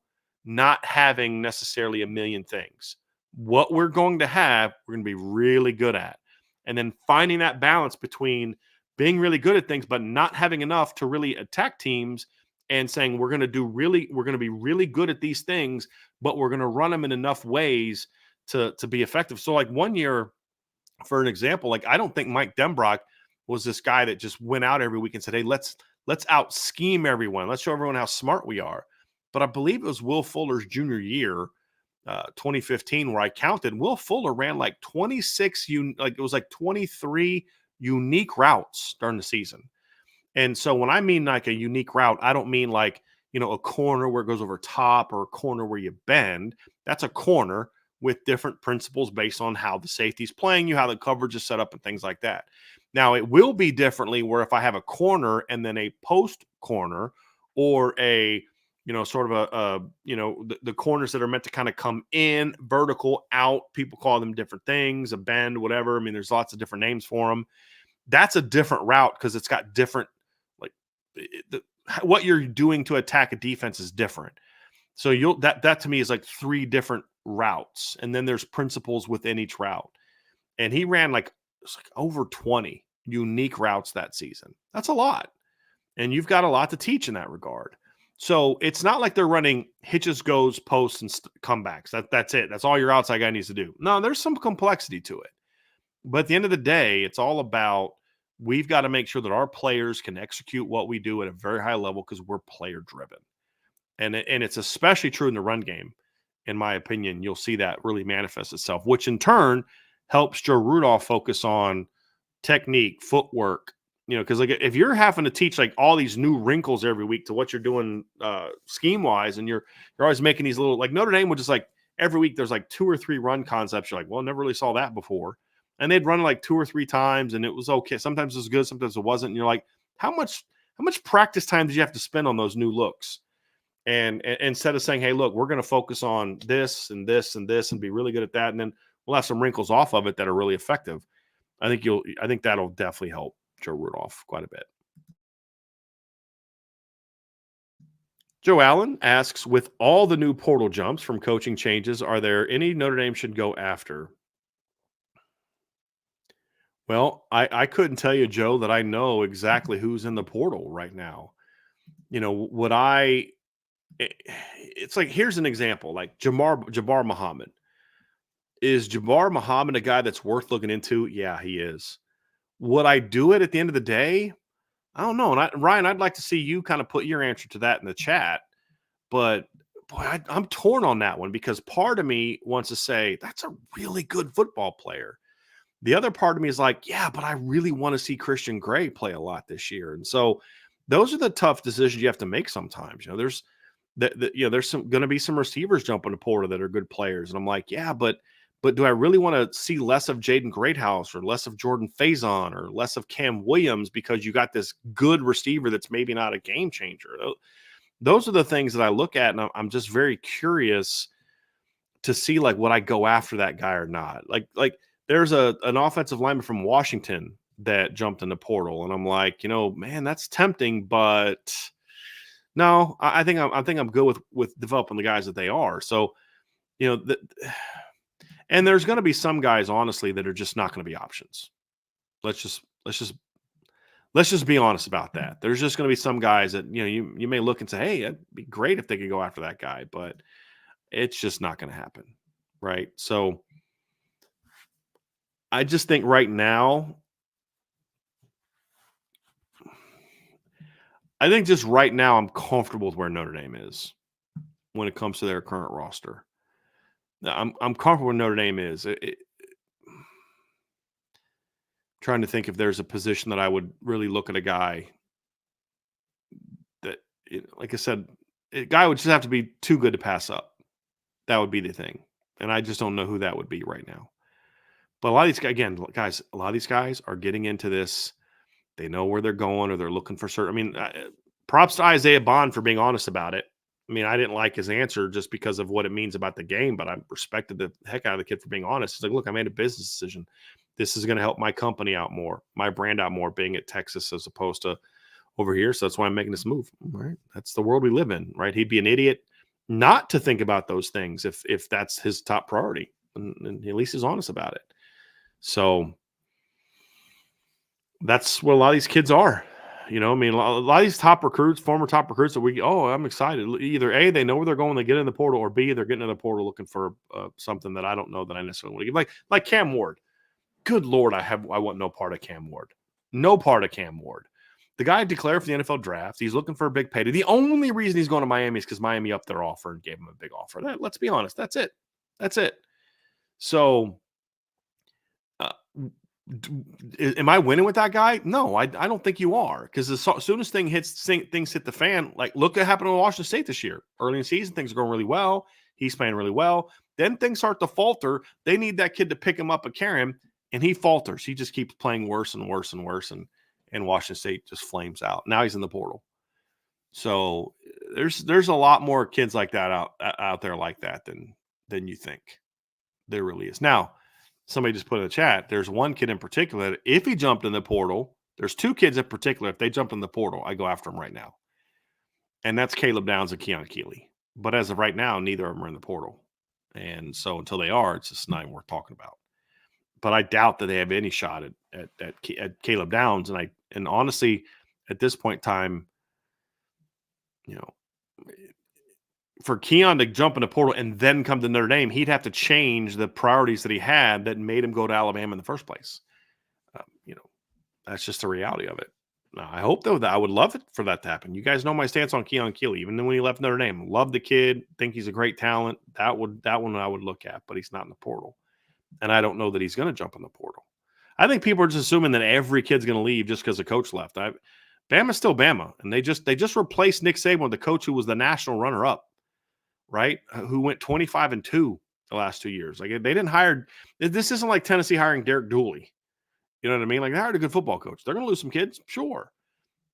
not having necessarily a million things. What we're going to have, we're going to be really good at. And then finding that balance between being really good at things, but not having enough to really attack teams, and saying we're going to be really good at these things, but we're going to run them in enough ways to be effective. So like one year, for an example, like I don't think Mike Denbrock was this guy that just went out every week and said, hey, let's out scheme everyone. Let's show everyone how smart we are. But I believe it was Will Fuller's junior year, 2015, where I counted. Will Fuller ran like 23 unique routes during the season. And so when I mean like a unique route, I don't mean like, a corner where it goes over top or a corner where you bend. That's a corner with different principles based on how the safety's playing you, how the coverage is set up and things like that. Now, it will be differently where if I have a corner and then a post corner or a, sort of the corners that are meant to kind of come in, vertical, out, people call them different things, a bend, whatever. I mean, there's lots of different names for them. That's a different route because it's got different, what you're doing to attack a defense is different. So that to me is like 3 different routes, and then there's principles within each route. And he ran like over 20 unique routes that season. That's a lot, and you've got a lot to teach in that regard. So it's not like they're running hitches, goes, posts, and comebacks. That's it. That's all your outside guy needs to do. No, there's some complexity to it. But at the end of the day, it's all about we've got to make sure that our players can execute what we do at a very high level because we're player driven. And it's especially true in the run game. In my opinion, you'll see that really manifest itself, which in turn helps Joe Rudolph focus on technique, footwork, because like if you're having to teach like all these new wrinkles every week to what you're doing scheme wise, and you're always making these little, like Notre Dame would just like every week there's like 2 or 3 run concepts. You're like, well, never really saw that before. And they'd run like 2 or 3 times and it was okay. Sometimes it was good, sometimes it wasn't. And you're like, how much practice time did you have to spend on those new looks? And instead of saying, hey, look, we're going to focus on this and this and this and be really good at that, and then we'll have some wrinkles off of it that are really effective. I think that'll definitely help Joe Rudolph quite a bit. Joe Allen asks, with all the new portal jumps from coaching changes, are there any Notre Dame should go after? Well, I couldn't tell you, Joe, that I know exactly who's in the portal right now. It's like, here's an example, like Jabbar Muhammad. Is Jabbar Muhammad a guy that's worth looking into? Yeah, he is. Would I do it at the end of the day? I don't know. And Ryan, I'd like to see you kind of put your answer to that in the chat. But boy, I'm torn on that one because part of me wants to say that's a really good football player. The other part of me is like, yeah, but I really want to see Christian Gray play a lot this year. And so those are the tough decisions you have to make sometimes. There's going to be some receivers jumping the portal that are good players. And I'm like, yeah, but do I really want to see less of Jaden Greathouse or less of Jordan Faison or less of Cam Williams because you got this good receiver that's maybe not a game changer? Those are the things that I look at, and I'm just very curious to see, like, would I go after that guy or not? Like there's an offensive lineman from Washington that jumped in the portal, and I'm like, man, that's tempting, but no, I think I'm good with developing the guys that they are. So, and there's going to be some guys, honestly, that are just not going to be options. Let's just be honest about that. There's just going to be some guys that you may look and say, hey, it'd be great if they could go after that guy, but it's just not going to happen, right? So I just think right now, I'm comfortable with where Notre Dame is when it comes to their current roster. I'm comfortable where Notre Dame is. Trying to think if there's a position that I would really look at a guy that, like I said, a guy would just have to be too good to pass up. That would be the thing. And I just don't know who that would be right now. But a lot of these guys, a lot of these guys are getting into this. They know where they're going or they're looking for certain. I mean, props to Isaiah Bond for being honest about it. I mean, I didn't like his answer just because of what it means about the game, but I respected the heck out of the kid for being honest. He's like, look, I made a business decision. This is going to help my company out more, my brand out more, being at Texas as opposed to over here. So that's why I'm making this move. All right. That's the world we live in, right? He'd be an idiot not to think about those things if that's his top priority. And at least he's honest about it. So that's what a lot of these kids are. I mean, a lot of these top recruits, former top recruits that I'm excited. Either A, they know where they're going, they get in the portal, or B, they're getting in the portal looking for something that I don't know that I necessarily want to give. Like Cam Ward. Good Lord, I want no part of Cam Ward. No part of Cam Ward. The guy declared for the NFL draft. He's looking for a big payday. The only reason he's going to Miami is because Miami upped their offer and gave him a big offer. Let's be honest. That's it. So, am I winning with that guy? No, I don't think you are. Because as soon as things hit the fan, like look what happened to Washington State this year. Early in the season, things are going really well. He's playing really well. Then things start to falter. They need that kid to pick him up and carry him, and he falters. He just keeps playing worse and worse and worse, and Washington State just flames out. Now he's in the portal. So there's a lot more kids like that out there like that than you think. There really is. Now, somebody just put in the chat, there's one kid in particular, if he jumped in the portal, there's two kids in particular, if they jump in the portal, I go after them right now. And that's Caleb Downs and Keon Keeley. But as of right now, neither of them are in the portal. And so until they are, it's just not even worth talking about. But I doubt that they have any shot at Caleb Downs. And honestly, at this point in time, for Keon to jump in the portal and then come to Notre Dame, he'd have to change the priorities that he had that made him go to Alabama in the first place. That's just the reality of it. Now, I hope, though, that I would love it for that to happen. You guys know my stance on Keon Keeley. Even when he left Notre Dame, love the kid, think he's a great talent. That one I would look at, but he's not in the portal. And I don't know that he's going to jump in the portal. I think people are just assuming that every kid's going to leave just because the coach left. Bama's still Bama, and they just replaced Nick Saban with the coach who was the national runner-up, right? Who went 25-2 the last 2 years. Like they didn't hire. This isn't like Tennessee hiring Derek Dooley. You know what I mean? Like they hired a good football coach. They're going to lose some kids, sure,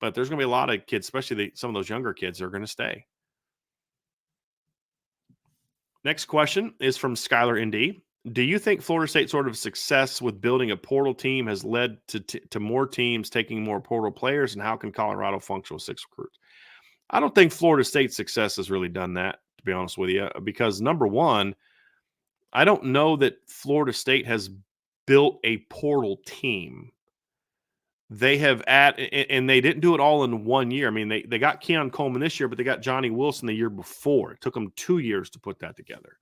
but there's going to be a lot of kids, especially some of those younger kids, that are going to stay. Next question is from Skylar ND. Do you think Florida State's sort of success with building a portal team has led to more teams taking more portal players, and how can Colorado function with 6 recruits? I don't think Florida State's success has really done that, to be honest with you, because number one, I don't know that Florida State has built a portal team. They have and they didn't do it all in 1 year. I mean, they got Keon Coleman this year, but they got Johnny Wilson the year before. It took them 2 years to put that together.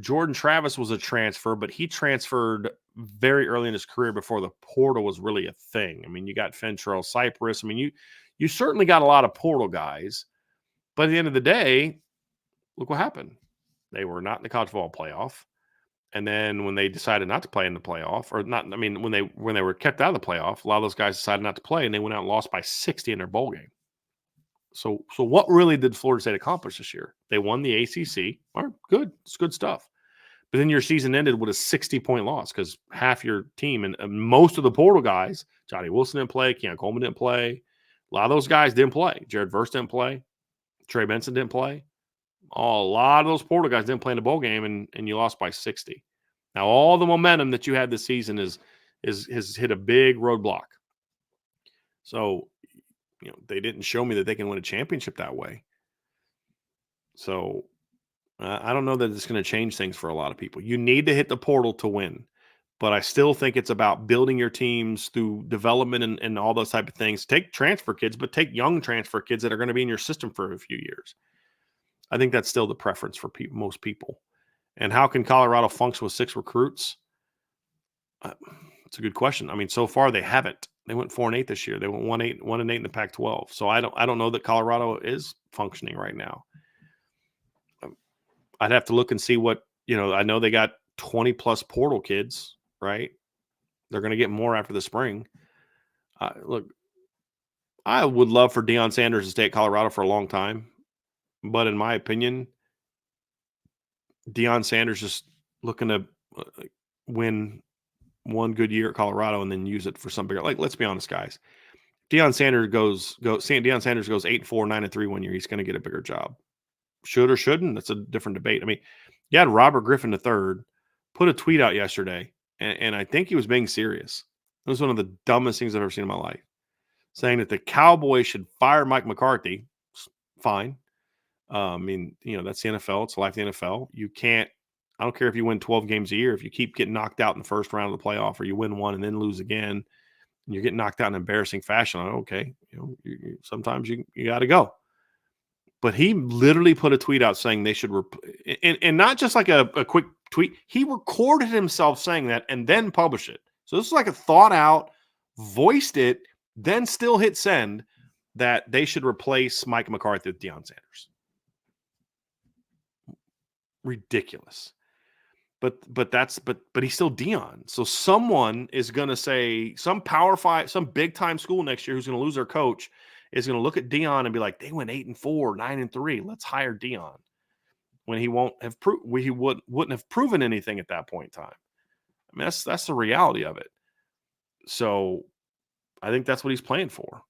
Jordan Travis was a transfer, but he transferred very early in his career before the portal was really a thing. I mean, you got Fentrell Cypress. I mean, you certainly got a lot of portal guys, but at the end of the day, look what happened. They were not in the college football playoff. And then when they decided not to play in the playoff, or not, I mean, when they were kept out of the playoff, a lot of those guys decided not to play, and they went out and lost by 60 in their bowl game. So what really did Florida State accomplish this year? They won the ACC. All right, good. It's good stuff. But then your season ended with a 60-point loss because half your team and most of the portal guys, Johnny Wilson didn't play, Keon Coleman didn't play. A lot of those guys didn't play. Jared Verse didn't play. Trey Benson didn't play. A lot of those portal guys didn't play in the bowl game, and you lost by 60. Now, all the momentum that you had this season has hit a big roadblock. So, they didn't show me that they can win a championship that way. So, I don't know that it's going to change things for a lot of people. You need to hit the portal to win. But I still think it's about building your teams through development and all those type of things. Take transfer kids, but take young transfer kids that are going to be in your system for a few years. I think that's still the preference for most people. And how can Colorado function with 6 recruits? It's a good question. I mean, so far they haven't. They went 4-8 this year. They went 1-8 in the Pac-12. So I don't know that Colorado is functioning right now. I'd have to look and see what, I know they got 20 plus portal kids, right? They're going to get more after the spring. Look, I would love for Deion Sanders to stay at Colorado for a long time. But in my opinion, Deion Sanders just looking to win one good year at Colorado and then use it for some bigger. Like, let's be honest, guys. Deion Sanders goes 8-4, 9-3 one year. He's going to get a bigger job. Should or shouldn't? That's a different debate. I mean, you had Robert Griffin III put a tweet out yesterday, and I think he was being serious. It was one of the dumbest things I've ever seen in my life, saying that the Cowboys should fire Mike McCarthy. Fine. I mean, that's the NFL. It's the life of the NFL. You can't, I don't care if you win 12 games a year. If you keep getting knocked out in the first round of the playoff, or you win one and then lose again, and you're getting knocked out in embarrassing fashion, okay, sometimes you got to go. But he literally put a tweet out saying they should, and not just like a quick tweet. He recorded himself saying that and then published it. So this is like a thought out, voiced it, then still hit send, that they should replace Mike McCarthy with Deion Sanders. Ridiculous. But he's still Deion. So someone is going to say, some Power 5, some big time school next year who's going to lose their coach is going to look at Deion and be like, they went 8-4, 9-3. Let's hire Deion, when he won't have he wouldn't have proven anything at that point in time. I mean, that's the reality of it. So I think that's what he's playing for.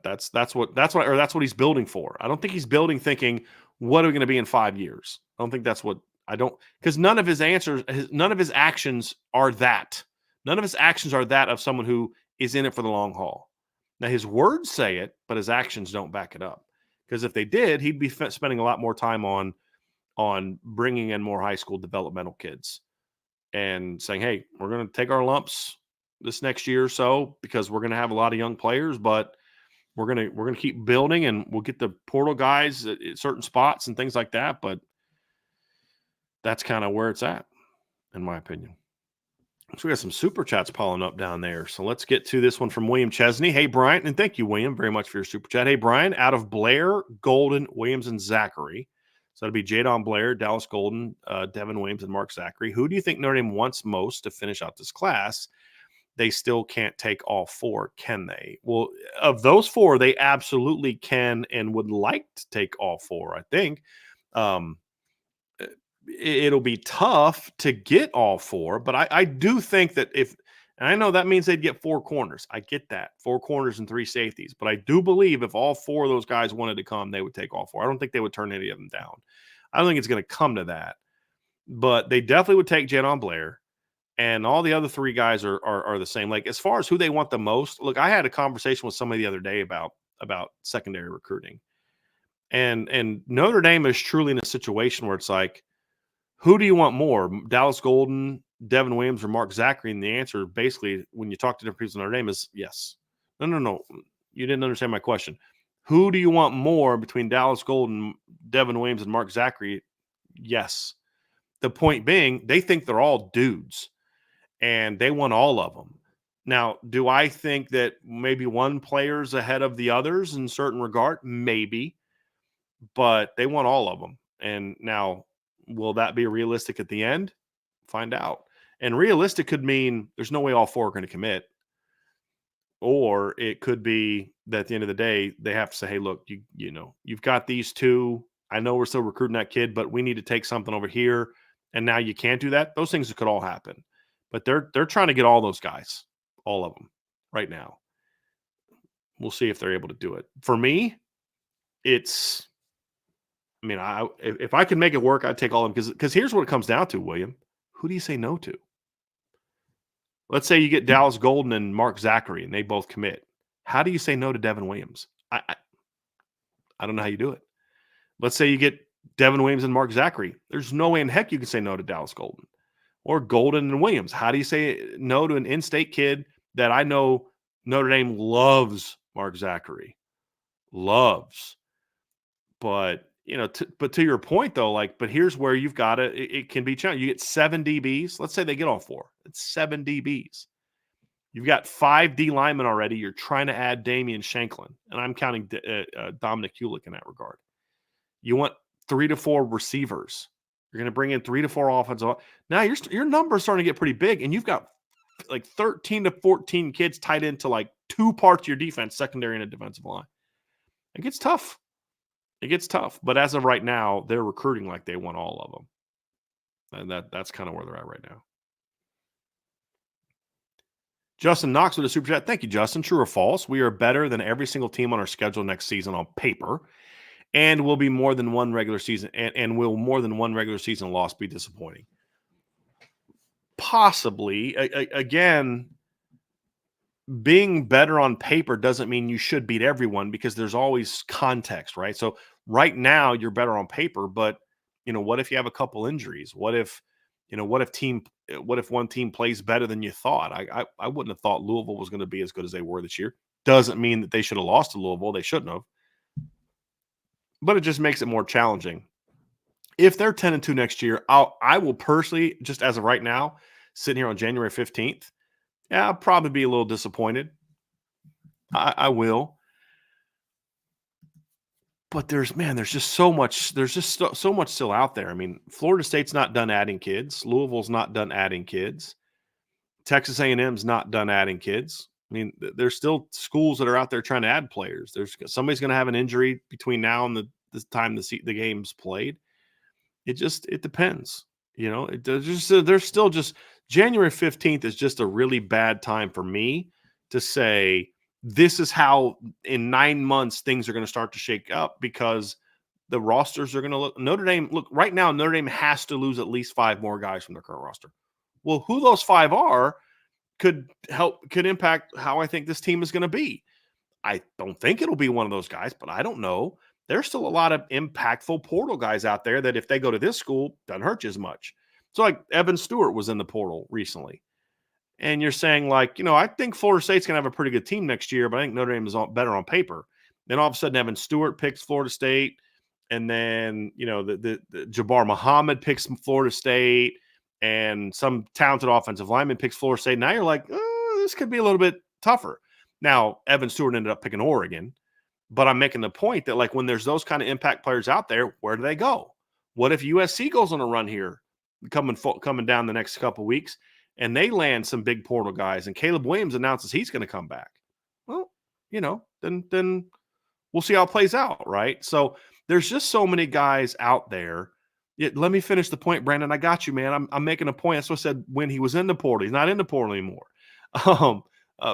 That's what he's building for. I don't think he's building thinking, what are we going to be in 5 years? I don't think that's what. Because none of his actions are that. None of his actions are that of someone who is in it for the long haul. Now, his words say it, but his actions don't back it up. Because if they did, he'd be spending a lot more time on bringing in more high school developmental kids and saying, hey, we're going to take our lumps this next year or so because we're going to have a lot of young players, but we're going to keep building, and we'll get the portal guys at certain spots and things like that. But that's kind of where it's at, in my opinion. So we got some super chats piling up down there. So let's get to this one from William Chesney. Hey, Brian, and thank you, William, very much for your super chat. Hey, Brian, out of Blair, Golden, Williams, and Zachary. So that'd be Jadon Blair, Dallas Golden, Devin Williams, and Mark Zachary. Who do you think Notre Dame wants most to finish out this class? They still can't take all four, can they? Well, of those four, they absolutely can and would like to take all four, I think. It'll be tough to get all four, but I do think that and I know that means they'd get 4 corners. I get that. 4 corners and 3 safeties. But I do believe if all 4 of those guys wanted to come, they would take all 4. I don't think they would turn any of them down. I don't think it's going to come to that. But they definitely would take Jadon Blair. And all the other 3 guys are the same. Like, as far as who they want the most, look, I had a conversation with somebody the other day about secondary recruiting. And Notre Dame is truly in a situation where it's like, who do you want more, Dallas Golden, Devin Williams, or Mark Zachary? And the answer, basically, when you talk to different people in Notre Dame, is yes. No. You didn't understand my question. Who do you want more between Dallas Golden, Devin Williams, and Mark Zachary? Yes. The point being, they think they're all dudes, and they want all of them. Now, do I think that maybe one player's ahead of the others in certain regard? Maybe. But they want all of them. And now, will that be realistic at the end? Find out. And realistic could mean there's no way all 4 are going to commit. Or it could be that at the end of the day, they have to say, hey, look, you've got these 2. I know we're still recruiting that kid, but we need to take something over here. And now you can't do that. Those things could all happen. But they're trying to get all those guys, all of them, right now. We'll see if they're able to do it. For me, if I could make it work, I'd take all of them. Because here's what it comes down to, William. Who do you say no to? Let's say you get Dallas Golden and Mark Zachary, and they both commit. How do you say no to Devin Williams? I don't know how you do it. Let's say you get Devin Williams and Mark Zachary. There's no way in heck you can say no to Dallas Golden. Or Golden and Williams. How do you say no to an in-state kid that I know Notre Dame loves Mark Zachary? Loves. But but to your point though, but here's where you've got it can be challenging. You get 7 DBs. Let's say they get all 4. It's 7 DBs. You've got 5 D linemen already. You're trying to add Damian Shanklin, and I'm counting Dominic Ulick in that regard. You want 3 to 4 receivers. You're going to bring in 3 to 4 offensive. Now your numbers starting to get pretty big, and you've got 13 to 14 kids tied into 2 parts of your defense, secondary and a defensive line. It gets tough. But as of right now, they're recruiting like they want all of them, and that's kind of where they're at right now. Justin Knox with a super chat. Thank you, Justin. True or false? We are better than every single team on our schedule next season on paper, and will be more than one regular season. And will more than one regular season loss be disappointing? Possibly. Again, being better on paper doesn't mean you should beat everyone, because there's always context, right? So right now you're better on paper, but what if you have a couple injuries? What if one team plays better than you thought? I wouldn't have thought Louisville was going to be as good as they were this year. Doesn't mean that they should have lost to Louisville. They shouldn't have. But it just makes it more challenging. If they're 10-2 next year, I will personally, just as of right now, sitting here on January 15th, I'll probably be a little disappointed. I will. But there's just so much. There's just so much still out there. I mean, Florida State's not done adding kids. Louisville's not done adding kids. Texas A&M's not done adding kids. I mean, there's still schools that are out there trying to add players. Somebody's going to have an injury between now and the time the game's played. It depends. There's still just January 15th is just a really bad time for me to say this is how in 9 months things are going to start to shake up, because the rosters are going to look. Notre Dame, look, right now, Notre Dame has to lose at least 5 more guys from their current roster. Well, who those 5 are could impact how I think this team is going to be. I don't think it'll be one of those guys, but I don't know. There's still a lot of impactful portal guys out there that if they go to this school, doesn't hurt you as much. So Evan Stewart was in the portal recently. And you're saying I think Florida State's going to have a pretty good team next year, but I think Notre Dame is better on paper. Then all of a sudden Evan Stewart picks Florida State. And then, the Jabbar Muhammad picks Florida State, and some talented offensive lineman picks Florida State. Now you're like, this could be a little bit tougher. Now, Evan Stewart ended up picking Oregon. But I'm making the point that when there's those kind of impact players out there, where do they go? What if USC goes on a run here coming down the next couple of weeks, and they land some big portal guys, and Caleb Williams announces he's going to come back? Well, then we'll see how it plays out, right? So there's just so many guys out there. Let me finish the point, Brandon. I got you, man. I'm making a point. That's what I said when he was in the portal. He's not in the portal anymore.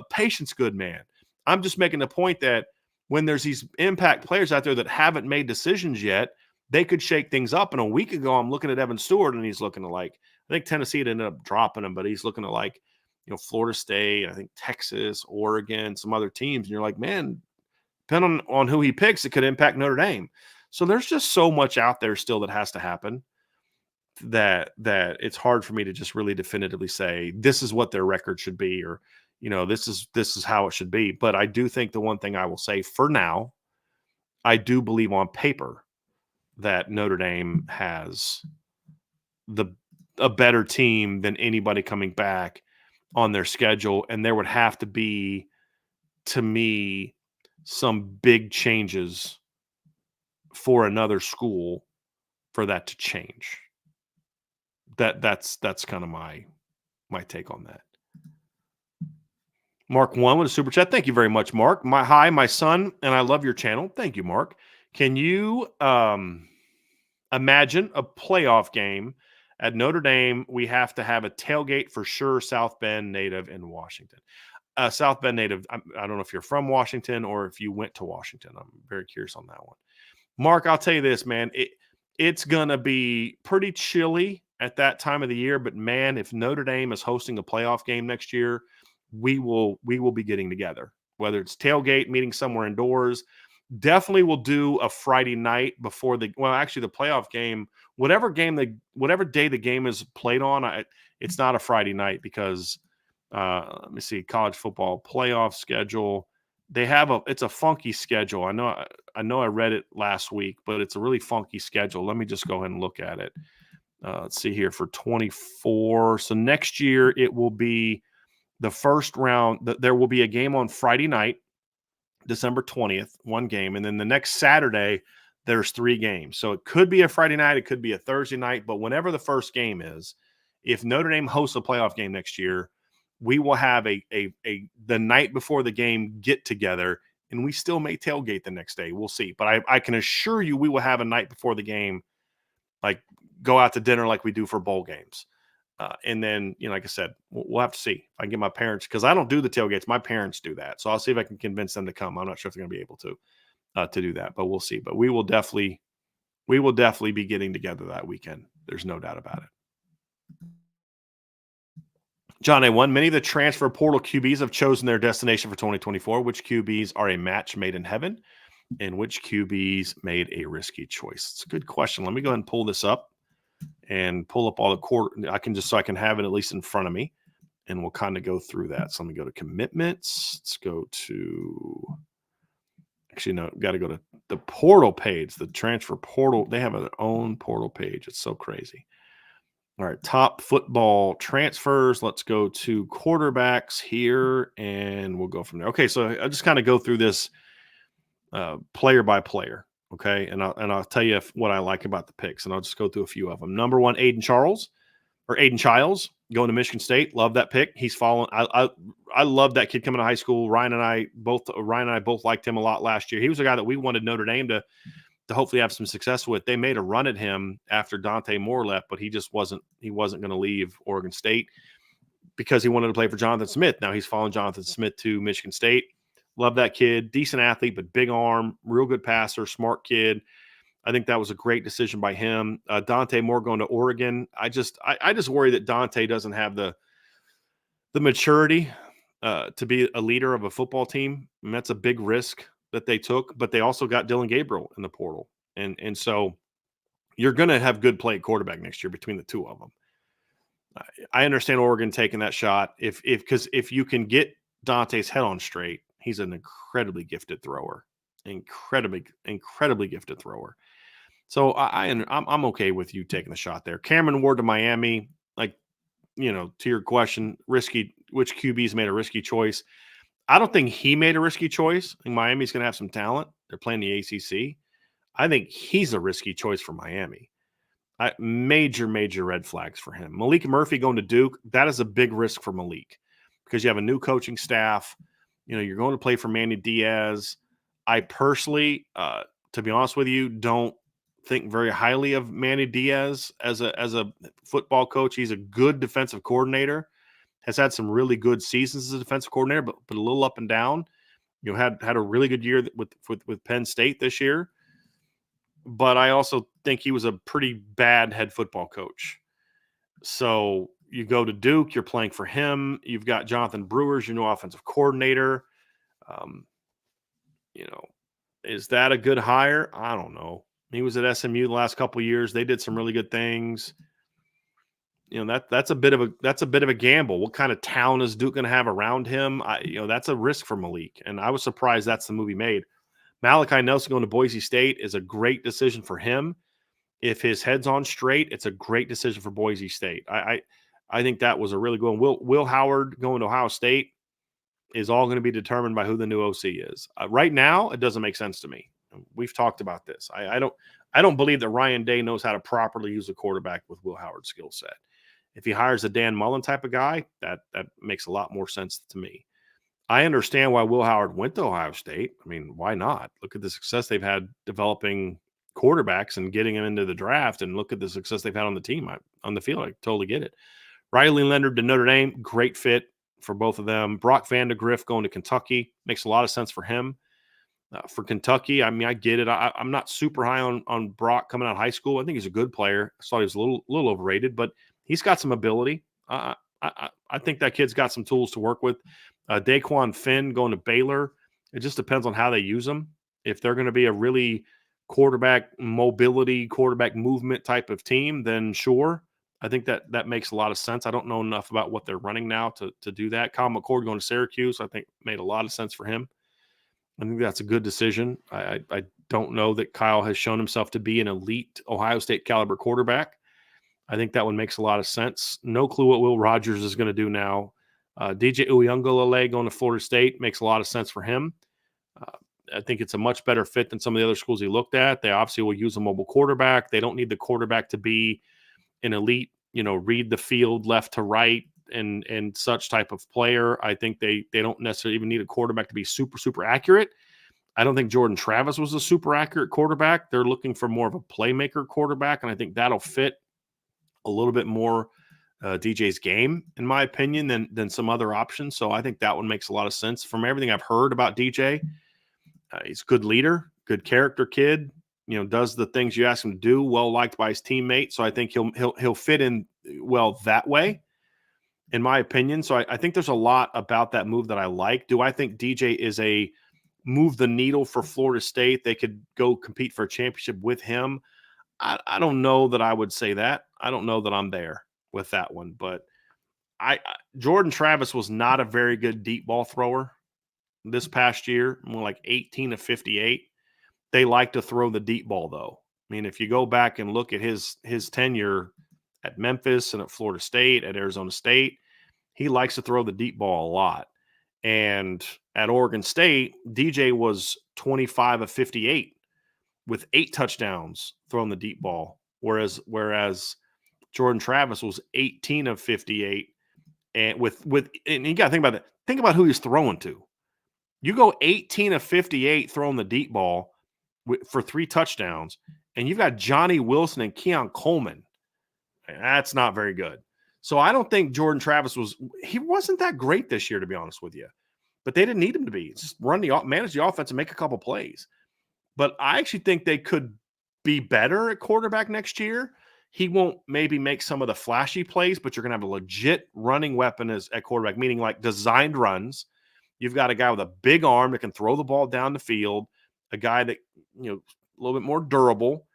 Patience, good man. I'm just making the point that when there's these impact players out there that haven't made decisions yet, they could shake things up. And a week ago, I'm looking at Evan Stewart, and he's looking to I think Tennessee had ended up dropping him, but he's looking to Florida State, I think Texas, Oregon, some other teams. And you're like, man, depending on who he picks, it could impact Notre Dame. So there's just so much out there still that has to happen that it's hard for me to just really definitively say this is what their record should be, or this is how it should be. But I do think the one thing I will say for now, I do believe on paper that Notre Dame has a better team than anybody coming back on their schedule. And there would have to be, to me, some big changes for another school for that to change. That's kind of my take on that. Mark 1 with a super chat. Thank you very much, Mark. My son, and I love your channel. Thank you, Mark. Can you imagine a playoff game at Notre Dame? We have to have a tailgate for sure. South Bend native in Washington. South Bend native. I don't know if you're from Washington or if you went to Washington. I'm very curious on that one. Mark, I'll tell you this, man. It's going to be pretty chilly at that time of the year. But, man, if Notre Dame is hosting a playoff game next year, we will be getting together, whether it's tailgate, meeting somewhere indoors. Definitely will do a Friday night before the playoff game, whatever day the game is played on. It's not a Friday night because let me see, college football playoff schedule. it's a funky schedule. I read it last week, but it's a really funky schedule. Let me just go ahead and look at it. Let's see here for 24. So next year it will be the first round. There will be a game on Friday night, December 20th, one game. And then the next Saturday, there's 3 games. So it could be a Friday night. It could be a Thursday night. But whenever the first game is, if Notre Dame hosts a playoff game next year, we will have the night before the game get together, and we still may tailgate the next day. We'll see. But I can assure you we will have a night before the game, like go out to dinner like we do for bowl games. And then, like I said, we'll have to see if I can get my parents, because I don't do the tailgates. My parents do that. So I'll see if I can convince them to come. I'm not sure if they're going to be able to do that, but we'll see. But we will definitely be getting together that weekend. There's no doubt about it. John A1, many of the transfer portal QBs have chosen their destination for 2024. Which QBs are a match made in heaven, and which QBs made a risky choice? It's a good question. Let me go ahead and pull this up and pull up all the so I can have it at least in front of me, and we'll kind of go through that. So let me go to commitments. Let's go to, actually, no, got to go to the portal page, the transfer portal. They have their own portal page. It's so crazy. All right, top football transfers. Let's go to quarterbacks here, and we'll go from there. Okay, so I'll just kind of go through this player by player, okay? And I'll tell you what I like about the picks, and I'll just go through a few of them. Number 1, Aiden Childs, going to Michigan State. Love that pick. He's fallen. I love that kid coming to high school. Ryan and I both liked him a lot last year. He was a guy that we wanted Notre Dame to hopefully have some success with. They made a run at him after Dante Moore left, but he just wasn't going to leave Oregon State because he wanted to play for Jonathan Smith. Now he's following Jonathan Smith to Michigan State. Love that kid. Decent athlete, but big arm, real good passer, smart kid. I think that was a great decision by him. Dante Moore going to Oregon. I just worry that Dante doesn't have the maturity to be a leader of a football team. And that's a big risk that they took, but they also got Dylan Gabriel in the portal. And so you're going to have good play at quarterback next year between the two of them. I understand Oregon taking that shot because if you can get Dante's head on straight, he's an incredibly gifted thrower, incredibly gifted thrower. So I'm okay with you taking the shot there. Cameron Ward to Miami, to your question, risky. Which QB's made a risky choice? I don't think he made a risky choice. I think Miami's going to have some talent. They're playing the ACC. I think he's a risky choice for Miami. Major red flags for him. Malik Murphy going to Duke, that is a big risk for Malik because you have a new coaching staff. You're going to play for Manny Diaz. I personally, to be honest with you, don't think very highly of Manny Diaz as a football coach. He's a good defensive coordinator. Has had some really good seasons as a defensive coordinator, but a little up and down. Had a really good year with Penn State this year. But I also think he was a pretty bad head football coach. So you go to Duke, you're playing for him. You've got Jonathan Brewers, your new offensive coordinator. Is that a good hire? I don't know. He was at SMU the last couple of years. They did some really good things. That's a bit of a gamble. What kind of talent is Duke going to have around him? That's a risk for Malik, and I was surprised that's the move he made. Malachi Nelson going to Boise State is a great decision for him. If his head's on straight, it's a great decision for Boise State. I think that was a really good one. Will Howard going to Ohio State is all going to be determined by who the new OC is. Right now, it doesn't make sense to me. We've talked about this. I don't believe that Ryan Day knows how to properly use a quarterback with Will Howard's skill set. If he hires a Dan Mullen type of guy, that makes a lot more sense to me. I understand why Will Howard went to Ohio State. I mean, why not? Look at the success they've had developing quarterbacks and getting them into the draft, and look at the success they've had on the team, on the field. I totally get it. Riley Leonard to Notre Dame, great fit for both of them. Brock Vandegrift going to Kentucky makes a lot of sense for him. For Kentucky, I mean, I get it. I'm not super high on Brock coming out of high school. I think he's a good player. I thought he was a little overrated, but he's got some ability. I think that kid's got some tools to work with. Daquan Finn going to Baylor. It just depends on how they use them. If they're going to be a really quarterback mobility, quarterback movement type of team, then sure. I think that makes a lot of sense. I don't know enough about what they're running now to do that. Kyle McCord going to Syracuse, I think made a lot of sense for him. I think that's a good decision. I don't know that Kyle has shown himself to be an elite Ohio State caliber quarterback. I think that one makes a lot of sense. No clue what Will Rogers is going to do now. DJ Uyunglele going to Florida State makes a lot of sense for him. I think it's a much better fit than some of the other schools he looked at. They obviously will use a mobile quarterback. They don't need the quarterback to be an elite, read the field left to right and such type of player. I think they don't necessarily even need a quarterback to be super, super accurate. I don't think Jordan Travis was a super accurate quarterback. They're looking for more of a playmaker quarterback, and I think that'll fit a little bit more DJ's game, in my opinion, than some other options. So I think that one makes a lot of sense. From everything I've heard about DJ, he's a good leader, good character kid. Does the things you ask him to do, well liked by his teammates. So I think he'll fit in well that way, in my opinion. So I think there's a lot about that move that I like. Do I think DJ is a move the needle for Florida State? They could go compete for a championship with him. I don't know that I would say that. I don't know that I'm there with that one. But Jordan Travis was not a very good deep ball thrower this past year, more like 18 of 58. They like to throw the deep ball, though. I mean, if you go back and look at his tenure at Memphis and at Florida State, at Arizona State, he likes to throw the deep ball a lot. And at Oregon State, DJ was 25 of 58 with 8 touchdowns throwing the deep ball, whereas Jordan Travis was 18 of 58, and and you got to think about that. Think about who he's throwing to. You go 18 of 58 throwing the deep ball for 3 touchdowns, and you've got Johnny Wilson and Keon Coleman. That's not very good. So I don't think Jordan Travis wasn't that great this year, to be honest with you. But they didn't need him to be. Just manage the offense and make a couple plays. But I actually think they could be better at quarterback next year. He won't maybe make some of the flashy plays, but you're going to have a legit running weapon at quarterback, meaning like designed runs. You've got a guy with a big arm that can throw the ball down the field, a guy that, a little bit more durable.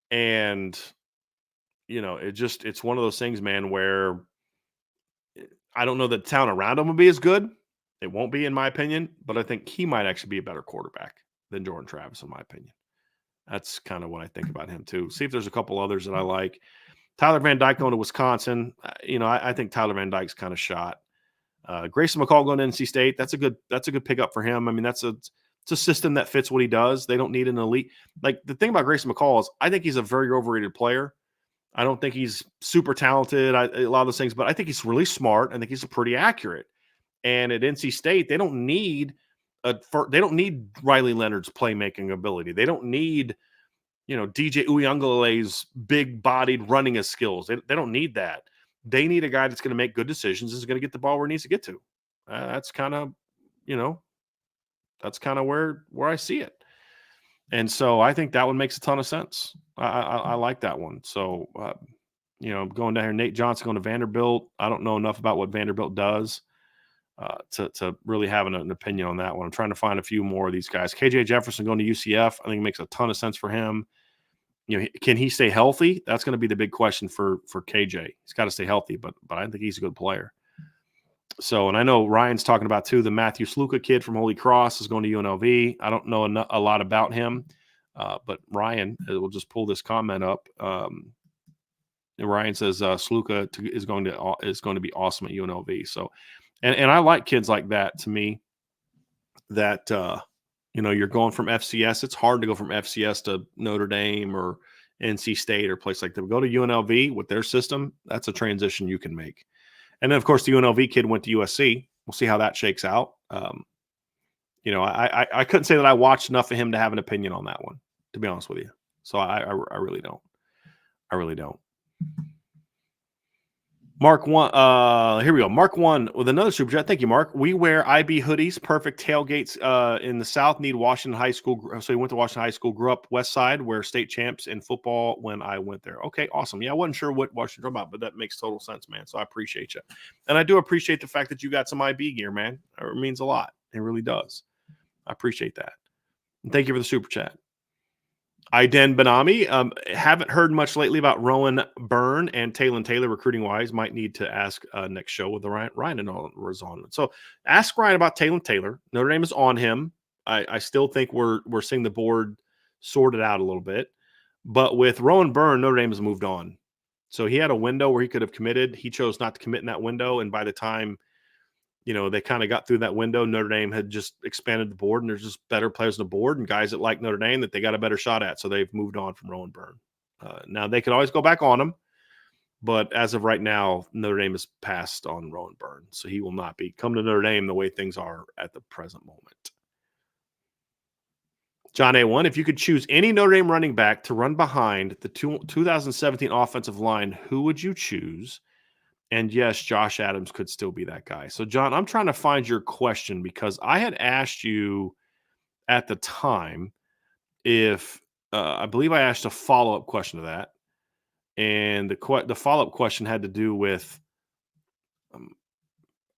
And, it's one of those things, man, where I don't know that the talent around him will be as good. It won't be, in my opinion, but I think he might actually be a better quarterback than Jordan Travis, in my opinion. That's kind of what I think about him, too. See if there's a couple others that I like. Tyler Van Dyke going to Wisconsin. I think Tyler Van Dyke's kind of shot. Grayson McCall going to NC State. That's a good pickup for him. I mean, it's a system that fits what he does. They don't need an elite. Like, the thing about Grayson McCall is I think he's a very overrated player. I don't think he's super talented, a lot of those things, but I think he's really smart. I think he's pretty accurate. And at NC State, they don't need Riley Leonard's playmaking ability. They don't need, DJ Uyunglele's big-bodied running skills. They don't need that. They need a guy that's going to make good decisions and is going to get the ball where he needs to get to. That's kind of, where I see it. And so I think that one makes a ton of sense. I like that one. So, going down here, Nate Johnson going to Vanderbilt. I don't know enough about what Vanderbilt does to really have an opinion on that one. I'm trying to find a few more of these guys. KJ Jefferson going to UCF. I think it makes a ton of sense for him. Can he stay healthy? That's going to be the big question for KJ. He's got to stay healthy, but I think he's a good player. So, and I know Ryan's talking about, too, the Matthew Sluka kid from Holy Cross is going to UNLV. I don't know a lot about him, but Ryan, we'll just pull this comment up. And Ryan says Sluka is going to be awesome at UNLV. So, and I like kids like that. To me, that you're going from FCS. It's hard to go from FCS to Notre Dame or NC State or a place like that. Go to UNLV with their system. That's a transition you can make. And then, of course, the UNLV kid went to USC. We'll see how that shakes out. I couldn't say that I watched enough of him to have an opinion on that one, to be honest with you. So I really don't. I really don't. Mark 1, here we go. Mark 1 with another super chat. Thank you, Mark. We wear IB hoodies, perfect tailgates in the South. Need Washington High School. So he went to Washington High School, grew up West Side, where state champs in football when I went there. Okay, awesome. Yeah, I wasn't sure what Washington talking about, but that makes total sense, man. So I appreciate you. And I do appreciate the fact that you got some IB gear, man. It means a lot. It really does. I appreciate that. And thank you for the super chat. Iden Benami, haven't heard much lately about Rowan Byrne and Talon Taylor recruiting wise. Might need to ask next show with Ryan and all was on it. So ask Ryan about Talon Taylor. Notre Dame is on him. I still think we're seeing the board sorted out a little bit. But with Rowan Byrne, Notre Dame has moved on. So he had a window where he could have committed. He chose not to commit in that window. And by the time, they kind of got through that window, Notre Dame had just expanded the board, and there's just better players on the board and guys that like Notre Dame that they got a better shot at. So they've moved on from Rowan Byrne. Now they could always go back on him. But as of right now, Notre Dame has passed on Rowan Byrne. So he will not be come to Notre Dame the way things are at the present moment. John A1, if you could choose any Notre Dame running back to run behind the 2017 offensive line, who would you choose? And yes, Josh Adams could still be that guy. So, John, I'm trying to find your question because I had asked you at the time if I believe I asked a follow-up question to that. And the follow-up question had to do with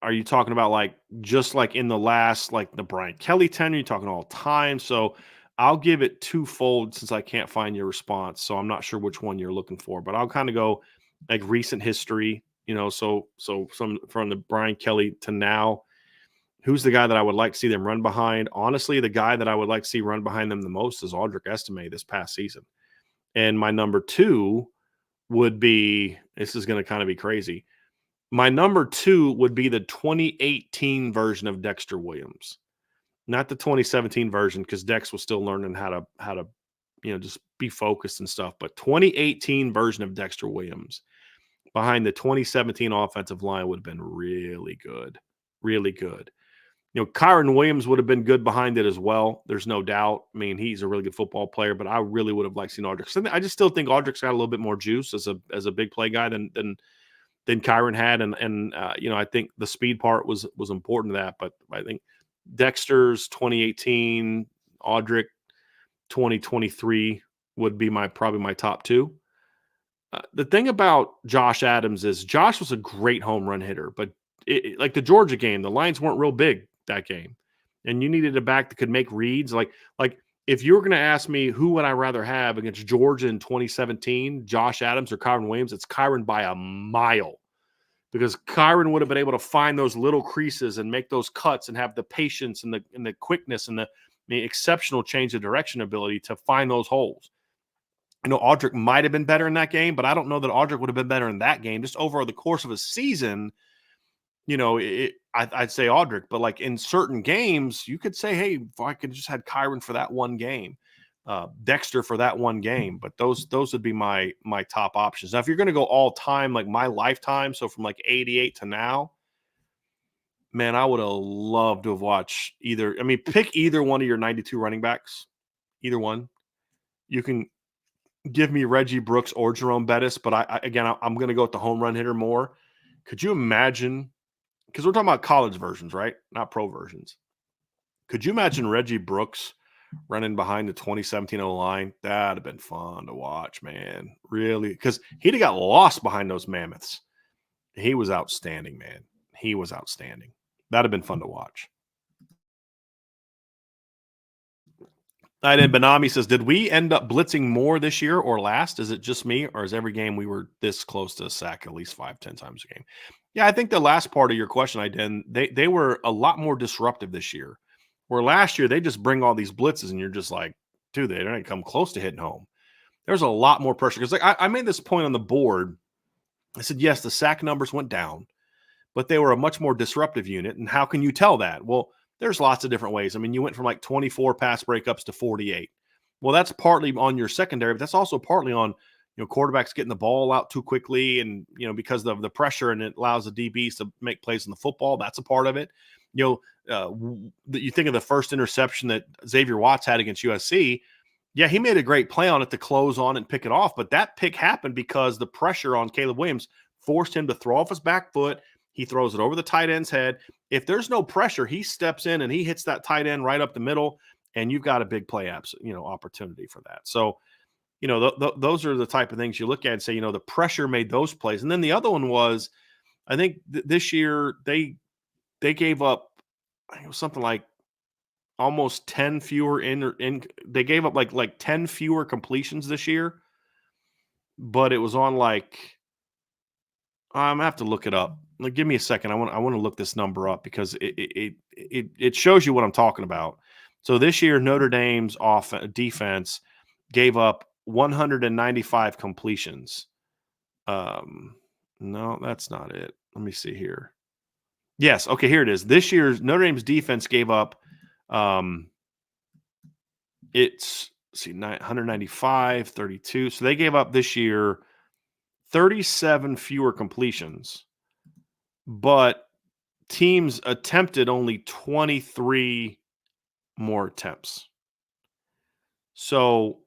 are you talking about just like in the last, like the Brian Kelly tenure? You're talking all time. So I'll give it twofold since I can't find your response. So I'm not sure which one you're looking for, but I'll kind of go like recent history, so from the Brian Kelly to now. Who's the guy that I would like to see them run behind? Honestly, the guy that I would like to see run behind them the most is Audric Estime this past season. And my number two would be, this is going to kind of be crazy. My number two would be the 2018 version of Dexter Williams, not the 2017 version, because Dex was still learning how to just be focused and stuff. But 2018 version of Dexter Williams behind the 2017 offensive line would have been really good, really good. Kyron Williams would have been good behind it as well. There's no doubt. I mean, he's a really good football player, but I really would have liked seeing Audric. I just still think Audric's got a little bit more juice as a big play guy than Kyron had, and I think the speed part was important to that. But I think Dexter's 2018, Audric 2023 would be probably my top two. The thing about Josh Adams is Josh was a great home run hitter, but like the Georgia game, the lines weren't real big that game, and you needed a back that could make reads. Like if you were going to ask me who would I rather have against Georgia in 2017, Josh Adams or Kyron Williams, it's Kyron by a mile, because Kyron would have been able to find those little creases and make those cuts and have the patience and the quickness and the exceptional change of direction ability to find those holes. Audric might have been better in that game, but I don't know that Audric would have been better in that game. Just over the course of a season, I'd say Audric, but like in certain games, you could say, hey, if I could just had Kyron for that one game, Dexter for that one game. But those would be my top options. Now, if you're going to go all time, like my lifetime, so from like 88 to now, man, I would have loved to have watched pick either one of your 92 running backs, either one. You can give me Reggie Brooks or Jerome Bettis, but I'm going to go with the home run hitter more. Could you imagine, because we're talking about college versions, right? Not pro versions. Could you imagine Reggie Brooks running behind the 2017 O-line? That'd have been fun to watch, man. Really, because he'd have got lost behind those mammoths. He was outstanding, man. He was outstanding. That'd have been fun to watch. And then Benami says, did we end up blitzing more this year or last? Is it just me, or is every game we were this close to a sack at least 5-10 times a game? Yeah, I think the last part of your question, they were a lot more disruptive this year. Where last year they just bring all these blitzes and you're just like, dude, they don't come close to hitting home. There's a lot more pressure. Because I made this point on the board. I said, yes, the sack numbers went down, but they were a much more disruptive unit. And how can you tell that? Well, there's lots of different ways. I mean, you went from like 24 pass breakups to 48. Well, that's partly on your secondary, but that's also partly on, quarterbacks getting the ball out too quickly and, because of the pressure, and it allows the DBs to make plays in the football. That's a part of it. You think of the first interception that Xavier Watts had against USC. Yeah, he made a great play on it to close on and pick it off, but that pick happened because the pressure on Caleb Williams forced him to throw off his back foot. He throws it over the tight end's head. If there's no pressure, he steps in and he hits that tight end right up the middle, and you've got a big play opportunity for that. So, those are the type of things you look at and say, the pressure made those plays. And then the other one was, I think this year they gave up, it was something like almost 10 fewer they gave up like 10 fewer completions this year, but it was on I'm gonna have to look it up. Give me a second. I want to look this number up because it shows you what I'm talking about. So this year, Notre Dame's defense gave up 195 completions. No, that's not it. Let me see here. Yes, okay, here it is. This year's Notre Dame's defense gave up it's 195, 32. So they gave up this year 37 fewer completions, but teams attempted only 23 more attempts. So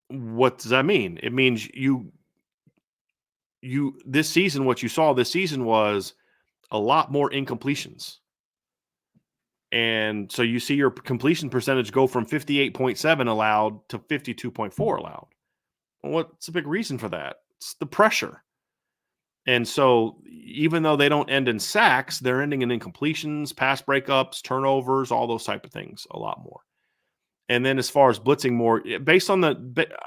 what does that mean? It means you this season, what you saw this season was a lot more incompletions. And so you see your completion percentage go from 58.7 allowed to 52.4 allowed. Well, what's a big reason for that? It's the pressure. And so even though they don't end in sacks, they're ending in incompletions, pass breakups, turnovers, all those type of things a lot more. And then as far as blitzing more, based on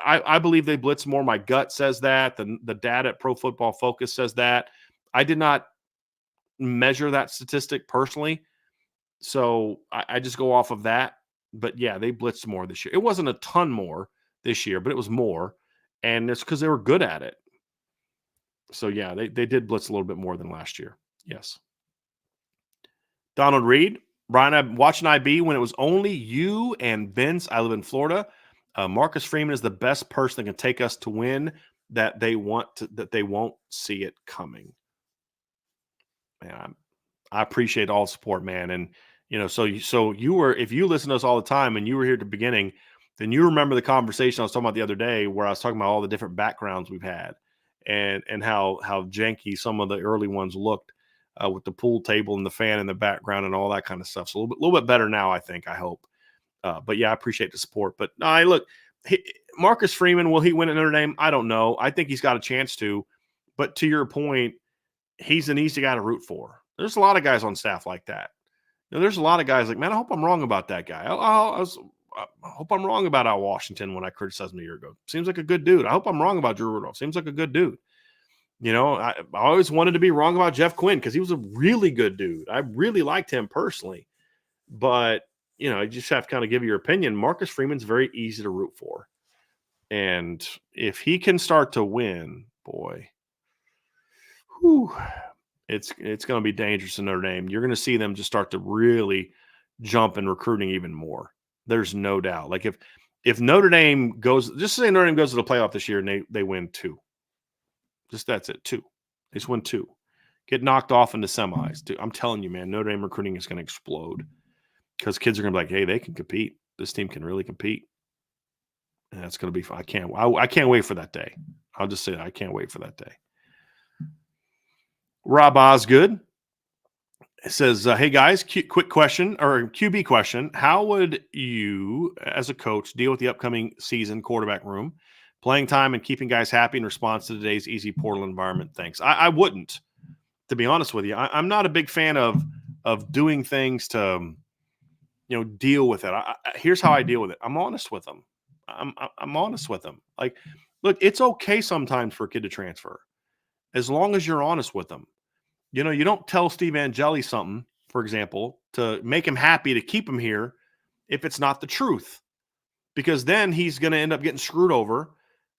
I believe they blitz more. My gut says that. The data at Pro Football Focus says that. I did not measure that statistic personally. So I just go off of that. But yeah, they blitzed more this year. It wasn't a ton more this year, but it was more. And it's because they were good at it. So yeah, they did blitz a little bit more than last year. Yes. Donald Reed, Brian, I'm watching IB when it was only you and Vince. I live in Florida. Marcus Freeman is the best person that can take us to win that they won't see it coming. Man, I appreciate all the support, man. And so you were, if you listen to us all the time and you were here at the beginning, then you remember the conversation I was talking about the other day where I was talking about all the different backgrounds we've had and how janky some of the early ones looked with the pool table and the fan in the background and all that kind of stuff. So a little bit better now, I think, I hope. But yeah, I appreciate the support. But no, look, Marcus Freeman, will he win at Notre Dame? I don't know. I think he's got a chance to. But to your point, he's an easy guy to root for. There's a lot of guys on staff like that. There's a lot of guys like, man, I hope I'm wrong about that guy. I hope I'm wrong about Al Washington when I criticized him a year ago. Seems like a good dude. I hope I'm wrong about Drew Rudolph. Seems like a good dude. I always wanted to be wrong about Jeff Quinn because he was a really good dude. I really liked him personally. But, you just have to kind of give your opinion. Marcus Freeman's very easy to root for. And if he can start to win, boy, it's going to be dangerous in Notre Dame. You're going to see them just start to really jump in recruiting even more. There's no doubt. Like if Notre Dame goes, just say Notre Dame goes to the playoff this year and they win 2. Just that's it, 2. They just win 2. Get knocked off in the semis. Dude, I'm telling you, man, Notre Dame recruiting is going to explode because kids are going to be like, hey, they can compete. This team can really compete. And that's going to be fun. I can't wait for that day. I'll just say that. I can't wait for that day. Rob Osgood says, hey, guys, quick question or QB question. How would you, as a coach, deal with the upcoming season quarterback room, playing time and keeping guys happy in response to today's easy portal environment? Thanks. I wouldn't, to be honest with you. I'm not a big fan of doing things to, deal with it. Here's how I deal with it. I'm honest with them. I'm honest with them. Like, look, it's okay sometimes for a kid to transfer as long as you're honest with them. You don't tell Steve Angeli something, for example, to make him happy to keep him here if it's not the truth, because then he's going to end up getting screwed over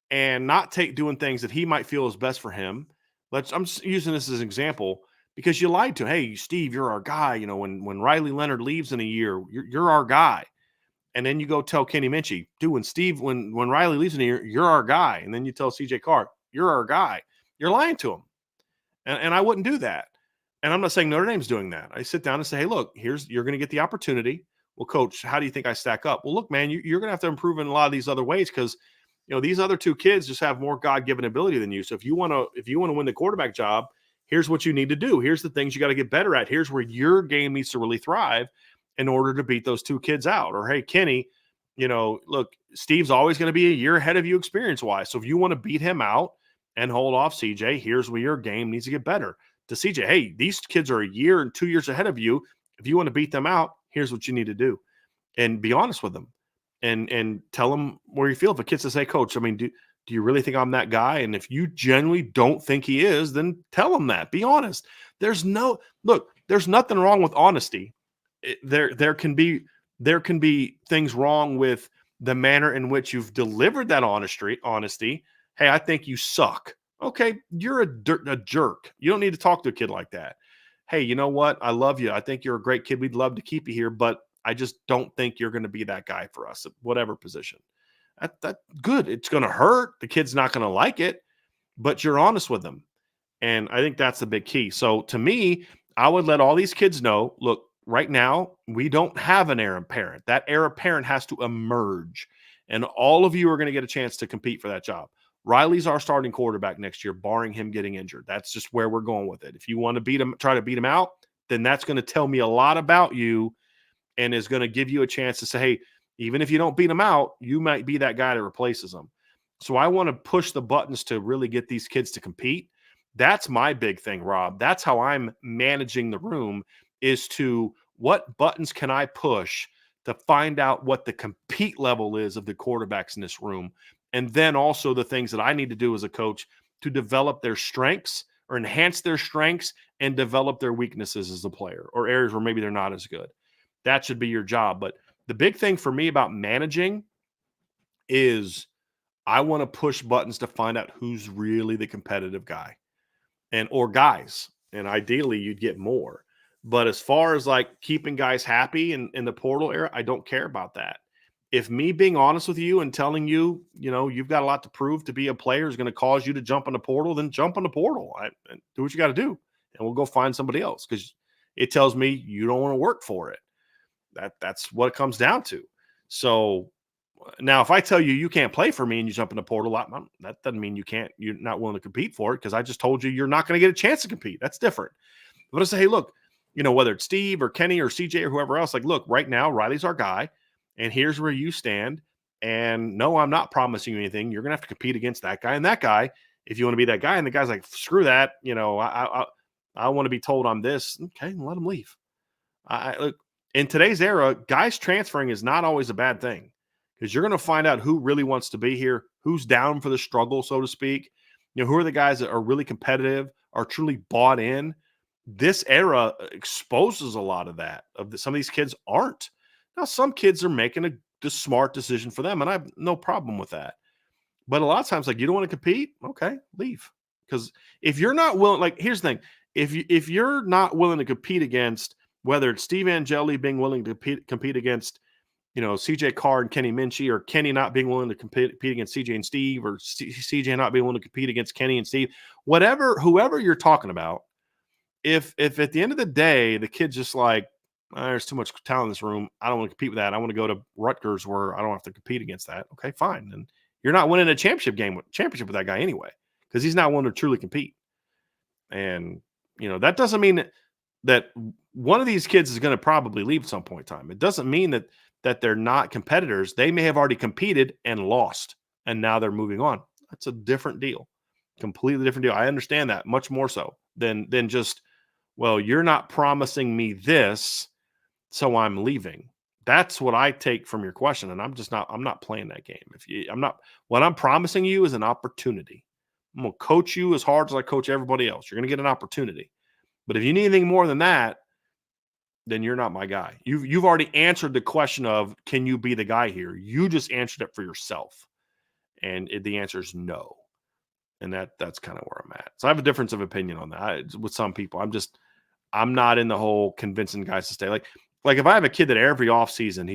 and not doing things that he might feel is best for him. I'm just using this as an example because you lied to him. Hey, Steve, you're our guy. When Riley Leonard leaves in a year, you're our guy. And then you go tell Kenny Minchie, dude, when Riley leaves in a year, you're our guy. And then you tell CJ Carr, you're our guy. You're lying to him. And I wouldn't do that. And I'm not saying Notre Dame's doing that. I sit down and say, hey, look, you're going to get the opportunity. Well, coach, how do you think I stack up? Well, look, man, you're going to have to improve in a lot of these other ways because, these other 2 kids just have more God-given ability than you. So if you want to win the quarterback job, here's what you need to do. Here's the things you got to get better at. Here's where your game needs to really thrive in order to beat those 2 kids out. Or, hey, Kenny, look, Steve's always going to be a year ahead of you experience-wise. So if you want to beat him out and hold off CJ, here's where your game needs to get better. To CJ, hey, these kids are a year and 2 years ahead of you. If you want to beat them out, here's what you need to do. And be honest with them and tell them where you feel. If a kid says, hey, coach, do you really think I'm that guy? And if you genuinely don't think he is, then tell him that. Be honest. There's nothing wrong with honesty. There can be there can be things wrong with the manner in which you've delivered that honesty. Hey, I think you suck. Okay, you're a jerk. You don't need to talk to a kid like that. Hey, you know what? I love you. I think you're a great kid. We'd love to keep you here, but I just don't think you're going to be that guy for us at whatever position. That good. It's going to hurt. The kid's not going to like it, but you're honest with them. And I think that's the big key. So to me, I would let all these kids know, look, right now, we don't have an heir apparent. That heir apparent has to emerge. And all of you are going to get a chance to compete for that job. Riley's our starting quarterback next year, barring him getting injured. That's just where we're going with it. If you want to beat him, try to beat him out, then that's going to tell me a lot about you and is going to give you a chance to say, hey, even if you don't beat him out, you might be that guy that replaces him. So I want to push the buttons to really get these kids to compete. That's my big thing, Rob. That's how I'm managing the room, is to what buttons can I push to find out what the compete level is of the quarterbacks in this room. And then also the things that I need to do as a coach to develop their strengths or enhance their strengths and develop their weaknesses as a player or areas where maybe they're not as good. That should be your job. But the big thing for me about managing is I want to push buttons to find out who's really the competitive guy or guys. And ideally you'd get more. But as far as like keeping guys happy in the portal era, I don't care about that. If me being honest with you and telling you, you've got a lot to prove to be a player is going to cause you to jump in the portal, then jump in the portal. And do what you got to do. And we'll go find somebody else because it tells me you don't want to work for it. That's what it comes down to. So now, if I tell you you can't play for me and you jump in the portal, that doesn't mean you're not willing to compete for it because I just told you you're not going to get a chance to compete. That's different. But I say, hey, look, whether it's Steve or Kenny or CJ or whoever else, like, look, right now, Riley's our guy, and here's where you stand. And no, I'm not promising you anything. You're going to have to compete against that guy and that guy if you want to be that guy. And the guy's like, screw that. I want to be told I'm this. Okay, let him leave. Look, in today's era, guys transferring is not always a bad thing because you're going to find out who really wants to be here, who's down for the struggle, so to speak. Who are the guys that are really competitive, are truly bought in. This era exposes a lot of that. Some of these kids aren't. Now, some kids are making the smart decision for them, and I have no problem with that. But a lot of times, like, you don't want to compete? Okay, leave. Because if you're not willing, like, here's the thing. If you're not willing to compete against, whether it's Steve Angeli being willing to compete against, CJ Carr and Kenny Minchie, or Kenny not being willing to compete against CJ and Steve, or CJ not being willing to compete against Kenny and Steve, whoever you're talking about, if at the end of the day, the kid's just like, there's too much talent in this room, I don't want to compete with that. I want to go to Rutgers where I don't have to compete against that. Okay, fine. And you're not winning a championship with that guy anyway, because he's not willing to truly compete. And, that doesn't mean that one of these kids is going to probably leave at some point in time. It doesn't mean that they're not competitors. They may have already competed and lost, and now they're moving on. That's a different deal, completely different deal. I understand that much more so than just, well, you're not promising me this, so I'm leaving. That's what I take from your question, and I'm not playing that game. What I'm promising you is an opportunity. I'm going to coach you as hard as I coach everybody else. You're going to get an opportunity. But if you need anything more than that, then you're not my guy. You've already answered the question of, can you be the guy here? You just answered it for yourself. And the answer is no. And that's kind of where I'm at. So I have a difference of opinion on that. With some people, I'm not in the whole convincing guys to stay. Like if I have a kid that every offseason,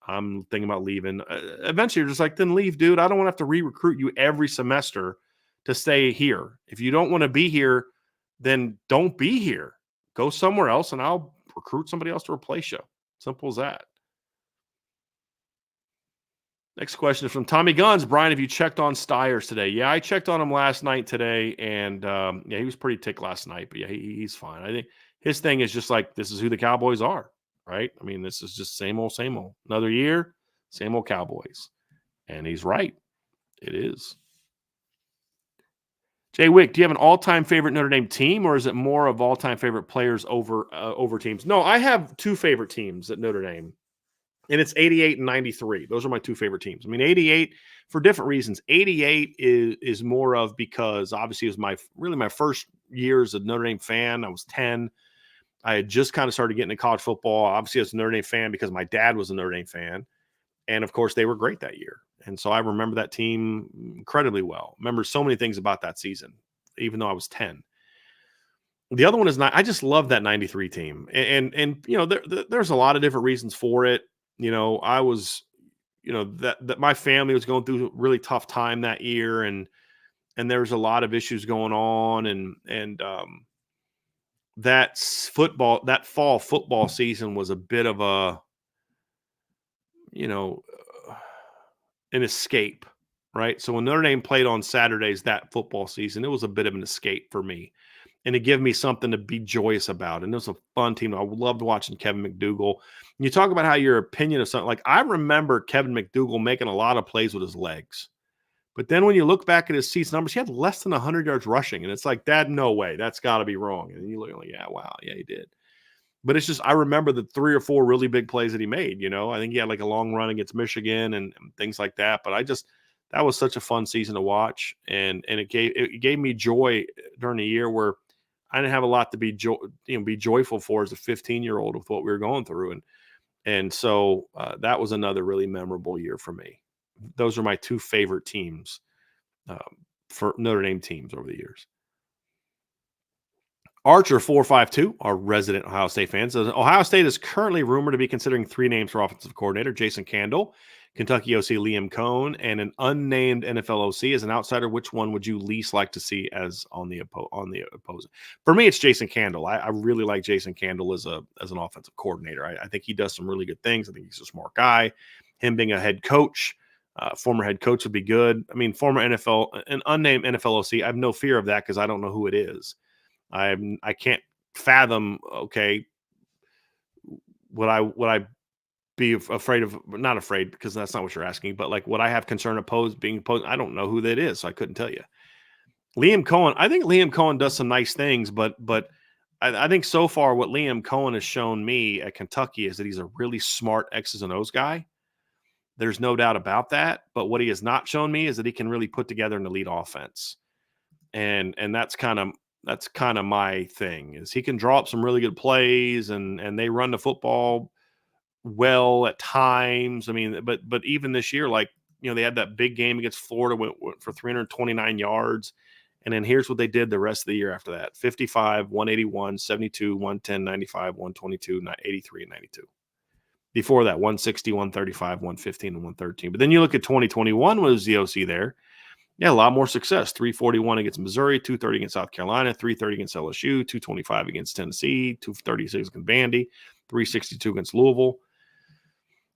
I'm thinking about leaving. Eventually you're just like, then leave, dude. I don't want to have to re-recruit you every semester to stay here. If you don't want to be here, then don't be here. Go somewhere else and I'll recruit somebody else to replace you. Simple as that. Next question is from Tommy Guns. Brian, have you checked on Stiers today? Yeah, I checked on him last night today, and he was pretty ticked last night, but yeah, he's fine. I think his thing is just like, this is who the Cowboys are, right? I mean, this is just same old, same old. Another year, same old Cowboys. And he's right. It is. Jay Wick, do you have an all-time favorite Notre Dame team, or is it more of all-time favorite players over teams? No, I have two favorite teams at Notre Dame, and it's 88 and 93. Those are my two favorite teams. I mean, 88 for different reasons. 88 is more of because obviously it was my first year as a Notre Dame fan. I was 10. I had just kind of started getting into college football. Obviously, I was a Notre Dame fan because my dad was a Notre Dame fan. And of course, they were great that year. And so I remember that team incredibly well. Remember so many things about that season, even though I was 10. The other one is not, I just love that 93 team. And there's a lot of different reasons for it. I was, that my family was going through a really tough time that year. And there was a lot of issues going on. And that fall football season was a bit of you know, an escape, right? So when Notre Dame played on Saturdays that football season, it was a bit of an escape for me. And it gave me something to be joyous about. And it was a fun team. I loved watching Kevin McDougal. You talk about how your opinion of something, like I remember Kevin McDougal making a lot of plays with his legs. But then when you look back at his season numbers, he had less than 100 yards rushing. And it's like, Dad, no way. That's got to be wrong. And you look like, yeah, wow. Yeah, he did. But it's just, I remember the 3 or 4 really big plays that he made. I think he had like a long run against Michigan and things like that. But that was such a fun season to watch. And it gave me joy during the year where I didn't have a lot to be joyful for as a 15-year-old with what we were going through. And so that was another really memorable year for me. Those are my 2 favorite teams for Notre Dame teams over the years. Archer 452, our resident Ohio State fan, says Ohio State is currently rumored to be considering 3 names for offensive coordinator: Jason Candle, Kentucky OC Liam Cohn, and an unnamed NFL OC. As an outsider, which one would you least like to see as on the opposing? For me, it's Jason Candle. I really like Jason Candle as an offensive coordinator. I think he does some really good things. I think he's a smart guy. Him being a head coach, former head coach would be good. I mean, former NFL, an unnamed NFL OC. I have no fear of that because I don't know who it is. I can't fathom. Okay, would I be afraid of? Not afraid, because that's not what you're asking. But like, would I have concern being opposed? I don't know who that is, so I couldn't tell you. Liam Cohen. I think Liam Cohen does some nice things, but I think so far what Liam Cohen has shown me at Kentucky is that he's a really smart X's and O's guy. There's no doubt about that. But what he has not shown me is that he can really put together an elite offense, and that's kind of my thing. Is he can draw up some really good plays, and they run the football well at times. I mean, but even this year, like, they had that big game against Florida, went for 329 yards. And then here's what they did the rest of the year after that: 55, 181, 72, 110, 95, 122, 83, and 92. Before that, 160, 135, 115, and 113. But then you look at 2021 was the OC there. Yeah, a lot more success. 341 against Missouri, 230 against South Carolina, 330 against LSU, 225 against Tennessee, 236 against Vandy, 362 against Louisville.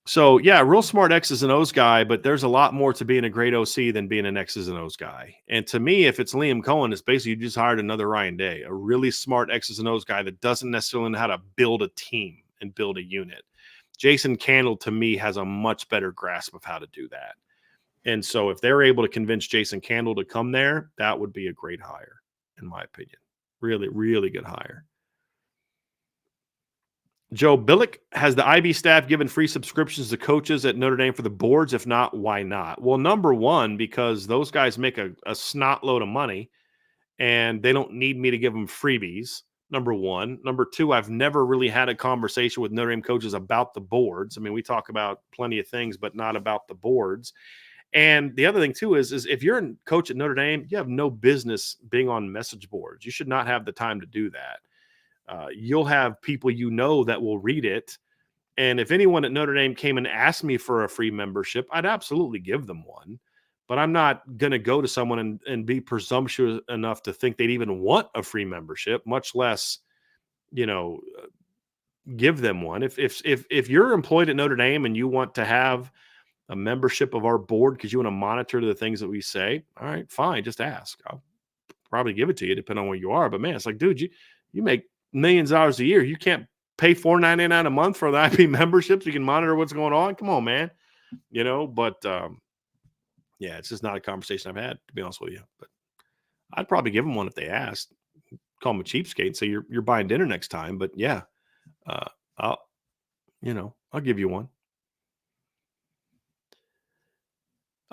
So, yeah, real smart X's and O's guy, but there's a lot more to being a great OC than being an X's and O's guy. And to me, if it's Liam Cohen, it's basically you just hired another Ryan Day, a really smart X's and O's guy that doesn't necessarily know how to build a team and build a unit. Jason Candle, to me, has a much better grasp of how to do that. And so if they're able to convince Jason Candle to come there, that would be a great hire, in my opinion. Really, really good hire. Joe Billick, has the IB staff given free subscriptions to coaches at Notre Dame for the boards? If not, why not? Well, number one, because those guys make a snot load of money and they don't need me to give them freebies. Number one. Number two, I've never really had a conversation with Notre Dame coaches about the boards. I mean, we talk about plenty of things, but not about the boards. And the other thing, too, is if you're a coach at Notre Dame, you have no business being on message boards. You should not have the time to do that. You'll have people that will read it. And if anyone at Notre Dame came and asked me for a free membership, I'd absolutely give them one. But I'm not going to go to someone and be presumptuous enough to think they'd even want a free membership, much less, give them one. If you're employed at Notre Dame and you want to have a membership of our board because you want to monitor the things that we say, all right, fine, just ask. I'll probably give it to you depending on where you are. But man, it's like, dude, you make millions of dollars a year. You can't pay $4.99 a month for the IP membership so you can monitor what's going on. Come on, man. But yeah, it's just not a conversation I've had, to be honest with you. But I'd probably give them one if they asked. Call them a cheapskate and say you're buying dinner next time. But yeah, I'll give you one.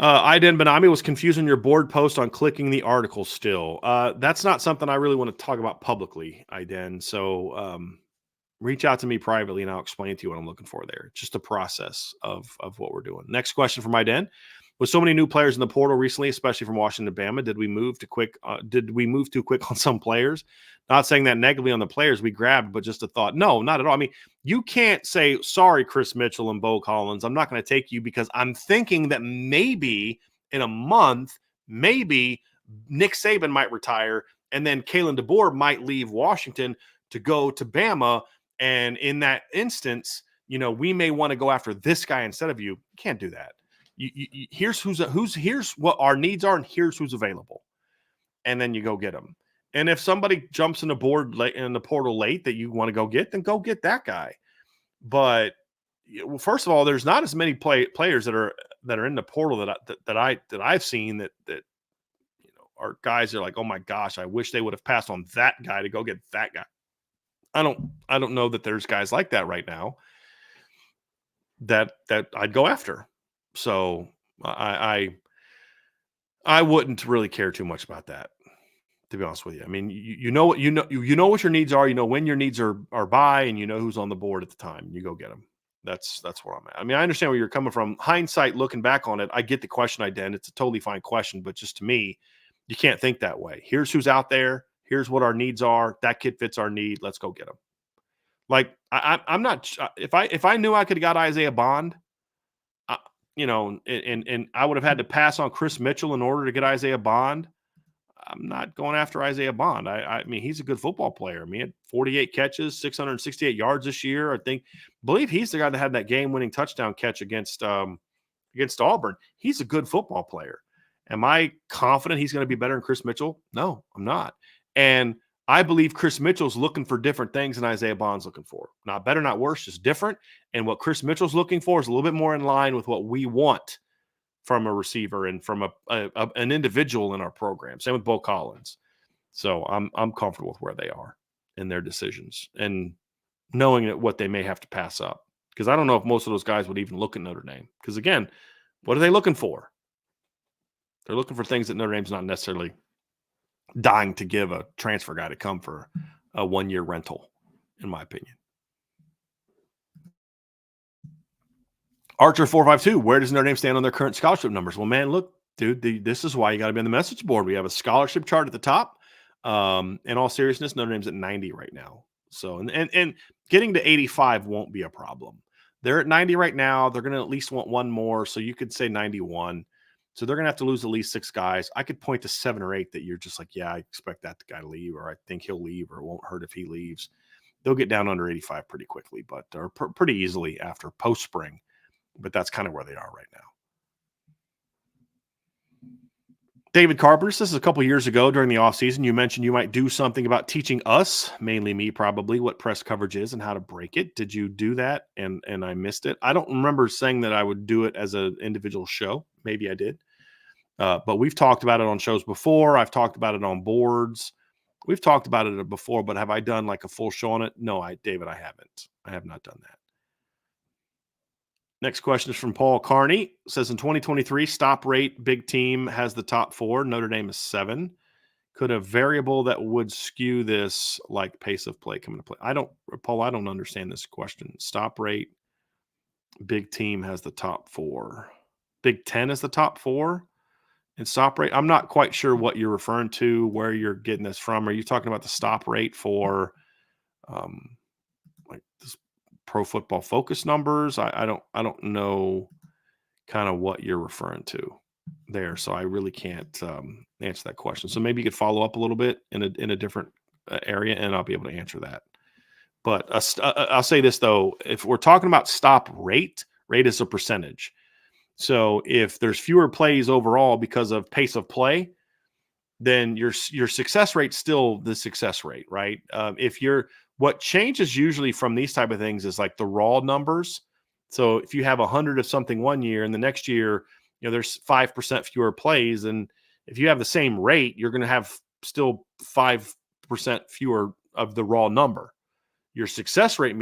Iden Benami was confusing your board post on clicking the article still. That's not something I really want to talk about publicly, Iden. So reach out to me privately and I'll explain to you what I'm looking for there. Just a process of what we're doing. Next question from my den. With so many new players in the portal recently, especially from Washington, Bama, did we move too quick? Did we move too quick on some players? Not saying that negatively on the players we grabbed, but just a thought. No, not at all. I mean, you can't say, sorry, Chris Mitchell and Bo Collins, I'm not going to take you because I'm thinking that maybe in a month, maybe Nick Saban might retire and then Kalen DeBoer might leave Washington to go to Bama. And in that instance, we may want to go after this guy instead of you. You can't do that. Here's here's what our needs are, and here's who's available, and then you go get them. And if somebody jumps in the portal late that you want to go get, then go get that guy. But first of all, there's not as many players that are in the portal that I've seen that are guys that are like, oh my gosh, I wish they would have passed on that guy to go get that guy. I don't know that there's guys like that right now that I'd go after. So I wouldn't really care too much about that, to be honest with you. I mean, you know what your needs are. You know when your needs are by, and you know who's on the board at the time. You go get them. That's where I'm at. I mean, I understand where you're coming from. Hindsight, looking back on it, I get the question, Dan. It's a totally fine question, but just to me, you can't think that way. Here's who's out there. Here's what our needs are. That kid fits our need. Let's go get him. Like I'm not. If I knew I could have got Isaiah Bond, and I would have had to pass on Chris Mitchell in order to get Isaiah Bond, I'm not going after Isaiah Bond. I mean, he's a good football player. I mean, he had 48 catches, 668 yards this year. Believe he's the guy that had that game-winning touchdown catch against Auburn. He's a good football player. Am I confident he's going to be better than Chris Mitchell? No, I'm not. And I believe Chris Mitchell's looking for different things than Isaiah Bond's looking for. Not better, not worse, just different. And what Chris Mitchell's looking for is a little bit more in line with what we want from a receiver and from an individual in our program. Same with Bo Collins. So I'm comfortable with where they are in their decisions and knowing that what they may have to pass up. Because I don't know if most of those guys would even look at Notre Dame. Because again, what are they looking for? They're looking for things that Notre Dame's not necessarily dying to give a transfer guy to come for a 1-year rental, in my opinion. Archer 452, where does Notre Dame stand on their current scholarship numbers? Well, man, look, dude, this is why you got to be on the message board. We have a scholarship chart at the top. In all seriousness, Notre Dame's at 90 right now. So, and getting to 85 won't be a problem. They're at 90 right now. They're going to at least want one more. So you could say 91. So they're going to have to lose at least 6 guys. I could point to 7 or 8 that you're just like, yeah, I expect that guy to leave, or I think he'll leave, or it won't hurt if he leaves. They'll get down under 85 pretty quickly, but or pretty easily after post-spring. But that's kind of where they are right now. David Carpenter, this is a couple years ago during the offseason. You mentioned you might do something about teaching us, mainly me probably, what press coverage is and how to break it. Did you do that? And I missed it. I don't remember saying that I would do it as an individual show. Maybe I did. But we've talked about it on shows before. I've talked about it on boards. We've talked about it before, but have I done like a full show on it? No, David, I haven't. I have not done that. Next question is from Paul Carney. It says in 2023, stop rate, big team has the top 4. Notre Dame is 7. Could a variable that would skew this, like pace of play, come into play? Paul, I don't understand this question. Stop rate, big team has the top 4. Big 10 is the top 4 in stop rate. I'm not quite sure what you're referring to, where you're getting this from. Are you talking about the stop rate for like this Pro Football Focus numbers? I don't know kind of what you're referring to there, so I really can't answer that question. So maybe you could follow up a little bit in a different area, and I'll be able to answer that. But I'll say this though: if we're talking about stop rate is a percentage. So if there's fewer plays overall because of pace of play, then your success rate's still the success rate, right? What changes usually from these type of things is like the raw numbers. So if you have 100 of something one year and the next year, there's 5% fewer plays. And if you have the same rate, you're going to have still 5% fewer of the raw number. Your success rate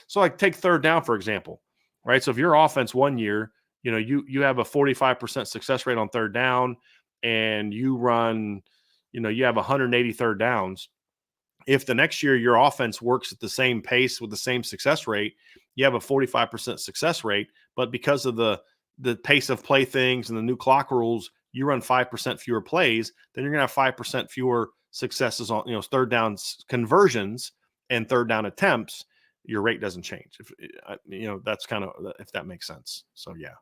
so like take third down, for example, right? So if your offense one year, you have a 45% success rate on third down and you run, you have 180 third downs. if the next year your offense works at the same pace with the same success rate, you have a 45% success rate. But because of the pace of play things and the new clock rules, you run 5% fewer plays, then you're going to have 5% fewer successes on, third down conversions and third down attempts. Your rate doesn't change. That's kind of, if that makes sense. So, yeah.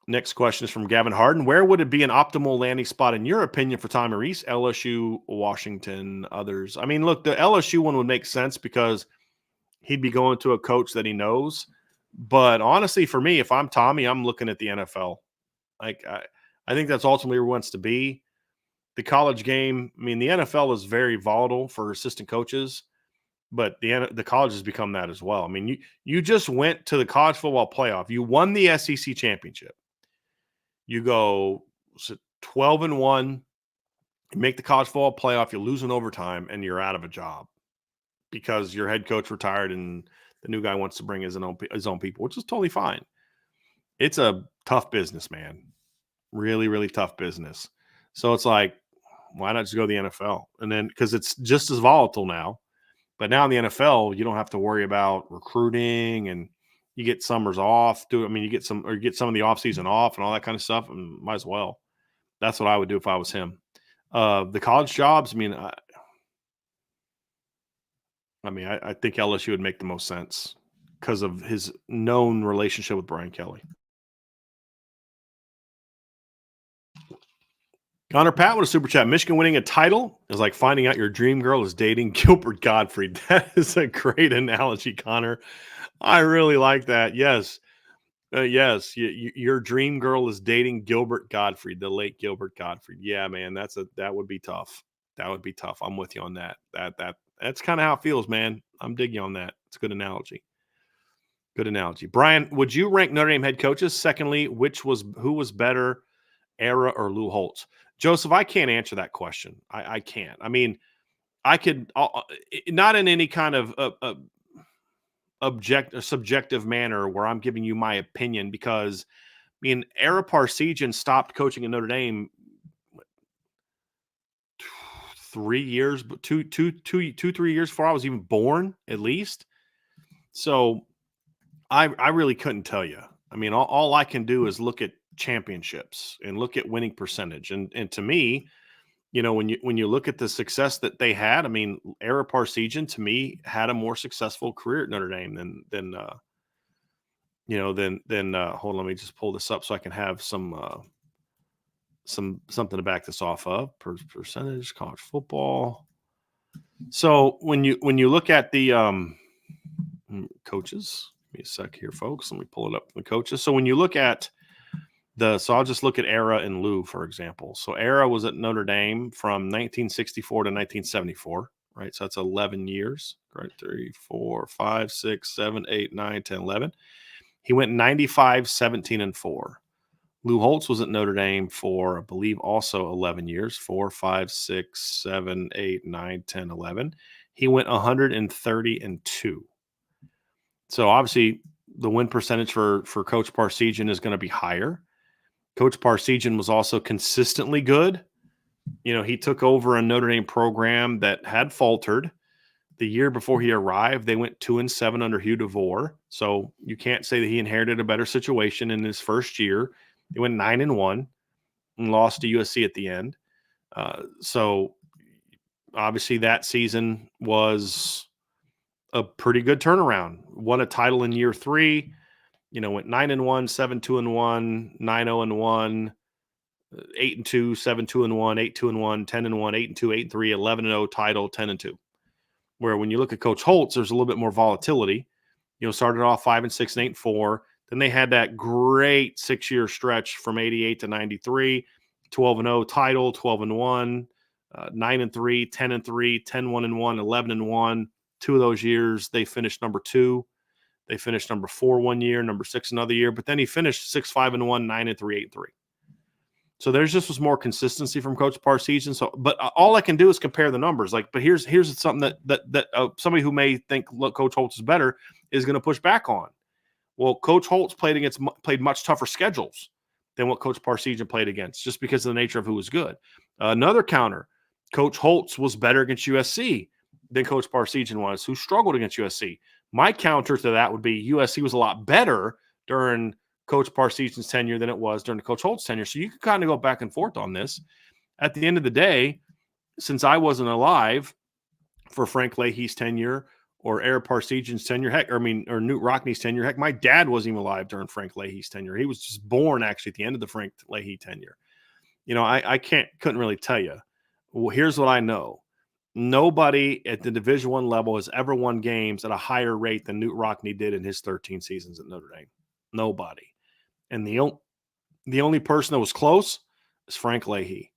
Next question is from Gavin Harden. Where would it be an optimal landing spot, in your opinion, for Tommy Rees? LSU, Washington, others? I mean, look, the LSU one would make sense because he'd be going to a coach that he knows. But honestly, for me, if I'm Tommy, I'm looking at the NFL. Like, I think that's ultimately where he wants to be. The college game, I mean, the NFL is very volatile for assistant coaches, but the college has become that as well. I mean, you just went to the college football playoff. You won the SEC championship. You go 12-1, you make the college football playoff, you lose in overtime, and you're out of a job because your head coach retired and the new guy wants to bring his own people, which is totally fine. It's a tough business, man. Really, really tough business. So it's like, why not just go to the NFL? And then, because it's just as volatile now. But now in the NFL, you don't have to worry about recruiting, and you get summers off. You get some of the offseason off and all that kind of stuff, and might as well. That's what I would do if I was him. The college jobs, I think LSU would make the most sense because of his known relationship with Brian Kelly. Connor Pat with a super chat. Michigan winning a title is like finding out your dream girl is dating Gilbert Gottfried. That is a great analogy, Connor. I really like that. Yes. Yes. Your dream girl is dating Gilbert Gottfried, the late Gilbert Gottfried. Yeah, man, that would be tough. That would be tough. I'm with you on that. That's kind of how it feels, man. I'm digging on that. It's a good analogy. Good analogy. Brian, would you rank Notre Dame head coaches? Secondly, who was better, Era or Lou Holtz? Joseph, I can't answer that question. I can't. I mean, I could not in any kind of subjective manner where I'm giving you my opinion, because Era Parsegian stopped coaching in Notre Dame 3 years, but 3 years before I was even born, at least. So I really couldn't tell you. I mean, all I can do is look at championships and look at winning percentage. And to me, when you look at the success that they had, Era Parsegian to me had a more successful career at Notre Dame than hold on, let me just pull this up so I can have something to back this off of. Percentage college football. So when you look at the coaches, give me a sec here, folks. Let me pull it up from the coaches. So when you look at I'll just look at Era and Lou, for example. So Era was at Notre Dame from 1964 to 1974, right? So that's 11 years, right? 3, 4, 5, 6, 7, 8, 9, 10, 11. He went 95, 17, and 4. Lou Holtz was at Notre Dame for, I believe, also 11 years, 4, 5, 6, 7, 8, 9, 10, 11. He went 130 and 2. So obviously the win percentage for Coach Parsegian is going to be higher. Coach Parsegian was also consistently good. He took over a Notre Dame program that had faltered. The year before he arrived, they went 2-7 under Hugh DeVore. So you can't say that he inherited a better situation in his first year. They went 9-1 and lost to USC at the end. So obviously that season was a pretty good turnaround. Won a title in year 3. Went 9-1, 7-2-1, 9-0-1, 8-2, 7-2-1, 8-2-1, 10-1, 8-2, 8-3, 11-0 title, 10-2. Where when you look at Coach Holtz, there's a little bit more volatility. Started off 5-6 and 8-4. Then they had that great 6-year stretch from 88 to 93, 12-0 title, 12-1, 9-3, 10-3, 10-1-1, 11-1. 2 of those years they finished number 2. They finished number 4 one year, number 6 another year, but then he finished 6-5-1, 9-3, 8-3. So there's just was more consistency from Coach Parsegian. So, but all I can do is compare the numbers. But here's something that somebody who may think Coach Holtz is better is going to push back on. Well, Coach Holtz played much tougher schedules than what Coach Parsegian played against, just because of the nature of who was good. Another counter: Coach Holtz was better against USC than Coach Parsegian was, who struggled against USC. My counter to that would be USC was a lot better during Coach Parsegian's tenure than it was during Coach Holt's tenure. So you can kind of go back and forth on this. At the end of the day, since I wasn't alive for Frank Leahy's tenure or Eric Parsegian's tenure, or Newt Rockney's tenure, my dad wasn't even alive during Frank Leahy's tenure. He was just born actually at the end of the Frank Leahy tenure. I couldn't really tell you. Well, here's what I know. Nobody at the Division I level has ever won games at a higher rate than Newt Rockney did in his 13 seasons at Notre Dame. Nobody. And the only person that was close is Frank Leahy.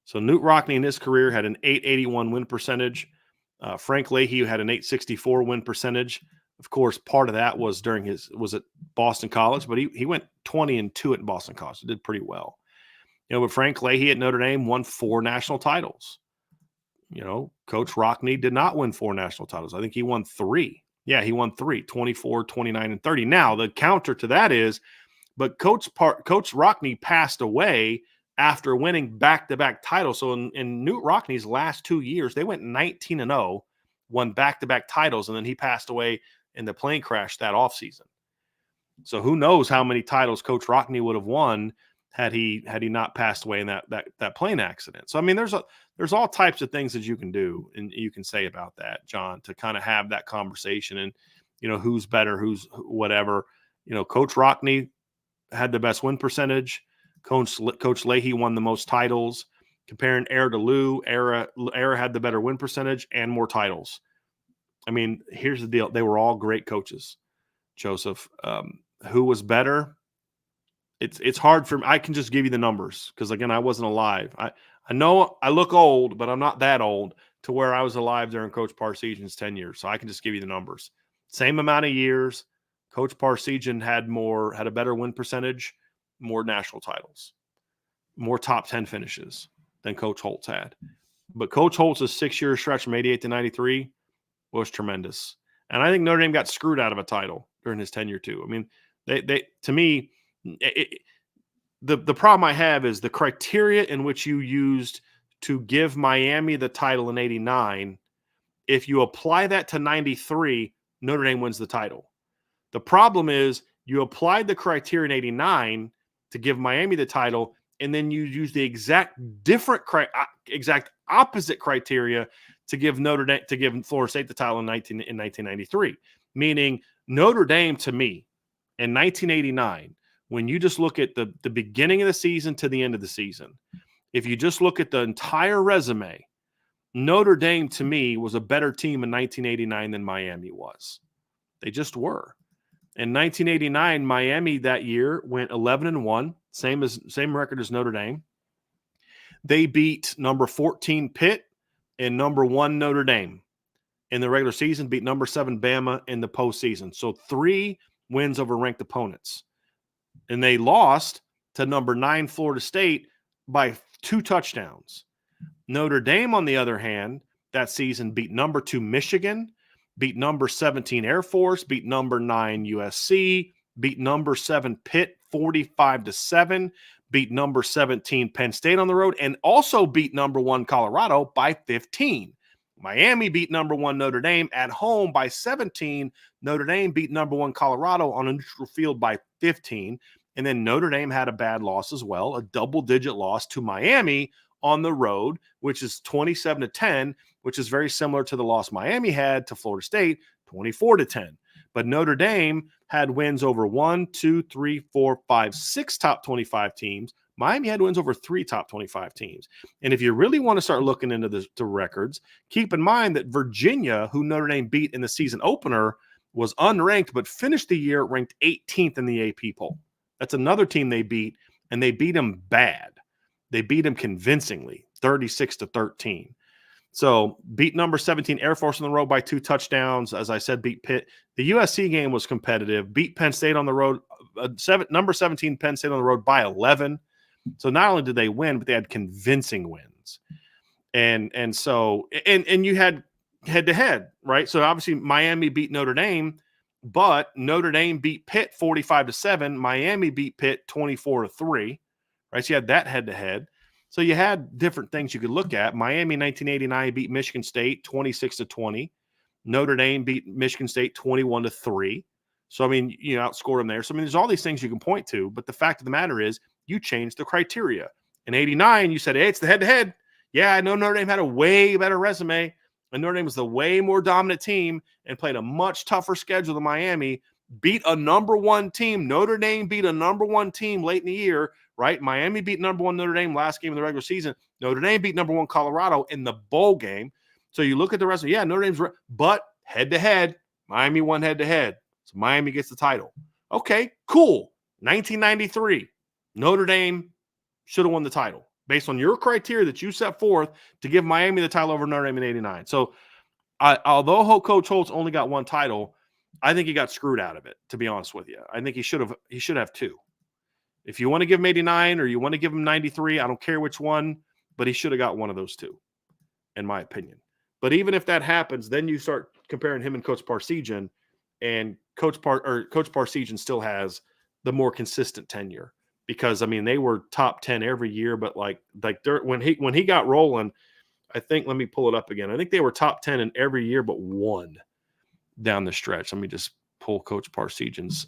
So Newt Rockney in his career had an 881 win percentage. Frank Leahy had an 864 win percentage. Of course, part of that was was at Boston College, but he went 20-2 at Boston College. He did pretty well. But Frank Leahy at Notre Dame won 4 national titles. Coach Rockney did not win 4 national titles. I think he won 3. Yeah, he won 3, 24, 29, and 30. Now, the counter to that is, but Coach Rockney passed away after winning back-to-back titles. So in Newt Rockney's last 2 years, they went 19-0, won back-to-back titles, and then he passed away in the plane crash that offseason. So who knows how many titles Coach Rockney would have won had he not passed away in that plane accident. So, there's all types of things that you can do and you can say about that, John, to kind of have that conversation and, who's better, who's whatever. Coach Rockney had the best win percentage. Coach Leahy won the most titles. Comparing era to Lou, era had the better win percentage and more titles. Here's the deal. They were all great coaches, Joseph. Who was better? It's hard for me. I can just give you the numbers because, again, I wasn't alive. I know I look old, but I'm not that old to where I was alive during Coach Parsegian's tenure. So I can just give you the numbers. Same amount of years. Coach Parsegian had a better win percentage, more national titles, more top 10 finishes than Coach Holtz had. But Coach Holtz's 6-year stretch from 88 to 93 was tremendous. And I think Notre Dame got screwed out of a title during his tenure too. They to me, the problem I have is the criteria in which you used to give Miami the title in 89. If you apply that to 93, Notre Dame wins the title. The problem is you applied the criteria in 89 to give Miami the title, and then you use the exact opposite criteria to give Florida State the title in 1993. Meaning Notre Dame, to me, in 1989, when you just look at the beginning of the season to the end of the season, if you just look at the entire resume, Notre Dame, to me, was a better team in 1989 than Miami was. They just were. In 1989, Miami that year went 11-1, same record as Notre Dame. They beat number 14 Pitt and number 1 Notre Dame in the regular season, beat number 7 Bama in the postseason. So 3 wins over ranked opponents. And they lost to number 9 Florida State by 2 touchdowns. Notre Dame, on the other hand, that season beat number 2 Michigan, beat number 17 Air Force, beat number 9 USC, beat number 7 Pitt 45-7, beat number 17 Penn State on the road, and also beat number 1 Colorado by 15. Miami beat number 1 Notre Dame at home by 17. Notre Dame beat number 1 Colorado on a neutral field by 15. And then Notre Dame had a bad loss as well, a double-digit loss to Miami on the road, which is 27-10, which is very similar to the loss Miami had to Florida State, 24-10. But Notre Dame had wins over 1, 2, 3, 4, 5, 6 top 25 teams. Miami had wins over 3 top 25 teams. And if you really want to start looking into the records, keep in mind that Virginia, who Notre Dame beat in the season opener, was unranked but finished the year ranked 18th in the AP poll. That's another team they beat, and they beat them bad. They beat them convincingly, 36-13. So beat number 17 Air Force on the road by 2 touchdowns. As I said, beat Pitt. The USC game was competitive. Beat Penn State on the road. Number 17 Penn State on the road by 11. So not only did they win, but they had convincing wins. And you had head-to-head, right? So obviously Miami beat Notre Dame, but Notre Dame beat Pitt 45-7. Miami beat Pitt 24-3, right? So you had that head-to-head. So you had different things you could look at. Miami 1989 beat Michigan State 26-20. Notre Dame beat Michigan State 21-3. So, I mean, you outscored them there. So, I mean, there's all these things you can point to. But the fact of the matter is you changed the criteria. In 89, you said, hey, it's the head-to-head. Yeah, I know Notre Dame had a way better resume. And Notre Dame was the way more dominant team and played a much tougher schedule than Miami. Beat a number one team. Notre Dame beat a number one team late in the year, right? Miami beat number one Notre Dame last game of the regular season. Notre Dame beat number one Colorado in the bowl game. So you look at the rest of Notre Dame's, but head-to-head, Miami won head-to-head. So Miami gets the title. Okay, cool. 1993, Notre Dame should have won the title based on your criteria that you set forth to give Miami the title over Notre Dame in 89. So although Coach Holtz only got one title, I think he got screwed out of it, to be honest with you. I think he should have two. If you want to give him 89 or you want to give him 93, I don't care which one, but he should have got one of those two, in my opinion. But even if that happens, then you start comparing him and Coach Parsegian, and Coach Parsegian still has the more consistent tenure because, I mean, they were top 10 every year, but like when he got rolling, I think, let me pull it up again. I think they were top 10 in every year but one down the stretch. Let me just pull Coach Parsegian's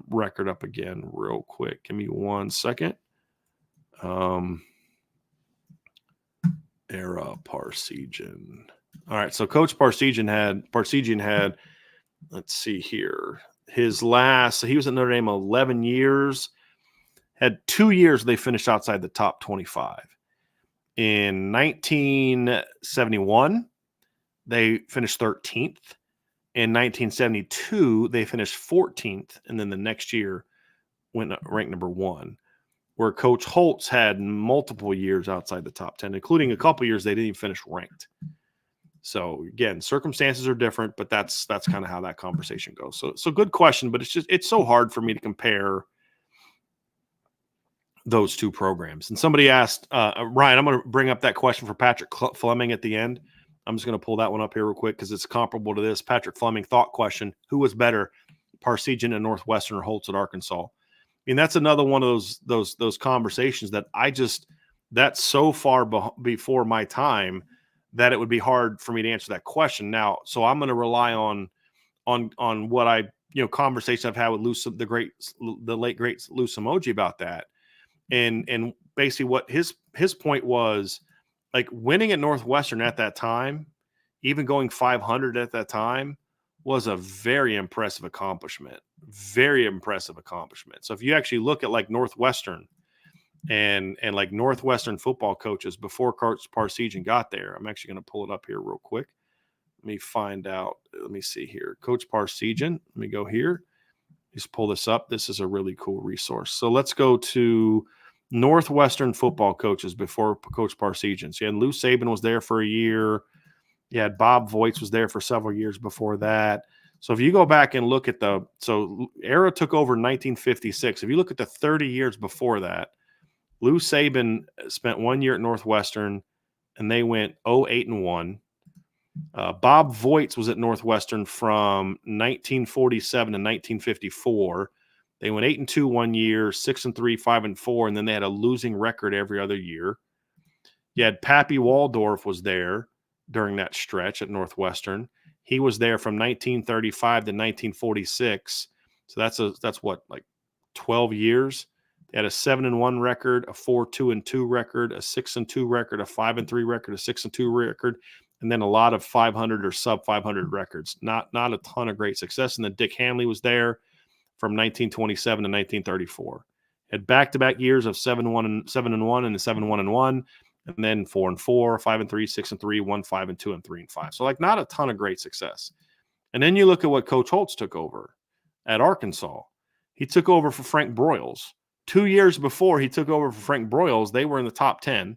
record up again real quick. Give me 1 second. Era Parsegian. All right, so Coach Parsegian had, let's see here, his last, so he was at Notre Dame 11 years, had 2 years they finished outside the top 25. In 1971, they finished 13th. In 1972, they finished 14th, and then the next year went ranked number 1. Where Coach Holtz had multiple years outside the top 10, including a couple years they didn't even finish ranked. So again, circumstances are different, but that's kind of how that conversation goes. So good question, but it's so hard for me to compare those two programs. And somebody asked, Ryan, I'm going to bring up that question for Patrick Fleming at the end. I'm just going to pull that one up here real quick because it's comparable to this. Patrick Fleming thought question: who was better, Parsegian at Northwestern or Holtz at Arkansas? I mean, that's another one of those conversations that that's so far before my time that it would be hard for me to answer that question now. So I'm going to rely on what I, conversation I've had with the late great Lou Samoji about that. And basically what his point was, like, winning at Northwestern at that time, even going 500 at that time, was a very impressive accomplishment. Very impressive accomplishment. So if you actually look at like Northwestern and like Northwestern football coaches before Coach Parsegian got there, I'm actually going to pull it up here real quick. Let me find out. Let me see here. Coach Parsegian. Let me go here. Just pull this up. This is a really cool resource. So let's go to Northwestern football coaches before Coach Parsegian. So you had Lou Saban was there for a year. You had Bob Voigt was there for several years before that. So if you go back and look at Era took over in 1956. If you look at the 30 years before that, Lou Saban spent 1 year at Northwestern, and they went 0-8-1. Bob Voigt was at Northwestern from 1947 to 1954. They went 8-2 1 year, 6-3, 5-4, and then they had a losing record every other year. You had Pappy Waldorf was there during that stretch at Northwestern. He was there from 1935 to 1946. So that's what, like 12 years. They had a 7-1 record, a 4-2-2 record, a 6-2 record, a 5-3 record, a 6-2 record, and then a lot of 500 or sub 500 records. Not a ton of great success. And then Dick Hanley was there from 1927 to 1934. Had back-to-back years of 7-1 and 7-1 and 7-1-1. And then 4-4, 5-3, 6-3, 1-5, and 2-3-5. So like not a ton of great success. And then you look at what Coach Holtz took over at Arkansas. He took over for Frank Broyles. 2 years before he took over for Frank Broyles, they were in the top 10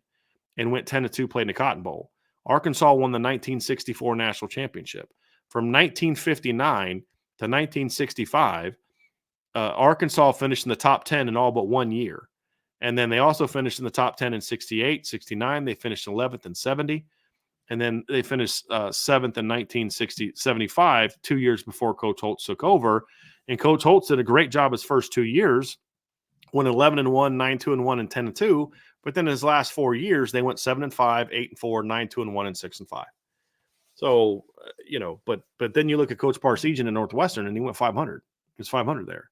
and went 10-2, played in the Cotton Bowl. Arkansas won the 1964 national championship. From 1959 to 1965, Arkansas finished in the top 10 in all but 1 year. And then they also finished in the top 10 in 68, 69. They finished 11th in 70. And then they finished 7th in 1975, 2 years before Coach Holtz took over. And Coach Holtz did a great job his first 2 years, went 11-1, 9-2-1, and 10-2. But then his last 4 years, they went 7-5, 8-4, 9-2-1, and 6-5. So, but then you look at Coach Parsegian in Northwestern, and he went 500. He was 500 there.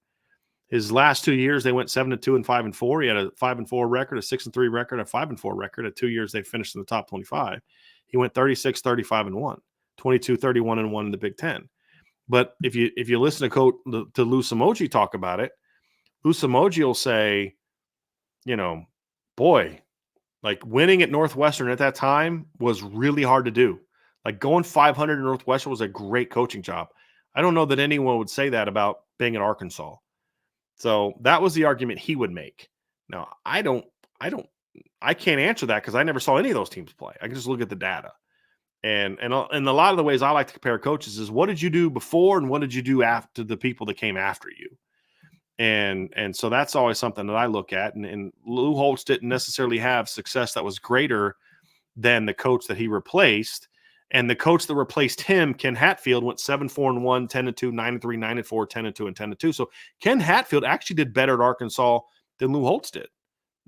His last 2 years, they went 7-2 and 5-4. He had a 5-4 record, a 6-3 record, a 5-4 record. At 2 years, they finished in the top 25. He went 36, 35 and 1, 22, 31 and 1 in the Big Ten. But if you listen to Lou Somogyi talk about it, Lou Somogyi will say, boy, like winning at Northwestern at that time was really hard to do. Like going 500 at Northwestern was a great coaching job. I don't know that anyone would say that about being at Arkansas. So that was the argument he would make. Now, I can't answer that because I never saw any of those teams play. I can just look at the data. And a lot of the ways I like to compare coaches is what did you do before and what did you do after the people that came after you? And so that's always something that I look at. And Lou Holtz didn't necessarily have success that was greater than the coach that he replaced. And the coach that replaced him, Ken Hatfield, went 7-4-1, 10-2, 9-3, 9-4, 10-2, and 10-2. So Ken Hatfield actually did better at Arkansas than Lou Holtz did.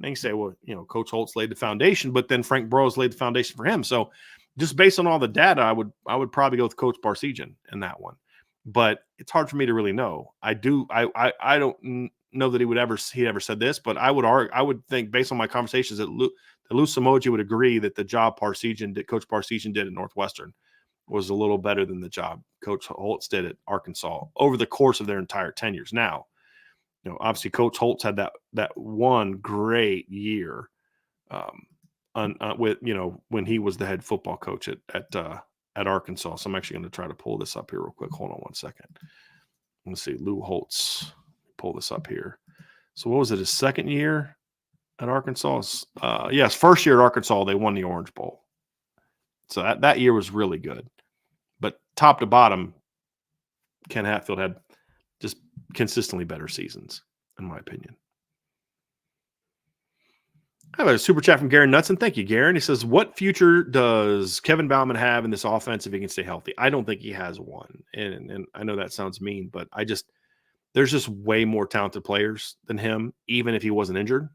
And you say, well, Coach Holtz laid the foundation, but then Frank Burroughs laid the foundation for him. So just based on all the data, I would probably go with Coach Parsegian in that one. But it's hard for me to really know. I don't know that he ever said this, but I would think based on my conversations that Lou Somogyi would agree that the job Coach Parsegian did at Northwestern was a little better than the job Coach Holtz did at Arkansas over the course of their entire tenures. Now, obviously Coach Holtz had that one great year with when he was the head football coach at Arkansas. So I'm actually going to try to pull this up here real quick. Hold on one second. Let's see. Lou Holtz. Pull this up here. So what was it? His second year at Arkansas? Yes, first year at Arkansas, they won the Orange Bowl. So that year was really good. But top to bottom, Ken Hatfield had just consistently better seasons, in my opinion. I have a super chat from Garen Knutson. Thank you, Garen. He says, what future does Kevin Bauman have in this offense if he can stay healthy? I don't think he has one. And I know that sounds mean, but there's just way more talented players than him, even if he wasn't injured.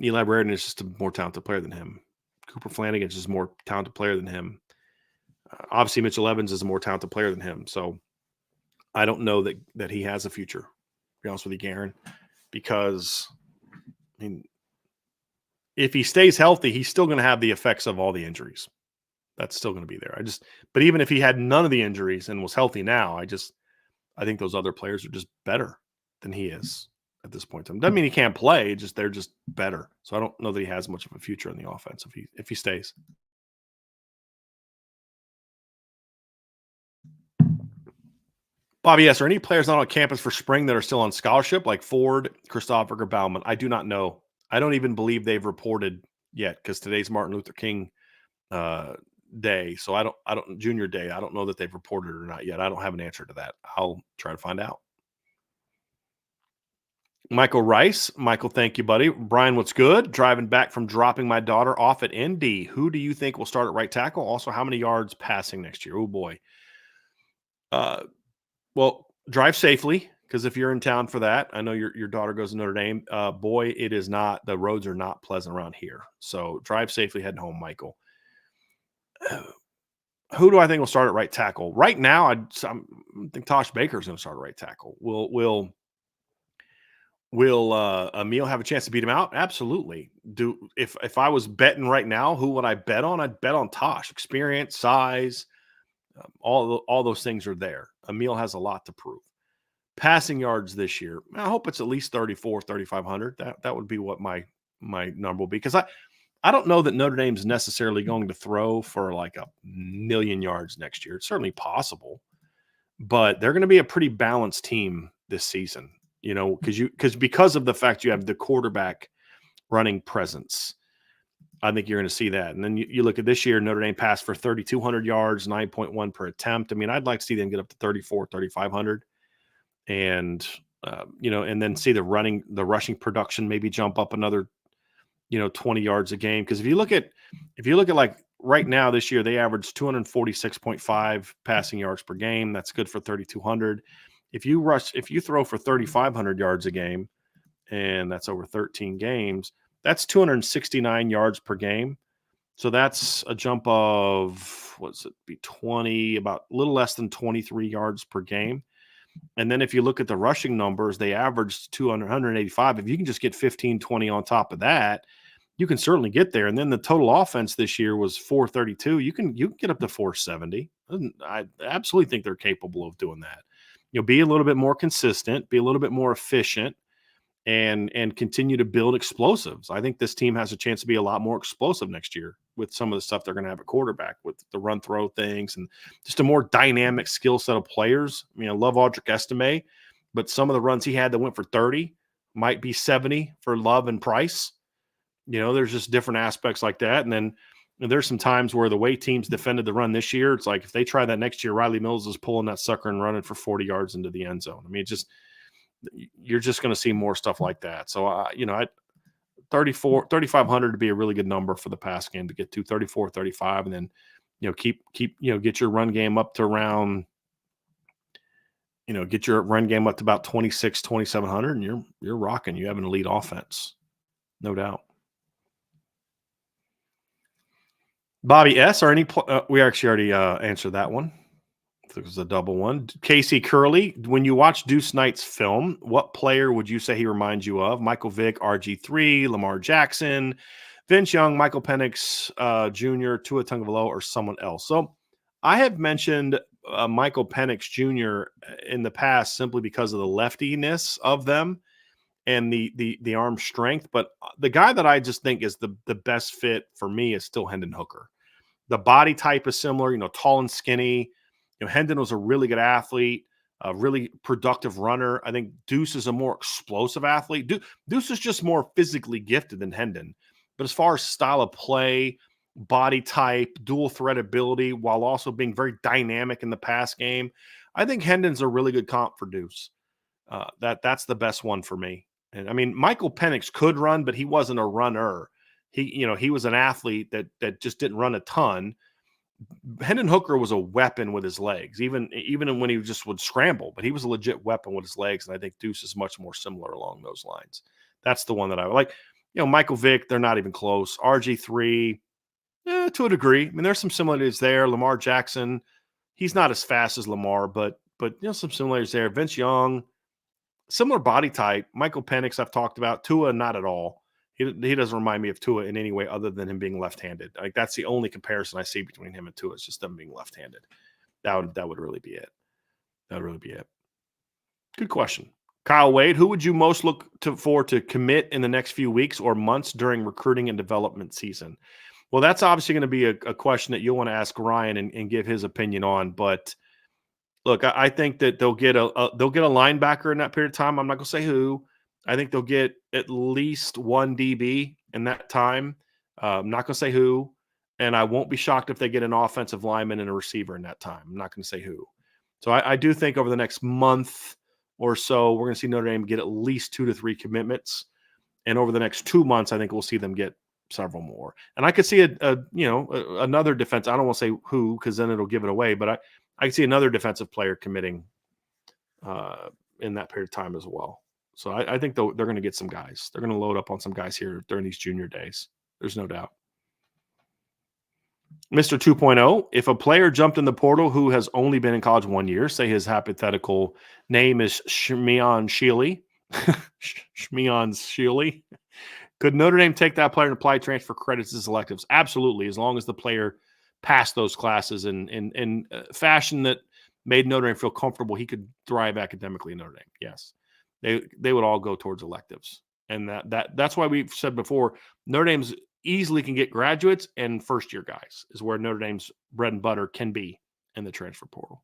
Eli Raridon is just a more talented player than him. Cooper Flanagan is just a more talented player than him. Obviously, Mitchell Evans is a more talented player than him. So I don't know that he has a future, to be honest with you, Garen, because if he stays healthy, he's still going to have the effects of all the injuries. That's still going to be there. But even if he had none of the injuries and was healthy now, I think those other players are just better than he is at this point. Doesn't mean he can't play, they're just better. So I don't know that he has much of a future in the offense if he stays. Bobby, yes, are any players not on campus for spring that are still on scholarship, like Ford, Christopher, or Bauman? I do not know. I don't even believe they've reported yet because today's Martin Luther King day. So I don't Junior Day. I don't know that they've reported or not yet. I don't have an answer to that. I'll try to find out. Michael Rice. Michael, thank you, buddy. Brian, what's good? Driving back from dropping my daughter off at ND. Who do you think will start at right tackle? Also, how many yards passing next year? Oh, boy. Well, drive safely, because if you're in town for that, I know your daughter goes to Notre Dame. Boy, it is not. The roads are not pleasant around here. So drive safely heading home, Michael. Who do I think will start at right tackle? Right now, I think Tosh Baker is going to start at right tackle. Will Emil have a chance to beat him out? Absolutely. If I was betting right now, who would I bet on? I'd bet on Tosh. Experience, size, all those things are there. Emil has a lot to prove. Passing yards this year, I hope it's at least 3,500. That would be what my number will be, because I don't know that Notre Dame's necessarily going to throw for like 1,000,000 yards next year. It's certainly possible, but they're going to be a pretty balanced team this season, because of the fact you have the quarterback running presence. I think you're going to see that. And then you look at this year, Notre Dame passed for 3,200 yards, 9.1 per attempt. I mean, I'd like to see them get up to 3,500. And, and then see the rushing production maybe jump up another, 20 yards a game. Because if you look at like right now this year, they averaged 246.5 passing yards per game. That's good for 3,200. If you throw for 3,500 yards a game and that's over 13 games. That's 269 yards per game. So that's a jump of, what's it be, 20, about a little less than 23 yards per game. And then if you look at the rushing numbers, they averaged 200, 185. If you can just get 15, 20 on top of that, you can certainly get there. And then the total offense this year was 432. You can get up to 470. I absolutely think they're capable of doing that. Be a little bit more consistent, be a little bit more efficient, and continue to build explosives. I think this team has a chance to be a lot more explosive next year with some of the stuff they're going to have at quarterback, with the run throw things and just a more dynamic skill set of players. I mean, I love Audric Estime, but some of the runs he had that went for 30 might be 70 for Love and Price. There's just different aspects like that. And then there's some times where the way teams defended the run this year, it's like if they try that next year, Riley Mills is pulling that sucker and running for 40 yards into the end zone. I mean, you're just going to see more stuff like that. So, 3,500 to be a really good number for the pass game to get to 34, 35, and then, keep, get your run game up to around, get your run game up to about 26, 2,700, and you're rocking. You have an elite offense, no doubt. Bobby S. Are any? We actually already answered that one. It was a double one. Casey Curley, when you watch Deuce Knight's film, what player would you say he reminds you of? Michael Vick, RG3, Lamar Jackson, Vince Young, Michael Penix Jr., Tua Tagovailoa, or someone else? So I have mentioned Michael Penix Jr. in the past simply because of the leftiness of them and the arm strength. But the guy that I just think is the best fit for me is still Hendon Hooker. The body type is similar, tall and skinny. Hendon was a really good athlete, a really productive runner. I think Deuce is a more explosive athlete. Deuce is just more physically gifted than Hendon. But as far as style of play, body type, dual threat ability, while also being very dynamic in the pass game, I think Hendon's a really good comp for Deuce. That's the best one for me. And I mean, Michael Penix could run, but he wasn't a runner. He was an athlete that just didn't run a ton. Hendon Hooker was a weapon with his legs, even when he just would scramble, but he was a legit weapon with his legs. And I think Deuce is much more similar along those lines. That's the one that I like. Michael Vick, they're not even close. RG3, to a degree. I mean, there's some similarities there. Lamar Jackson, he's not as fast as Lamar, but some similarities there. Vince Young, similar body type. Michael Penix, I've talked about. Tua, not at all. He doesn't remind me of Tua in any way other than him being left-handed. Like, that's the only comparison I see between him and Tua. It's just them being left-handed. That would really be it. That would really be it. Good question. Kyle Wade, who would you most look for to commit in the next few weeks or months during recruiting and development season? Well, that's obviously going to be a question that you'll want to ask Ryan and give his opinion on. But look, I think that they'll get a linebacker in that period of time. I'm not going to say who. I think they'll get at least one DB in that time. I'm not going to say who, and I won't be shocked if they get an offensive lineman and a receiver in that time. I'm not going to say who. So I do think over the next month or so, we're going to see Notre Dame get at least 2 to 3 commitments, and over the next 2 months, I think we'll see them get several more. And I could see another defense. I don't want to say who because then it'll give it away, but I could see another defensive player committing in that period of time as well. So I think they're going to get some guys. They're going to load up on some guys here during these junior days. There's no doubt. Mr. 2.0, if a player jumped in the portal who has only been in college 1 year, say his hypothetical name is Shmion Sheely, could Notre Dame take that player and apply transfer credits as electives? Absolutely, as long as the player passed those classes in fashion that made Notre Dame feel comfortable he could thrive academically in Notre Dame. Yes. They would all go towards electives. And that's why we've said before, Notre Dame's easily can get graduates and first-year guys is where Notre Dame's bread and butter can be in the transfer portal.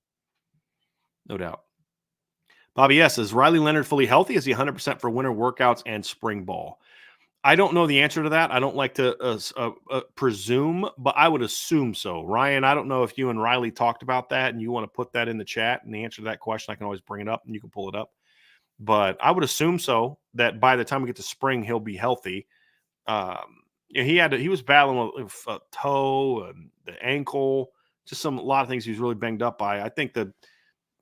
No doubt. Bobby S. Is Riley Leonard fully healthy? Is he 100% for winter workouts and spring ball? I don't know the answer to that. I don't like to presume, but I would assume so. Ryan, I don't know if you and Riley talked about that and you want to put that in the chat and the answer to that question, I can always bring it up and you can pull it up. But I would assume so, that by the time we get to spring, he'll be healthy. He was battling with a toe and the ankle, just a lot of things he was really banged up by. I think that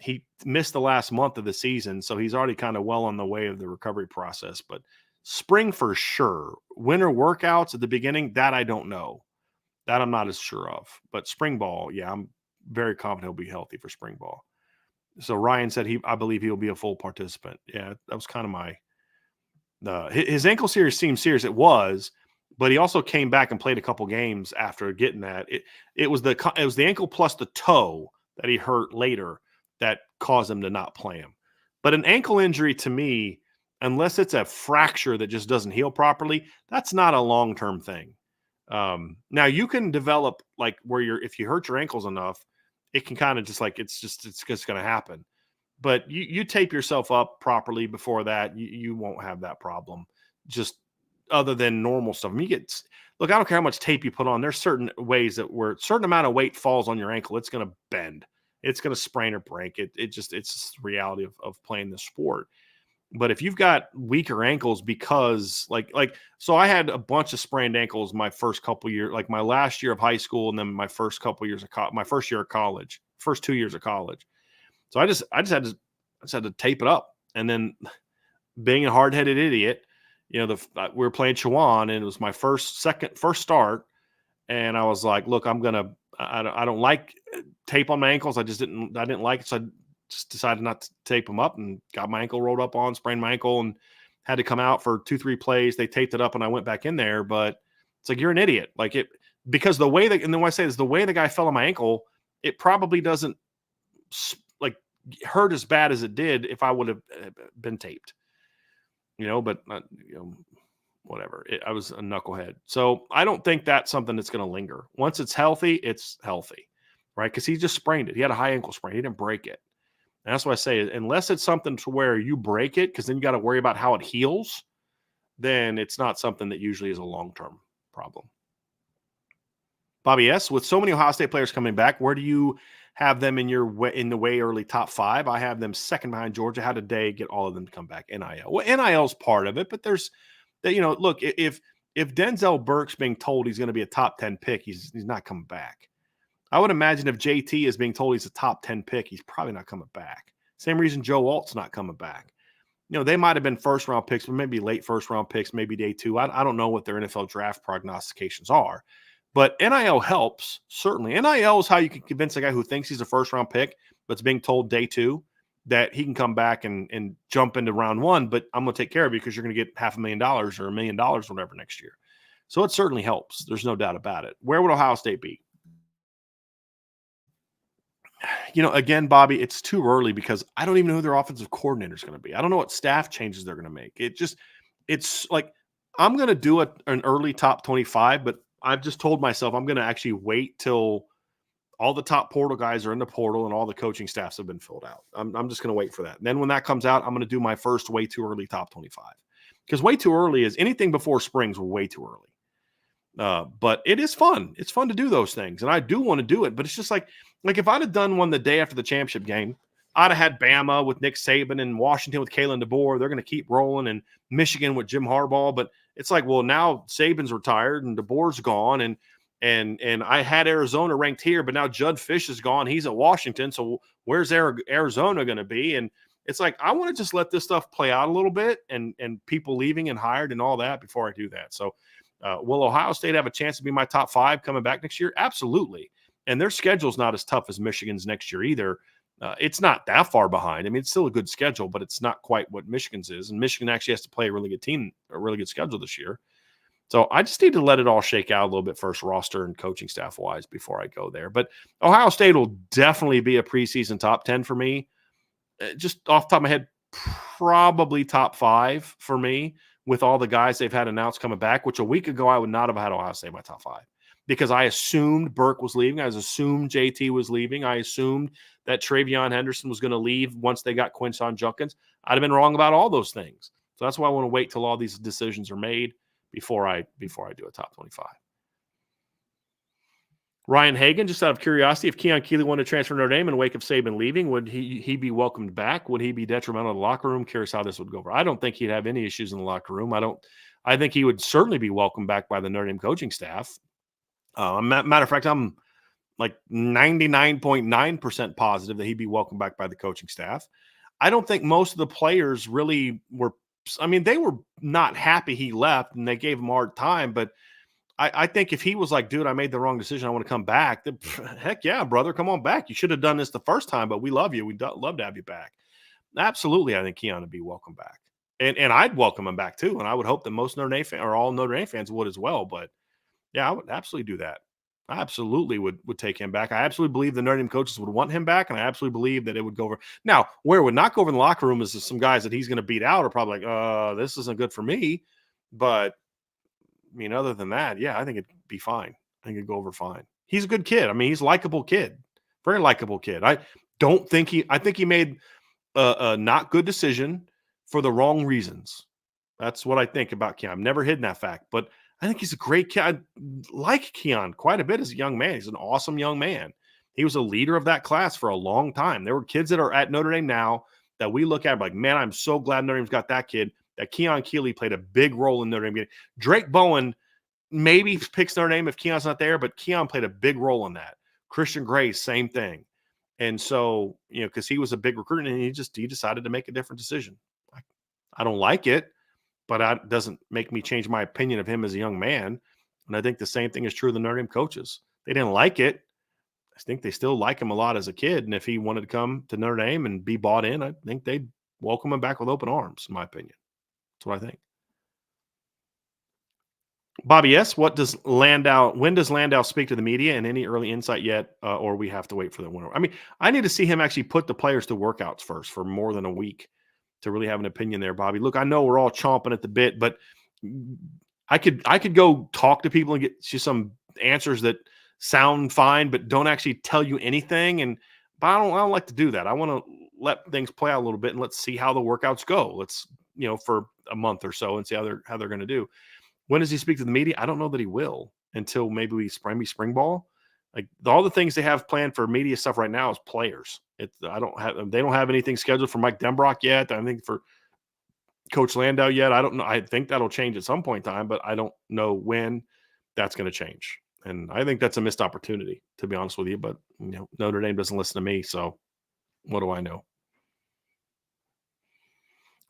he missed the last month of the season, so he's already kind of well on the way of the recovery process. But spring for sure. Winter workouts at the beginning, that I don't know. That I'm not as sure of. But spring ball, yeah, I'm very confident he'll be healthy for spring ball. So Ryan said I believe he'll be a full participant. Yeah, that was kind of my his ankle series seemed serious. It was, but he also came back and played a couple games after getting that. It was the ankle plus the toe that he hurt later that caused him to not play him. But an ankle injury to me, unless it's a fracture that just doesn't heal properly, that's not a long-term thing. Now you can develop like where if you hurt your ankles enough, it can kind of just like it's just going to happen. But you tape yourself up properly before that, you won't have that problem. Just other than normal stuff. I mean, look, I don't care how much tape you put on. There's certain ways that where a certain amount of weight falls on your ankle, it's going to bend. It's going to sprain or break. It's just the reality of playing the sport. But if you've got weaker ankles because so I had a bunch of sprained ankles my first couple years, like my last year of high school and then my first couple years of my first year of college, first 2 years of college. So I just had to tape it up. And then being a hard-headed idiot, we were playing Chowan and it was my first start. And I was like, look, I don't like tape on my ankles. I didn't like it. So I just decided not to tape them up and got my ankle rolled up on, sprained my ankle and had to come out for 2-3 plays. They taped it up and I went back in there, but it's like, you're an idiot. Because the way and then what I say is the way the guy fell on my ankle, it probably doesn't hurt as bad as it did if I would have been taped, but whatever. I was a knucklehead. So I don't think that's something that's going to linger. Once it's healthy, right? Because he just sprained it. He had a high ankle sprain. He didn't break it. And that's why I say, unless it's something to where you break it, because then you got to worry about how it heals, then it's not something that usually is a long-term problem. Bobby S., with so many Ohio State players coming back, where do you have them in the way early top 5? I have them second behind Georgia. How did they get all of them to come back? NIL. Well, NIL is part of it, but there's look, if Denzel Burke's being told he's going to be a top 10 pick, he's not coming back. I would imagine if JT is being told he's a top 10 pick, he's probably not coming back. Same reason Joe Alt's not coming back. They might have been first round picks, but maybe late first round picks, maybe day 2. I don't know what their NFL draft prognostications are. But NIL helps, certainly. NIL is how you can convince a guy who thinks he's a first-round pick but's being told day 2 that he can come back and jump into round 1, but I'm going to take care of you because you're going to get $500,000 or $1 million or whatever next year. So it certainly helps. There's no doubt about it. Where would Ohio State be? Again, Bobby, it's too early because I don't even know who their offensive coordinator is going to be. I don't know what staff changes they're going to make. It's like I'm going to do an early top 25, but I've just told myself I'm going to actually wait till all the top portal guys are in the portal and all the coaching staffs have been filled out. I'm just going to wait for that. And then when that comes out, I'm going to do my first way too early top 25 because way too early is anything before spring's way too early. But it is fun. It's fun to do those things. And I do want to do it, but it's just like if I'd have done one the day after the championship game, I'd have had Bama with Nick Saban and Washington with Kalen DeBoer. They're going to keep rolling, and Michigan with Jim Harbaugh. But it's like, well, now Saban's retired and DeBoer's gone, and I had Arizona ranked here, but now Judd Fish is gone. He's at Washington. So where's Arizona going to be? And it's like, I want to just let this stuff play out a little bit and people leaving and hired and all that before I do that. So will Ohio State have a chance to be my top 5 coming back next year? Absolutely. And their schedule's not as tough as Michigan's next year either. It's not that far behind. I mean, it's still a good schedule, but it's not quite what Michigan's is. And Michigan actually has to play a really good team, a really good schedule this year. So I just need to let it all shake out a little bit first, roster and coaching staff wise, before I go there. But Ohio State will definitely be a preseason top 10 for me. Just off the top of my head, probably top 5 for me with all the guys they've had announced coming back, which a week ago I would not have had Ohio State in my top 5. Because I assumed Burke was leaving. I assumed JT was leaving. I assumed that Travion Henderson was going to leave once they got Quinshon Judkins. I'd have been wrong about all those things. So that's why I want to wait till all these decisions are made before I do a top 25. Ryan Hagan, just out of curiosity, if Keon Keeley wanted to transfer to Notre Dame in the wake of Saban leaving, would he be welcomed back? Would he be detrimental to the locker room? Curious how this would go over. I don't think he'd have any issues in the locker room. I think he would certainly be welcomed back by the Notre Dame coaching staff. Matter of fact, I'm like 99.9% positive that he'd be welcomed back by the coaching staff. I don't think most of the players really were. I mean, they were not happy he left and they gave him a hard time. But I think if he was like, dude, I made the wrong decision, I want to come back, then, heck yeah, brother, come on back. You should have done this the first time, but we love you. We'd love to have you back. Absolutely, I think Keon would be welcome back. And I'd welcome him back too. And I would hope that most Notre Dame or all Notre Dame fans would as well. But yeah, I would absolutely do that. I absolutely would take him back. I absolutely believe the Notre Dame coaches would want him back, and I absolutely believe that it would go over. Now, where it would not go over in the locker room is some guys that he's going to beat out are probably like, this isn't good for me. But I mean, other than that, yeah, I think it'd be fine. I think it'd go over fine. He's a good kid. I mean, he's a likable kid, very likable kid. I think he made a not good decision for the wrong reasons. That's what I think about Keon. I've never hidden that fact, but I think he's a great kid. I like Keon quite a bit as a young man. He's an awesome young man. He was a leader of that class for a long time. There were kids that are at Notre Dame now that we look at like, man, I'm so glad Notre Dame's got that kid. That Keon Keeley played a big role in Notre Dame getting. Drake Bowen maybe picks Notre Dame if Keon's not there, but Keon played a big role in that. Christian Gray, same thing. And so, because he was a big recruiter and he decided to make a different decision. I don't like it, but that doesn't make me change my opinion of him as a young man. And I think the same thing is true of the Notre Dame coaches. They didn't like it. I think they still like him a lot as a kid. And if he wanted to come to Notre Dame and be bought in, I think they'd welcome him back with open arms, in my opinion. That's what I think. Bobby S., when does Landau speak to the media, and any early insight yet, or we have to wait for the winter? I mean, I need to see him actually put the players to workouts first for more than a week to really have an opinion there, Bobby. Look, I know we're all chomping at the bit, but I could go talk to people and get you some answers that sound fine, but don't actually tell you anything. But I don't like to do that. I want to let things play out a little bit and let's see how the workouts go. Let's, for a month or so and see how they're going to do. When does he speak to the media? I don't know that he will until maybe spring ball. Like all the things they have planned for media stuff right now is players. They don't have anything scheduled for Mike Denbrock yet. I think for Coach Landau yet. I don't know. I think that'll change at some point in time, but I don't know when that's going to change. And I think that's a missed opportunity, to be honest with you. But Notre Dame doesn't listen to me, so what do I know?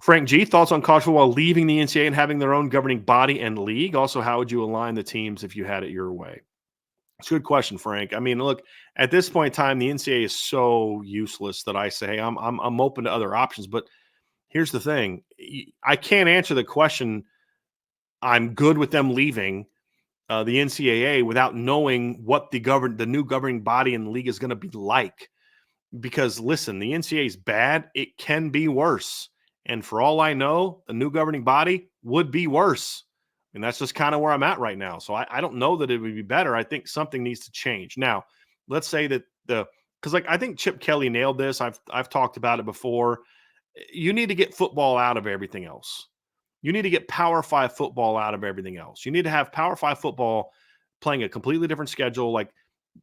Frank G., thoughts on college football leaving the NCAA and having their own governing body and league? Also, how would you align the teams if you had it your way? It's a good question, Frank. I mean, look, at this point in time, the NCAA is so useless that I say, hey, I'm open to other options. But here's the thing. I can't answer the question, I'm good with them leaving the NCAA without knowing what the new governing body and league is going to be like. Because, listen, the NCAA is bad. It can be worse. And for all I know, the new governing body would be worse. And that's just kind of where I'm at right now. So I don't know that it would be better. I think something needs to change. Now, let's say that because I think Chip Kelly nailed this. I've talked about it before. You need to get football out of everything else. You need to get Power 5 football out of everything else. You need to have Power 5 football playing a completely different schedule. Like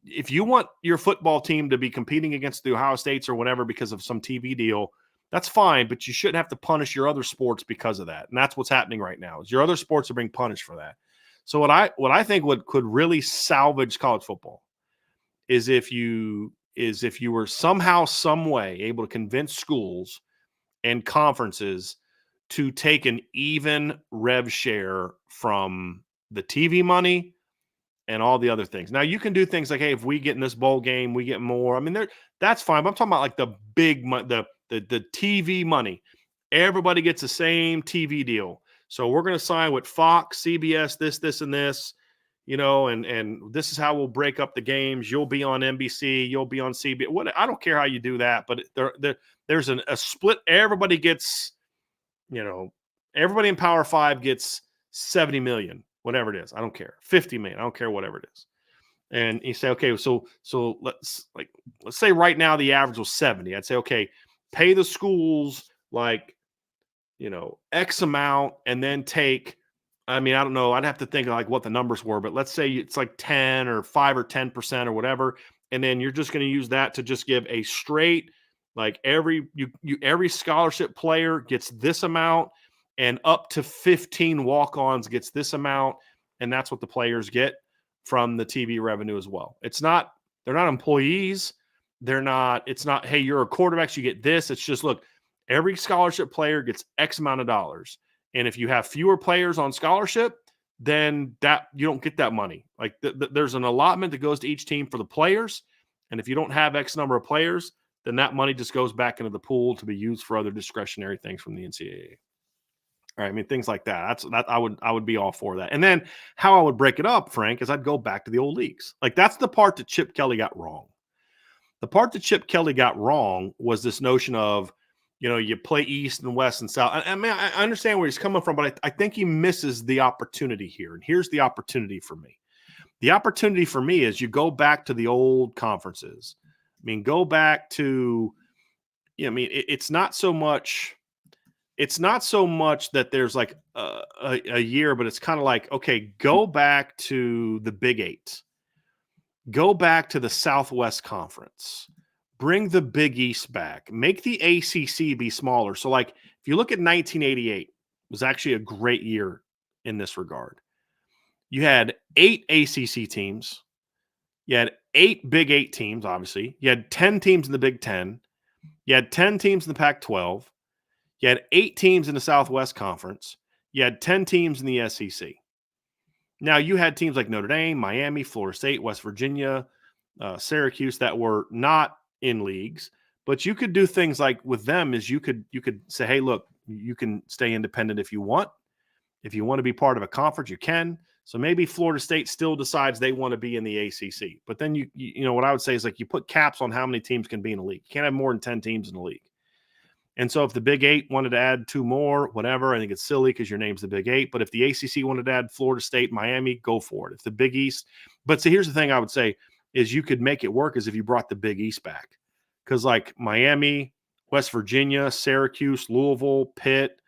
if you want your football team to be competing against the Ohio States or whatever because of some TV deal, that's fine, but you shouldn't have to punish your other sports because of that. And that's what's happening right now. Is your other sports are being punished for that. So what I think could really salvage college football is if you were somehow, some way able to convince schools and conferences to take an even rev share from the TV money and all the other things. Now you can do things like, hey, if we get in this bowl game, we get more. I mean, that's fine. But I'm talking about like the big the TV money. Everybody gets the same TV deal. So we're going to sign with Fox, CBS, this, and this, and this is how we'll break up the games. You'll be on NBC. You'll be on CBS. I don't care how you do that, but there's a split. Everybody gets, everybody in Power 5 gets 70 million, whatever it is. I don't care. 50 million. I don't care, whatever it is. And you say, okay, so let's say right now the average was 70. I'd say, okay, pay the schools like, X amount and then take, I don't know. I'd have to think of like what the numbers were, but let's say it's like 10 or 5 or 10% or whatever. And then you're just going to use that to just give a straight, like every scholarship player gets this amount and up to 15 walk-ons gets this amount. And that's what the players get from the TV revenue as well. It's not They're not employees. It's not, hey, you're a quarterback, so you get this. It's just, look, every scholarship player gets X amount of dollars. And if you have fewer players on scholarship, then that you don't get that money. Like there's an allotment that goes to each team for the players. And if you don't have X number of players, then that money just goes back into the pool to be used for other discretionary things from the NCAA. All right, I mean, things like that. I would be all for that. And then how I would break it up, Frank, is I'd go back to the old leagues. Like that's the part that Chip Kelly got wrong. The part that Chip Kelly got wrong was this notion of, you play East and West and South. I mean, I understand where he's coming from, but I think he misses the opportunity here. And here's the opportunity for me. The opportunity for me is you go back to the old conferences. I mean, go back to, it's not so much that there's like a year, but it's kind of like, okay, go back to the Big Eight. Go back to the Southwest Conference. Bring the Big East back. Make the ACC be smaller. So, like, if you look at 1988, it was actually a great year in this regard. You had 8 ACC teams. You had 8 Big 8 teams, obviously. You had 10 teams in the Big 10. You had 10 teams in the Pac-12. You had 8 teams in the Southwest Conference. You had 10 teams in the SEC. Now, you had teams like Notre Dame, Miami, Florida State, West Virginia, Syracuse that were not in leagues, but you could do things like with them is you could say, hey, look, you can stay independent if you want. If you want to be part of a conference, you can. So maybe Florida State still decides they want to be in the ACC. But then you what I would say is like you put caps on how many teams can be in a league. You can't have more than 10 teams in the league. And so if the Big 8 wanted to add 2 more, whatever, I think it's silly because your name's the Big 8. But if the ACC wanted to add Florida State, Miami, go for it. If the Big East – but see, here's the thing I would say is you could make it work is if you brought the Big East back. Because like Miami, West Virginia, Syracuse, Louisville, Pitt,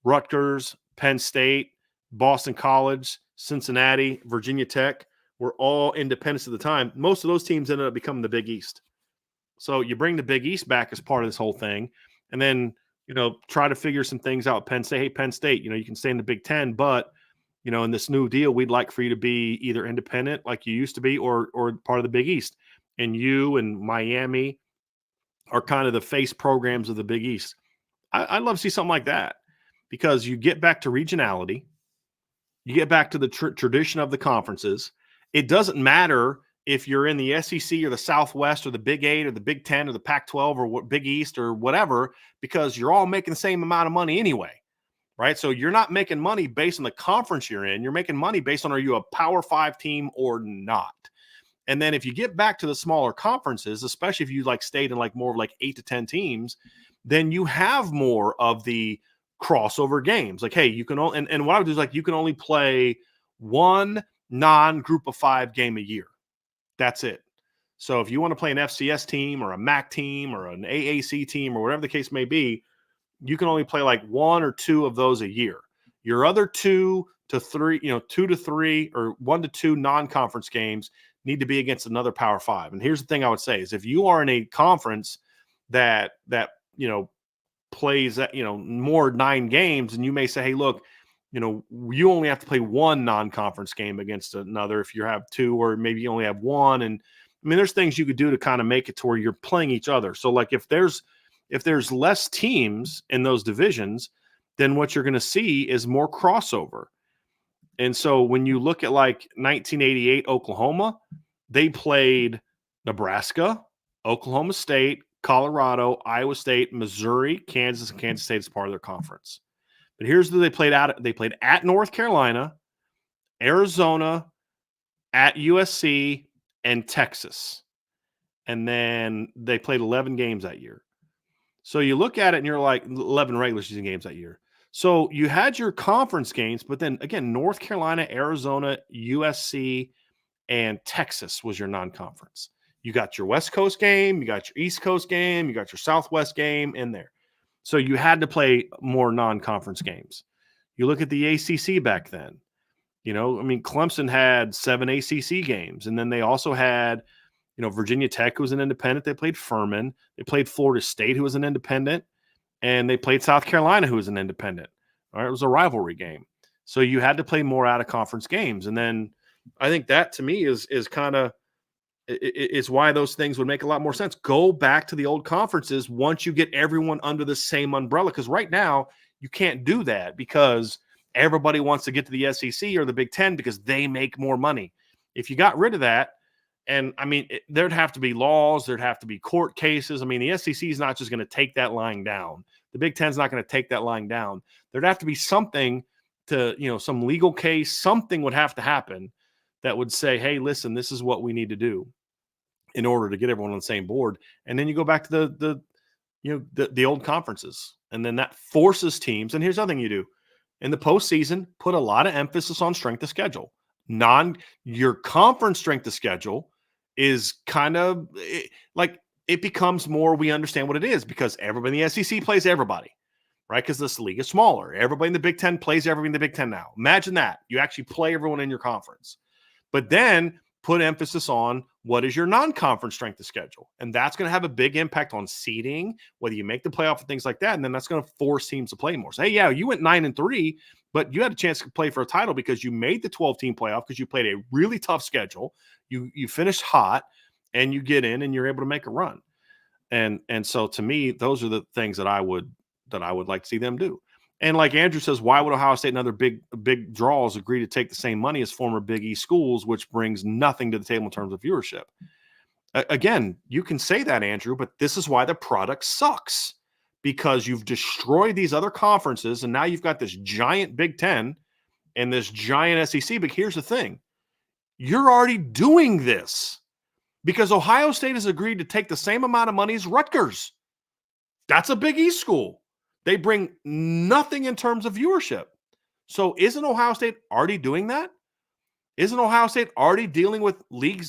Rutgers, Penn State, Boston College, Cincinnati, Virginia Tech were all independents at the time. Most of those teams ended up becoming the Big East. So you bring the Big East back as part of this whole thing. And then, try to figure some things out. Penn State, hey, Penn State, you can stay in the Big Ten, but, in this new deal, we'd like for you to be either independent like you used to be or part of the Big East. And you and Miami are kind of the face programs of the Big East. I'd love to see something like that because you get back to regionality. You get back to the tradition of the conferences. It doesn't matter if you're in the SEC or the Southwest or the Big 8 or the Big 10 or the Pac-12 or Big East or whatever, because you're all making the same amount of money anyway, right? So you're not making money based on the conference you're in. You're making money based on are you a Power 5 team or not. And then if you get back to the smaller conferences, especially if you like stayed in like more of like 8 to 10 teams, then you have more of the crossover games. Like, hey, you can only, and what I would do is like you can only play one non-group of 5 game a year. That's it. So if you want to play an FCS team or a MAC team or an AAC team or whatever the case may be, you can only play like 1 or 2 of those a year. Your other 2 to 3, 2 to 3 or 1 to 2 non-conference games need to be against another Power 5. And here's the thing I would say is if you are in a conference that plays more 9 games, and you may say, hey, look, you only have to play 1 non-conference game against another if you have 2, or maybe you only have 1. And I mean, there's things you could do to kind of make it to where you're playing each other. So like if there's less teams in those divisions, then what you're going to see is more crossover. And so when you look at like 1988 Oklahoma, they played Nebraska, Oklahoma State, Colorado, Iowa State, Missouri, Kansas, and Kansas State as part of their conference. But here's who they played at. They played at North Carolina, Arizona, at USC, and Texas. And then they played 11 games that year. So you look at it and you're like 11 regular season games that year. So you had your conference games, but then again, North Carolina, Arizona, USC, and Texas was your non-conference. You got your West Coast game, you got your East Coast game, you got your Southwest game in there. So you had to play more non-conference games. You look at the ACC back then. Clemson had 7 ACC games, and then they also had, Virginia Tech, who was an independent. They played Furman. They played Florida State, who was an independent, and they played South Carolina, who was an independent. All right, it was a rivalry game. So you had to play more out-of-conference games. And then I think that, to me, is kind of It's why those things would make a lot more sense. Go back to the old conferences once you get everyone under the same umbrella. Because right now you can't do that because everybody wants to get to the SEC or the Big Ten because they make more money. If you got rid of that, and I mean, there'd have to be laws, there'd have to be court cases. I mean, the SEC is not just going to take that lying down. The Big Ten's not going to take that lying down. There'd have to be something to, some legal case, something would have to happen that would say, hey, listen, this is what we need to do in order to get everyone on the same board. And then you go back to the old conferences. And then that forces teams. And here's the other thing you do. In the postseason, put a lot of emphasis on strength of schedule. Your conference strength of schedule is kind of like it becomes more, we understand what it is because everybody in the SEC plays everybody, right? Because this league is smaller. Everybody in the Big Ten plays everybody in the Big Ten now. Imagine that. You actually play everyone in your conference. But then put emphasis on what is your non-conference strength of schedule. And that's going to have a big impact on seeding, whether you make the playoff and things like that. And then that's going to force teams to play more. So, hey, yeah, you went 9-3, but you had a chance to play for a title because you made the 12-team playoff because you played a really tough schedule. You finished hot and you get in and you're able to make a run. And so to me, those are the things that I would like to see them do. And like Andrew says, why would Ohio State and other big draws agree to take the same money as former Big East schools, which brings nothing to the table in terms of viewership? Again, you can say that, Andrew, but this is why the product sucks, because you've destroyed these other conferences, and now you've got this giant Big Ten and this giant SEC. But here's the thing. You're already doing this because Ohio State has agreed to take the same amount of money as Rutgers. That's a Big East school. They bring nothing in terms of viewership. So isn't Ohio State already doing that? Isn't Ohio State already dealing with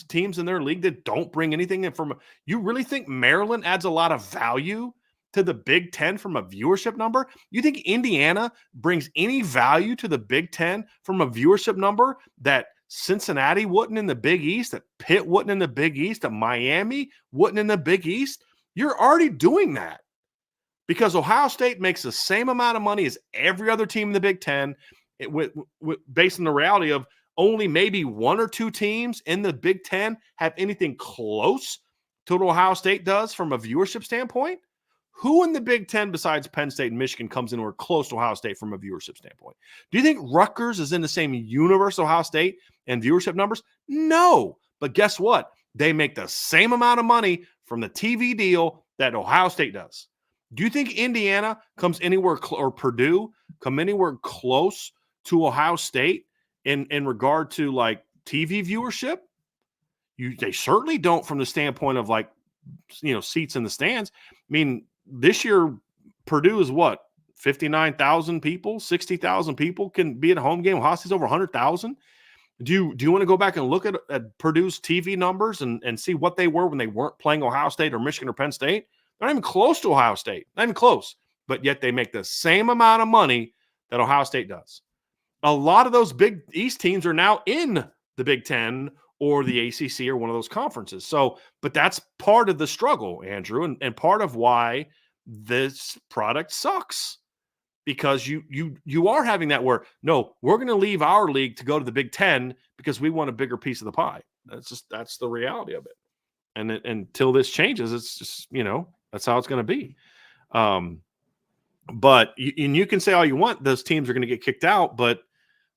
teams in their league that don't bring anything in from? You really think Maryland adds a lot of value to the Big Ten from a viewership number? You think Indiana brings any value to the Big Ten from a viewership number that Cincinnati wouldn't in the Big East, that Pitt wouldn't in the Big East, that Miami wouldn't in the Big East? You're already doing that. Because Ohio State makes the same amount of money as every other team in the Big Ten, based on the reality of only maybe one or two teams in the Big Ten have anything close to what Ohio State does from a viewership standpoint. Who in the Big Ten besides Penn State and Michigan comes anywhere close to Ohio State from a viewership standpoint? Do you think Rutgers is in the same universe Ohio State and viewership numbers? No. But guess what? They make the same amount of money from the TV deal that Ohio State does. Do you think Indiana comes anywhere or Purdue come anywhere close to Ohio State in regard to like TV viewership? They certainly don't from the standpoint of like, seats in the stands. I mean, this year Purdue is what, 59,000 people, 60,000 people can be at a home game. Ohio State's over 100,000. Do you want to go back and look at Purdue's TV numbers and see what they were when they weren't playing Ohio State or Michigan or Penn State? They're not even close to Ohio State. Not even close. But yet they make the same amount of money that Ohio State does. A lot of those Big East teams are now in the Big Ten or the ACC or one of those conferences. So, but that's part of the struggle, Andrew, and part of why this product sucks. Because you are having that where, no, we're going to leave our league to go to the Big Ten because we want a bigger piece of the pie. That's the reality of it. And until this changes, it's just, that's how it's going to be. But you can say all you want, those teams are going to get kicked out. But,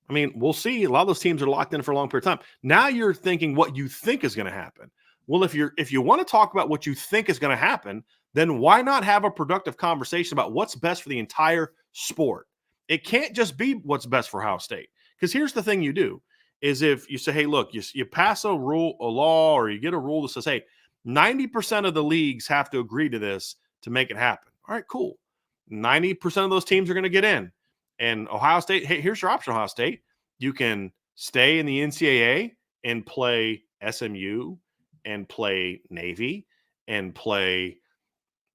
I mean, we'll see. A lot of those teams are locked in for a long period of time. Now you're thinking what you think is going to happen. Well, if you want to talk about what you think is going to happen, then why not have a productive conversation about what's best for the entire sport? It can't just be what's best for Ohio State. Because here's the thing you do, is if you say, hey, look, you pass a law, or you get a rule that says, hey, 90% of the leagues have to agree to this to make it happen. All right, cool. 90% of those teams are going to get in. And Ohio State, hey, here's your option, Ohio State. You can stay in the NCAA and play SMU and play Navy and play,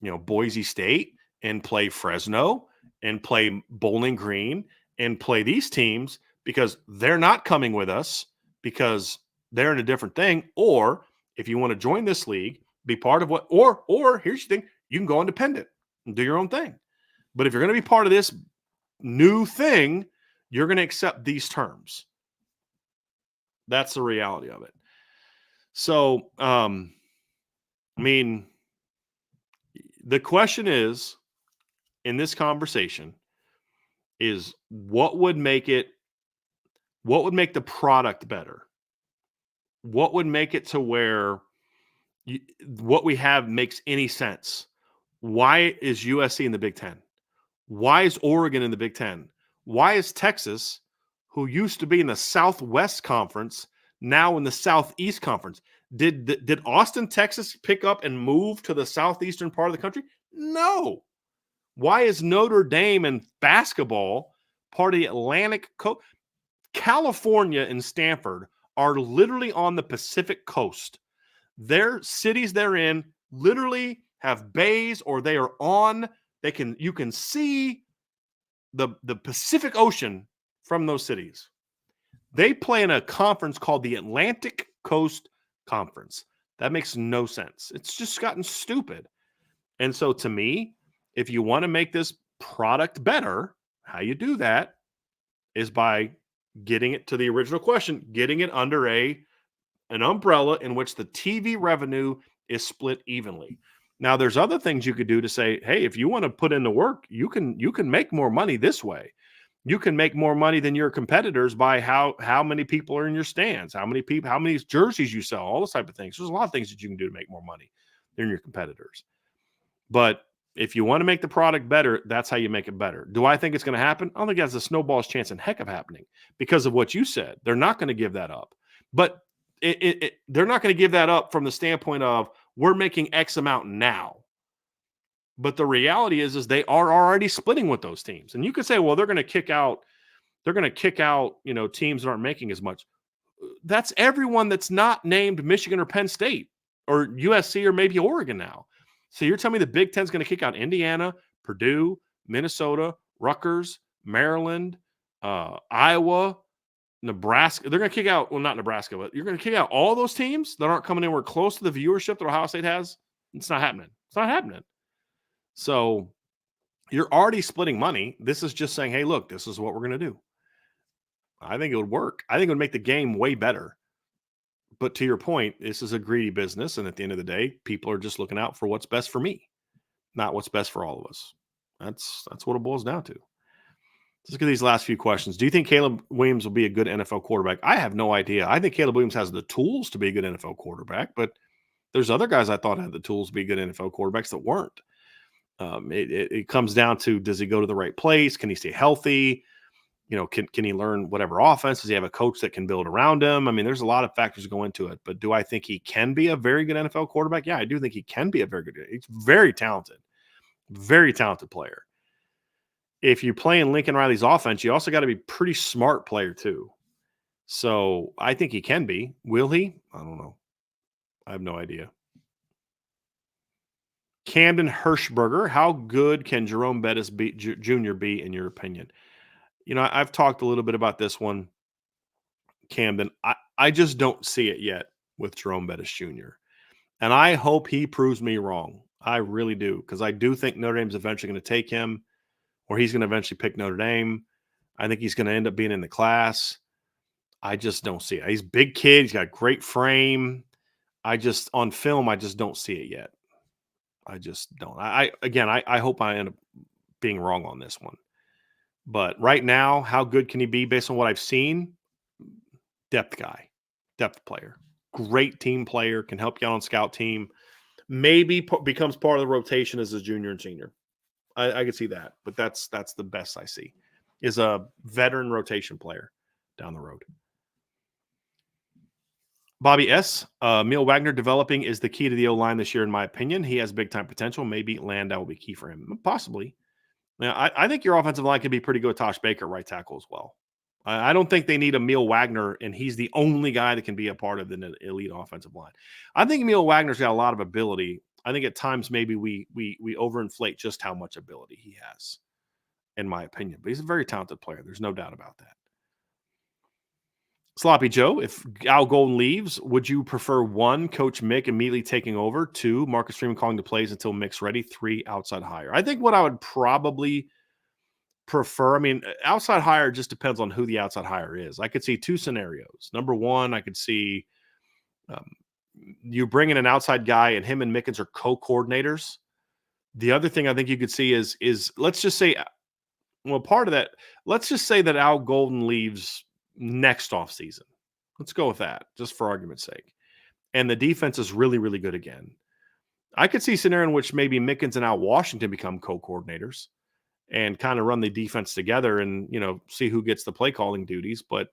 Boise State and play Fresno and play Bowling Green and play these teams because they're not coming with us because they're in a different thing. Or if you want to join this league, be part of what, or here's the thing, you can go independent and do your own thing. But if you're going to be part of this new thing, you're going to accept these terms. That's the reality of it. So, I mean, the question is in this conversation is what would make the product better? What would make it to where you, what we have makes any sense? Why is USC in the Big Ten? Why is Oregon in the Big Ten? Why is Texas, who used to be in the Southwest Conference, now in the Southeast Conference? Did Austin, Texas pick up and move to the southeastern part of the country? No. Why is Notre Dame in basketball part of the Atlantic coast? California and Stanford are literally on the Pacific coast. Their cities they're in literally have bays, or they are on. You can see the Pacific Ocean from those cities. They play in a conference called the Atlantic Coast Conference. That makes no sense. It's just gotten stupid. And so to me, if you want to make this product better, how you do that is by getting it to the original question, getting it under an umbrella in which the TV revenue is split evenly. Now, there's other things you could do to say, hey, if you want to put in the work, you can make more money this way. You can make more money than your competitors by how many people are in your stands, how many jerseys you sell, all those type of things. There's a lot of things that you can do to make more money than your competitors. But if you want to make the product better, that's how you make it better. Do I think it's going to happen? I don't think it has a snowball's chance in heck of happening because of what you said. They're not going to give that up. But they're not going to give that up from the standpoint of we're making X amount now. But the reality is they are already splitting with those teams. And you could say, well, they're going to kick out, teams that aren't making as much. That's everyone that's not named Michigan or Penn State or USC or maybe Oregon now. So you're telling me the Big Ten is going to kick out Indiana, Purdue, Minnesota, Rutgers, Maryland, Iowa, Nebraska. They're going to kick out, well, not Nebraska, but you're going to kick out all those teams that aren't coming anywhere close to the viewership that Ohio State has. It's not happening. It's not happening. So you're already splitting money. This is just saying, hey, look, this is what we're going to do. I think it would work. I think it would make the game way better. But to your point, this is a greedy business. And at the end of the day, people are just looking out for what's best for me, not what's best for all of us. That's what it boils down to. Let's look at these last few questions. Do you think Caleb Williams will be a good NFL quarterback? I have no idea. I think Caleb Williams has the tools to be a good NFL quarterback, but there's other guys I thought had the tools to be good NFL quarterbacks that weren't. It comes down to, does he go to the right place? Can he stay healthy? Can he learn whatever offense? Does he have a coach that can build around him? I mean, there's a lot of factors that go into it, but do I think he can be a very good NFL quarterback? Yeah, I do think he can be a very good. He's very talented player. If you play in Lincoln Riley's offense, you also got to be a pretty smart player too. So I think he can be. Will he? I don't know. I have no idea. Camden Hirschberger, how good can Jerome Bettis Jr. be in your opinion? I've talked a little bit about this one, Camden. I just don't see it yet with Jerome Bettis Jr. And I hope he proves me wrong. I really do, because I do think Notre Dame's eventually going to take him, or he's going to eventually pick Notre Dame. I think he's going to end up being in the class. I just don't see it. He's a big kid. He's got a great frame. On film, I just don't see it yet. I just don't. I hope I end up being wrong on this one. But right now, how good can he be based on what I've seen? Depth guy, depth player, great team player, can help you out on scout team. Maybe becomes part of the rotation as a junior and senior. I could see that, but that's the best I see is a veteran rotation player down the road. Bobby S. Emil Wagner developing is the key to the O-line this year, in my opinion. He has big-time potential. Maybe Landau will be key for him. Possibly. Now, I think your offensive line could be pretty good with Tosh Baker, right tackle as well. I don't think they need Emil Wagner, and he's the only guy that can be a part of the elite offensive line. I think Emil Wagner's got a lot of ability. I think at times maybe we overinflate just how much ability he has, in my opinion. But he's a very talented player. There's no doubt about that. Sloppy Joe, if Al Golden leaves, would you prefer 1, Coach Mick immediately taking over, 2, Marcus Freeman calling the plays until Mick's ready, 3, outside hire? I think what I would probably prefer, outside hire just depends on who the outside hire is. I could see 2 scenarios. Number 1, I could see you bring in an outside guy, and him and Mickens are co-coordinators. The other thing I think you could see is let's just say, well, part of that, let's just say that Al Golden leaves next offseason. Let's go with that, just for argument's sake. And the defense is really, really good again. I could see a scenario in which maybe Mickens and Al Washington become co-coordinators and kind of run the defense together and, see who gets the play calling duties. But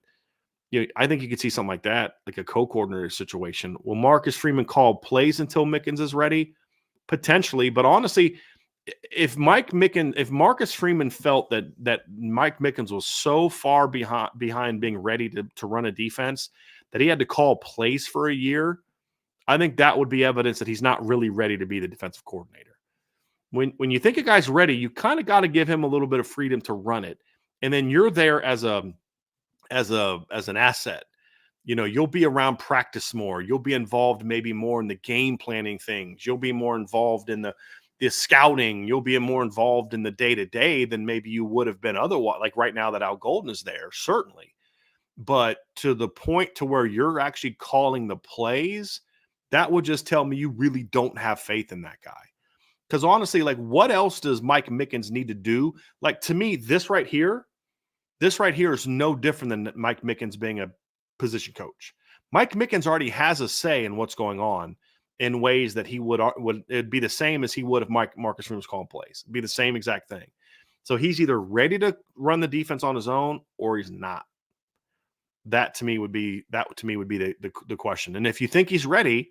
I think you could see something like that, like a co-coordinator situation. Will Marcus Freeman call plays until Mickens is ready? Potentially, but honestly, if Marcus Freeman felt that Mike Mickens was so far behind being ready to run a defense that he had to call plays for a year, I think that would be evidence that he's not really ready to be the defensive coordinator. When you think a guy's ready, you kind of got to give him a little bit of freedom to run it, and then you're there as an asset. You'll be around practice more. You'll be involved maybe more in the game planning things. You'll be more involved in the scouting. You'll be more involved in the day-to-day than maybe you would have been otherwise. Like right now that Al Golden is there, certainly. But to the point to where you're actually calling the plays, that would just tell me you really don't have faith in that guy. Because honestly, like, what else does Mike Mickens need to do? Like, to me, this right here is no different than Mike Mickens being a position coach. Mike Mickens already has a say in what's going on in ways that he would it'd be the same as he would if Marcus Freeman was calling plays. It'd be the same exact thing. So he's either ready to run the defense on his own or he's not. That to me would be the question. And if you think he's ready,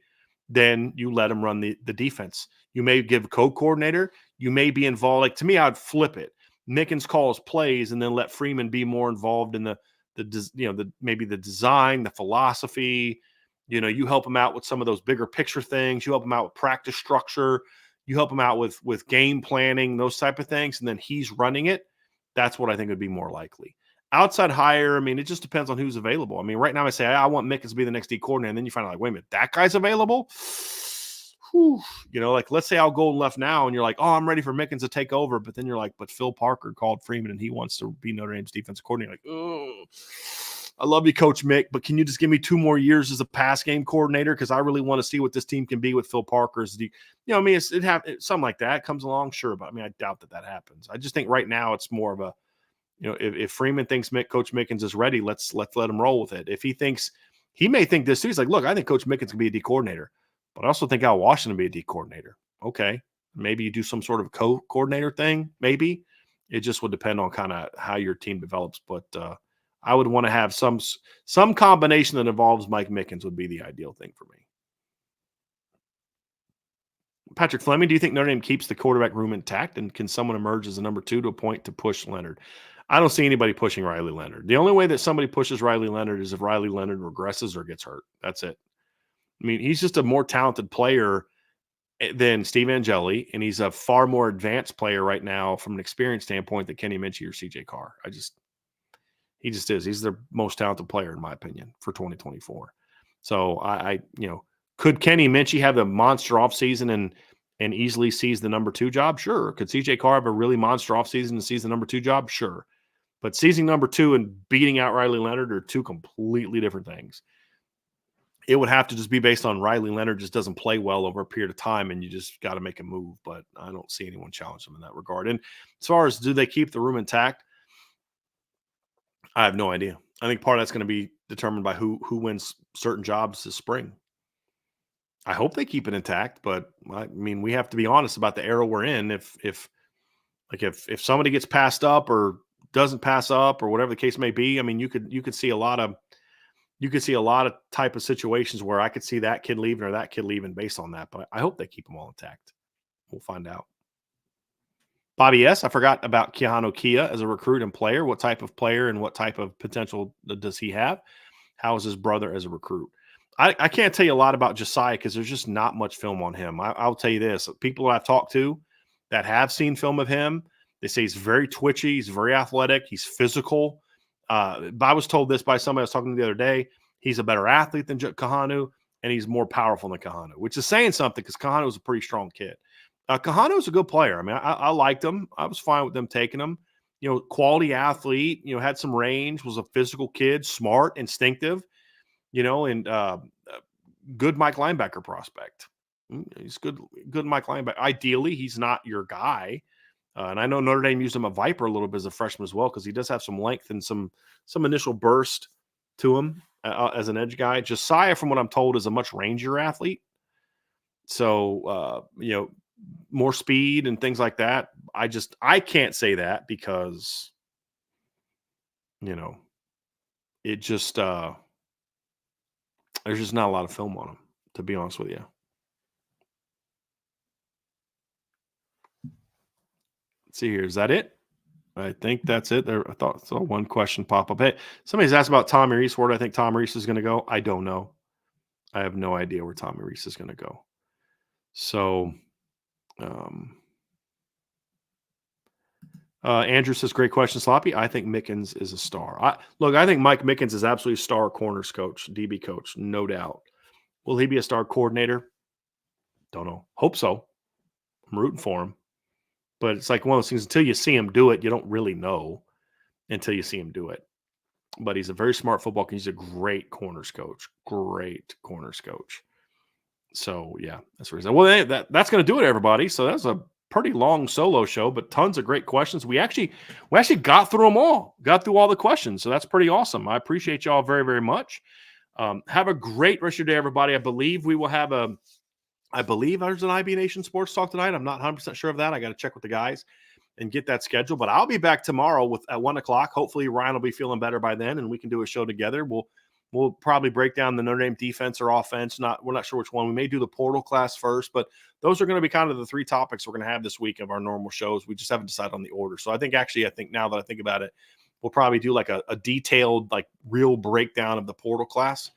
then you let him run the defense. You may give a co-coordinator. You may be involved. Like, to me, I'd flip it. Mickens calls plays and then let Freeman be more involved in maybe the design, the philosophy. You help him out with some of those bigger picture things. You help him out with practice structure. You help him out with game planning, those type of things, and then he's running it. That's what I think would be more likely. Outside hire, I mean, it just depends on who's available. I mean, right now I say I want Mickens to be the next D coordinator, and then you find out, like, wait a minute, that guy's available? Whew. Like, let's say Al Golden left now, and you're like, oh, I'm ready for Mickens to take over. But then you're like, but Phil Parker called Freeman, and he wants to be Notre Dame's defensive coordinator. Like, oh, I love you, Coach Mick, but can you just give me 2 more years as a pass game coordinator? Because I really want to see what this team can be with Phil Parker. I mean, something like that comes along, sure. But I mean, I doubt that happens. I just think right now it's more of a, if Freeman thinks Coach Mickens is ready, let's let him roll with it. If he may think this too. He's like, look, I think Coach Mickens can be a D coordinator, but I also think Al Washington be a D coordinator. Okay, maybe you do some sort of co-coordinator thing. Maybe it just would depend on kind of how your team develops. But I would want to have some combination that involves Mike Mickens would be the ideal thing for me. Patrick Fleming, do you think Notre Dame keeps the quarterback room intact, and can someone emerge as a number 2 to a point to push Leonard? I don't see anybody pushing Riley Leonard. The only way that somebody pushes Riley Leonard is if Riley Leonard regresses or gets hurt. That's it. I mean, he's just a more talented player than Steve Angeli, and he's a far more advanced player right now from an experience standpoint than Kenny Minchie or CJ Carr. He just is. He's the most talented player, in my opinion, for 2024. So could Kenny Minchie have the monster offseason and easily seize the number 2 job? Sure. Could CJ Carr have a really monster offseason and seize the number 2 job? Sure. But seizing number 2 and beating out Riley Leonard are 2 completely different things. It would have to just be based on Riley Leonard just doesn't play well over a period of time, and you just got to make a move. But I don't see anyone challenge him in that regard. And as far as do they keep the room intact, I have no idea. I think part of that's going to be determined by who wins certain jobs this spring. I hope they keep it intact, but I mean, we have to be honest about the era we're in. If somebody gets passed up or doesn't pass up or whatever the case may be, I mean, you could see a lot of type of situations where I could see that kid leaving or that kid leaving based on that. But I hope they keep them all intact. We'll find out. Bobby S., I forgot about Keanu Kia as a recruit and player. What type of player and what type of potential does he have? How is his brother as a recruit? I can't tell you a lot about Josiah because there's just not much film on him. I'll tell you this. People I've talked to that have seen film of him, they say he's very twitchy. He's very athletic. He's physical. I was told this by somebody I was talking to the other day. He's a better athlete than Kahanu, and he's more powerful than Kahanu, which is saying something because Kahanu was a pretty strong kid. Kahanu was a good player. I mean, I liked him. I was fine with them taking him. Quality athlete, had some range, was a physical kid, smart, instinctive, and good Mike linebacker prospect. He's good Mike linebacker. Ideally, he's not your guy. And I know Notre Dame used him a Viper a little bit as a freshman as well because he does have some length and some initial burst to him as an edge guy. Josiah, from what I'm told, is a much rangier athlete. So, more speed and things like that. I can't say that because, it just there's just not a lot of film on him, to be honest with you. Let's see here. Is that it? I think that's it. There, I saw one question pop up. Hey, somebody's asked about Tommy Reese. Where do I think Tommy Reese is going to go? I don't know. I have no idea where Tommy Reese is going to go. So, Andrew says, great question, Sloppy. I think Mickens is a star. I think Mike Mickens is absolutely a star corners coach, DB coach, no doubt. Will he be a star coordinator? Don't know. Hope so. I'm rooting for him. But it's like one of those things, until you see him do it, you don't really know until you see him do it. But he's a very smart football coach. He's a great corners coach. Great corners coach. So, yeah, that's what he said. Well, that's going to do it, everybody. So that's a pretty long solo show, but tons of great questions. We actually got through them all. Got through all the questions. So that's pretty awesome. I appreciate y'all very, very much. Have a great rest of your day, everybody. I believe we will have there's an IB Nation Sports Talk tonight. I'm not 100% sure of that. I got to check with the guys and get that scheduled. But I'll be back tomorrow at 1 o'clock. Hopefully Ryan will be feeling better by then, and we can do a show together. We'll probably break down the Notre Dame defense or offense. We're not sure which one. We may do the portal class first, but those are going to be kind of the three topics we're going to have this week of our normal shows. We just haven't decided on the order. So I think now that I think about it, we'll probably do like a detailed, like real breakdown of the portal class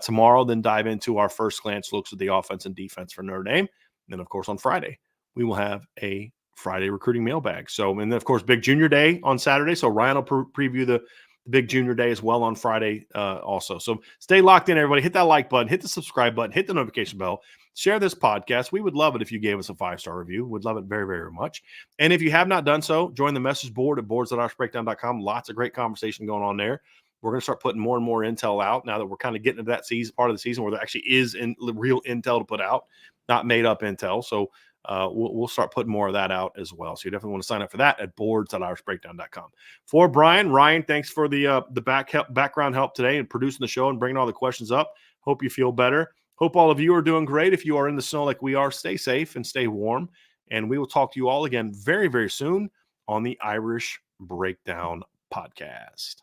tomorrow, then dive into our first glance looks at the offense and defense for Notre Dame. And then, of course, on Friday, we will have a Friday recruiting mailbag. So, and then, of course, Big Junior Day on Saturday. So Ryan will preview the Big Junior Day as well on Friday also. So stay locked in, everybody. Hit that like button, hit the subscribe button, hit the notification bell, share this podcast. We would love it if you gave us a 5-star review. We'd love it very, very much. And if you have not done so, join the message board at boards.irishbreakdown.com. Lots of great conversation going on there. We're going to start putting more and more intel out now that we're kind of getting into that part of the season where there actually is real intel to put out, not made up intel. So we'll start putting more of that out as well. So you definitely want to sign up for that at boards.irishbreakdown.com. For Brian, Ryan, thanks for the background help today and producing the show and bringing all the questions up. Hope you feel better. Hope all of you are doing great. If you are in the snow like we are, stay safe and stay warm. And we will talk to you all again very, very soon on the Irish Breakdown podcast.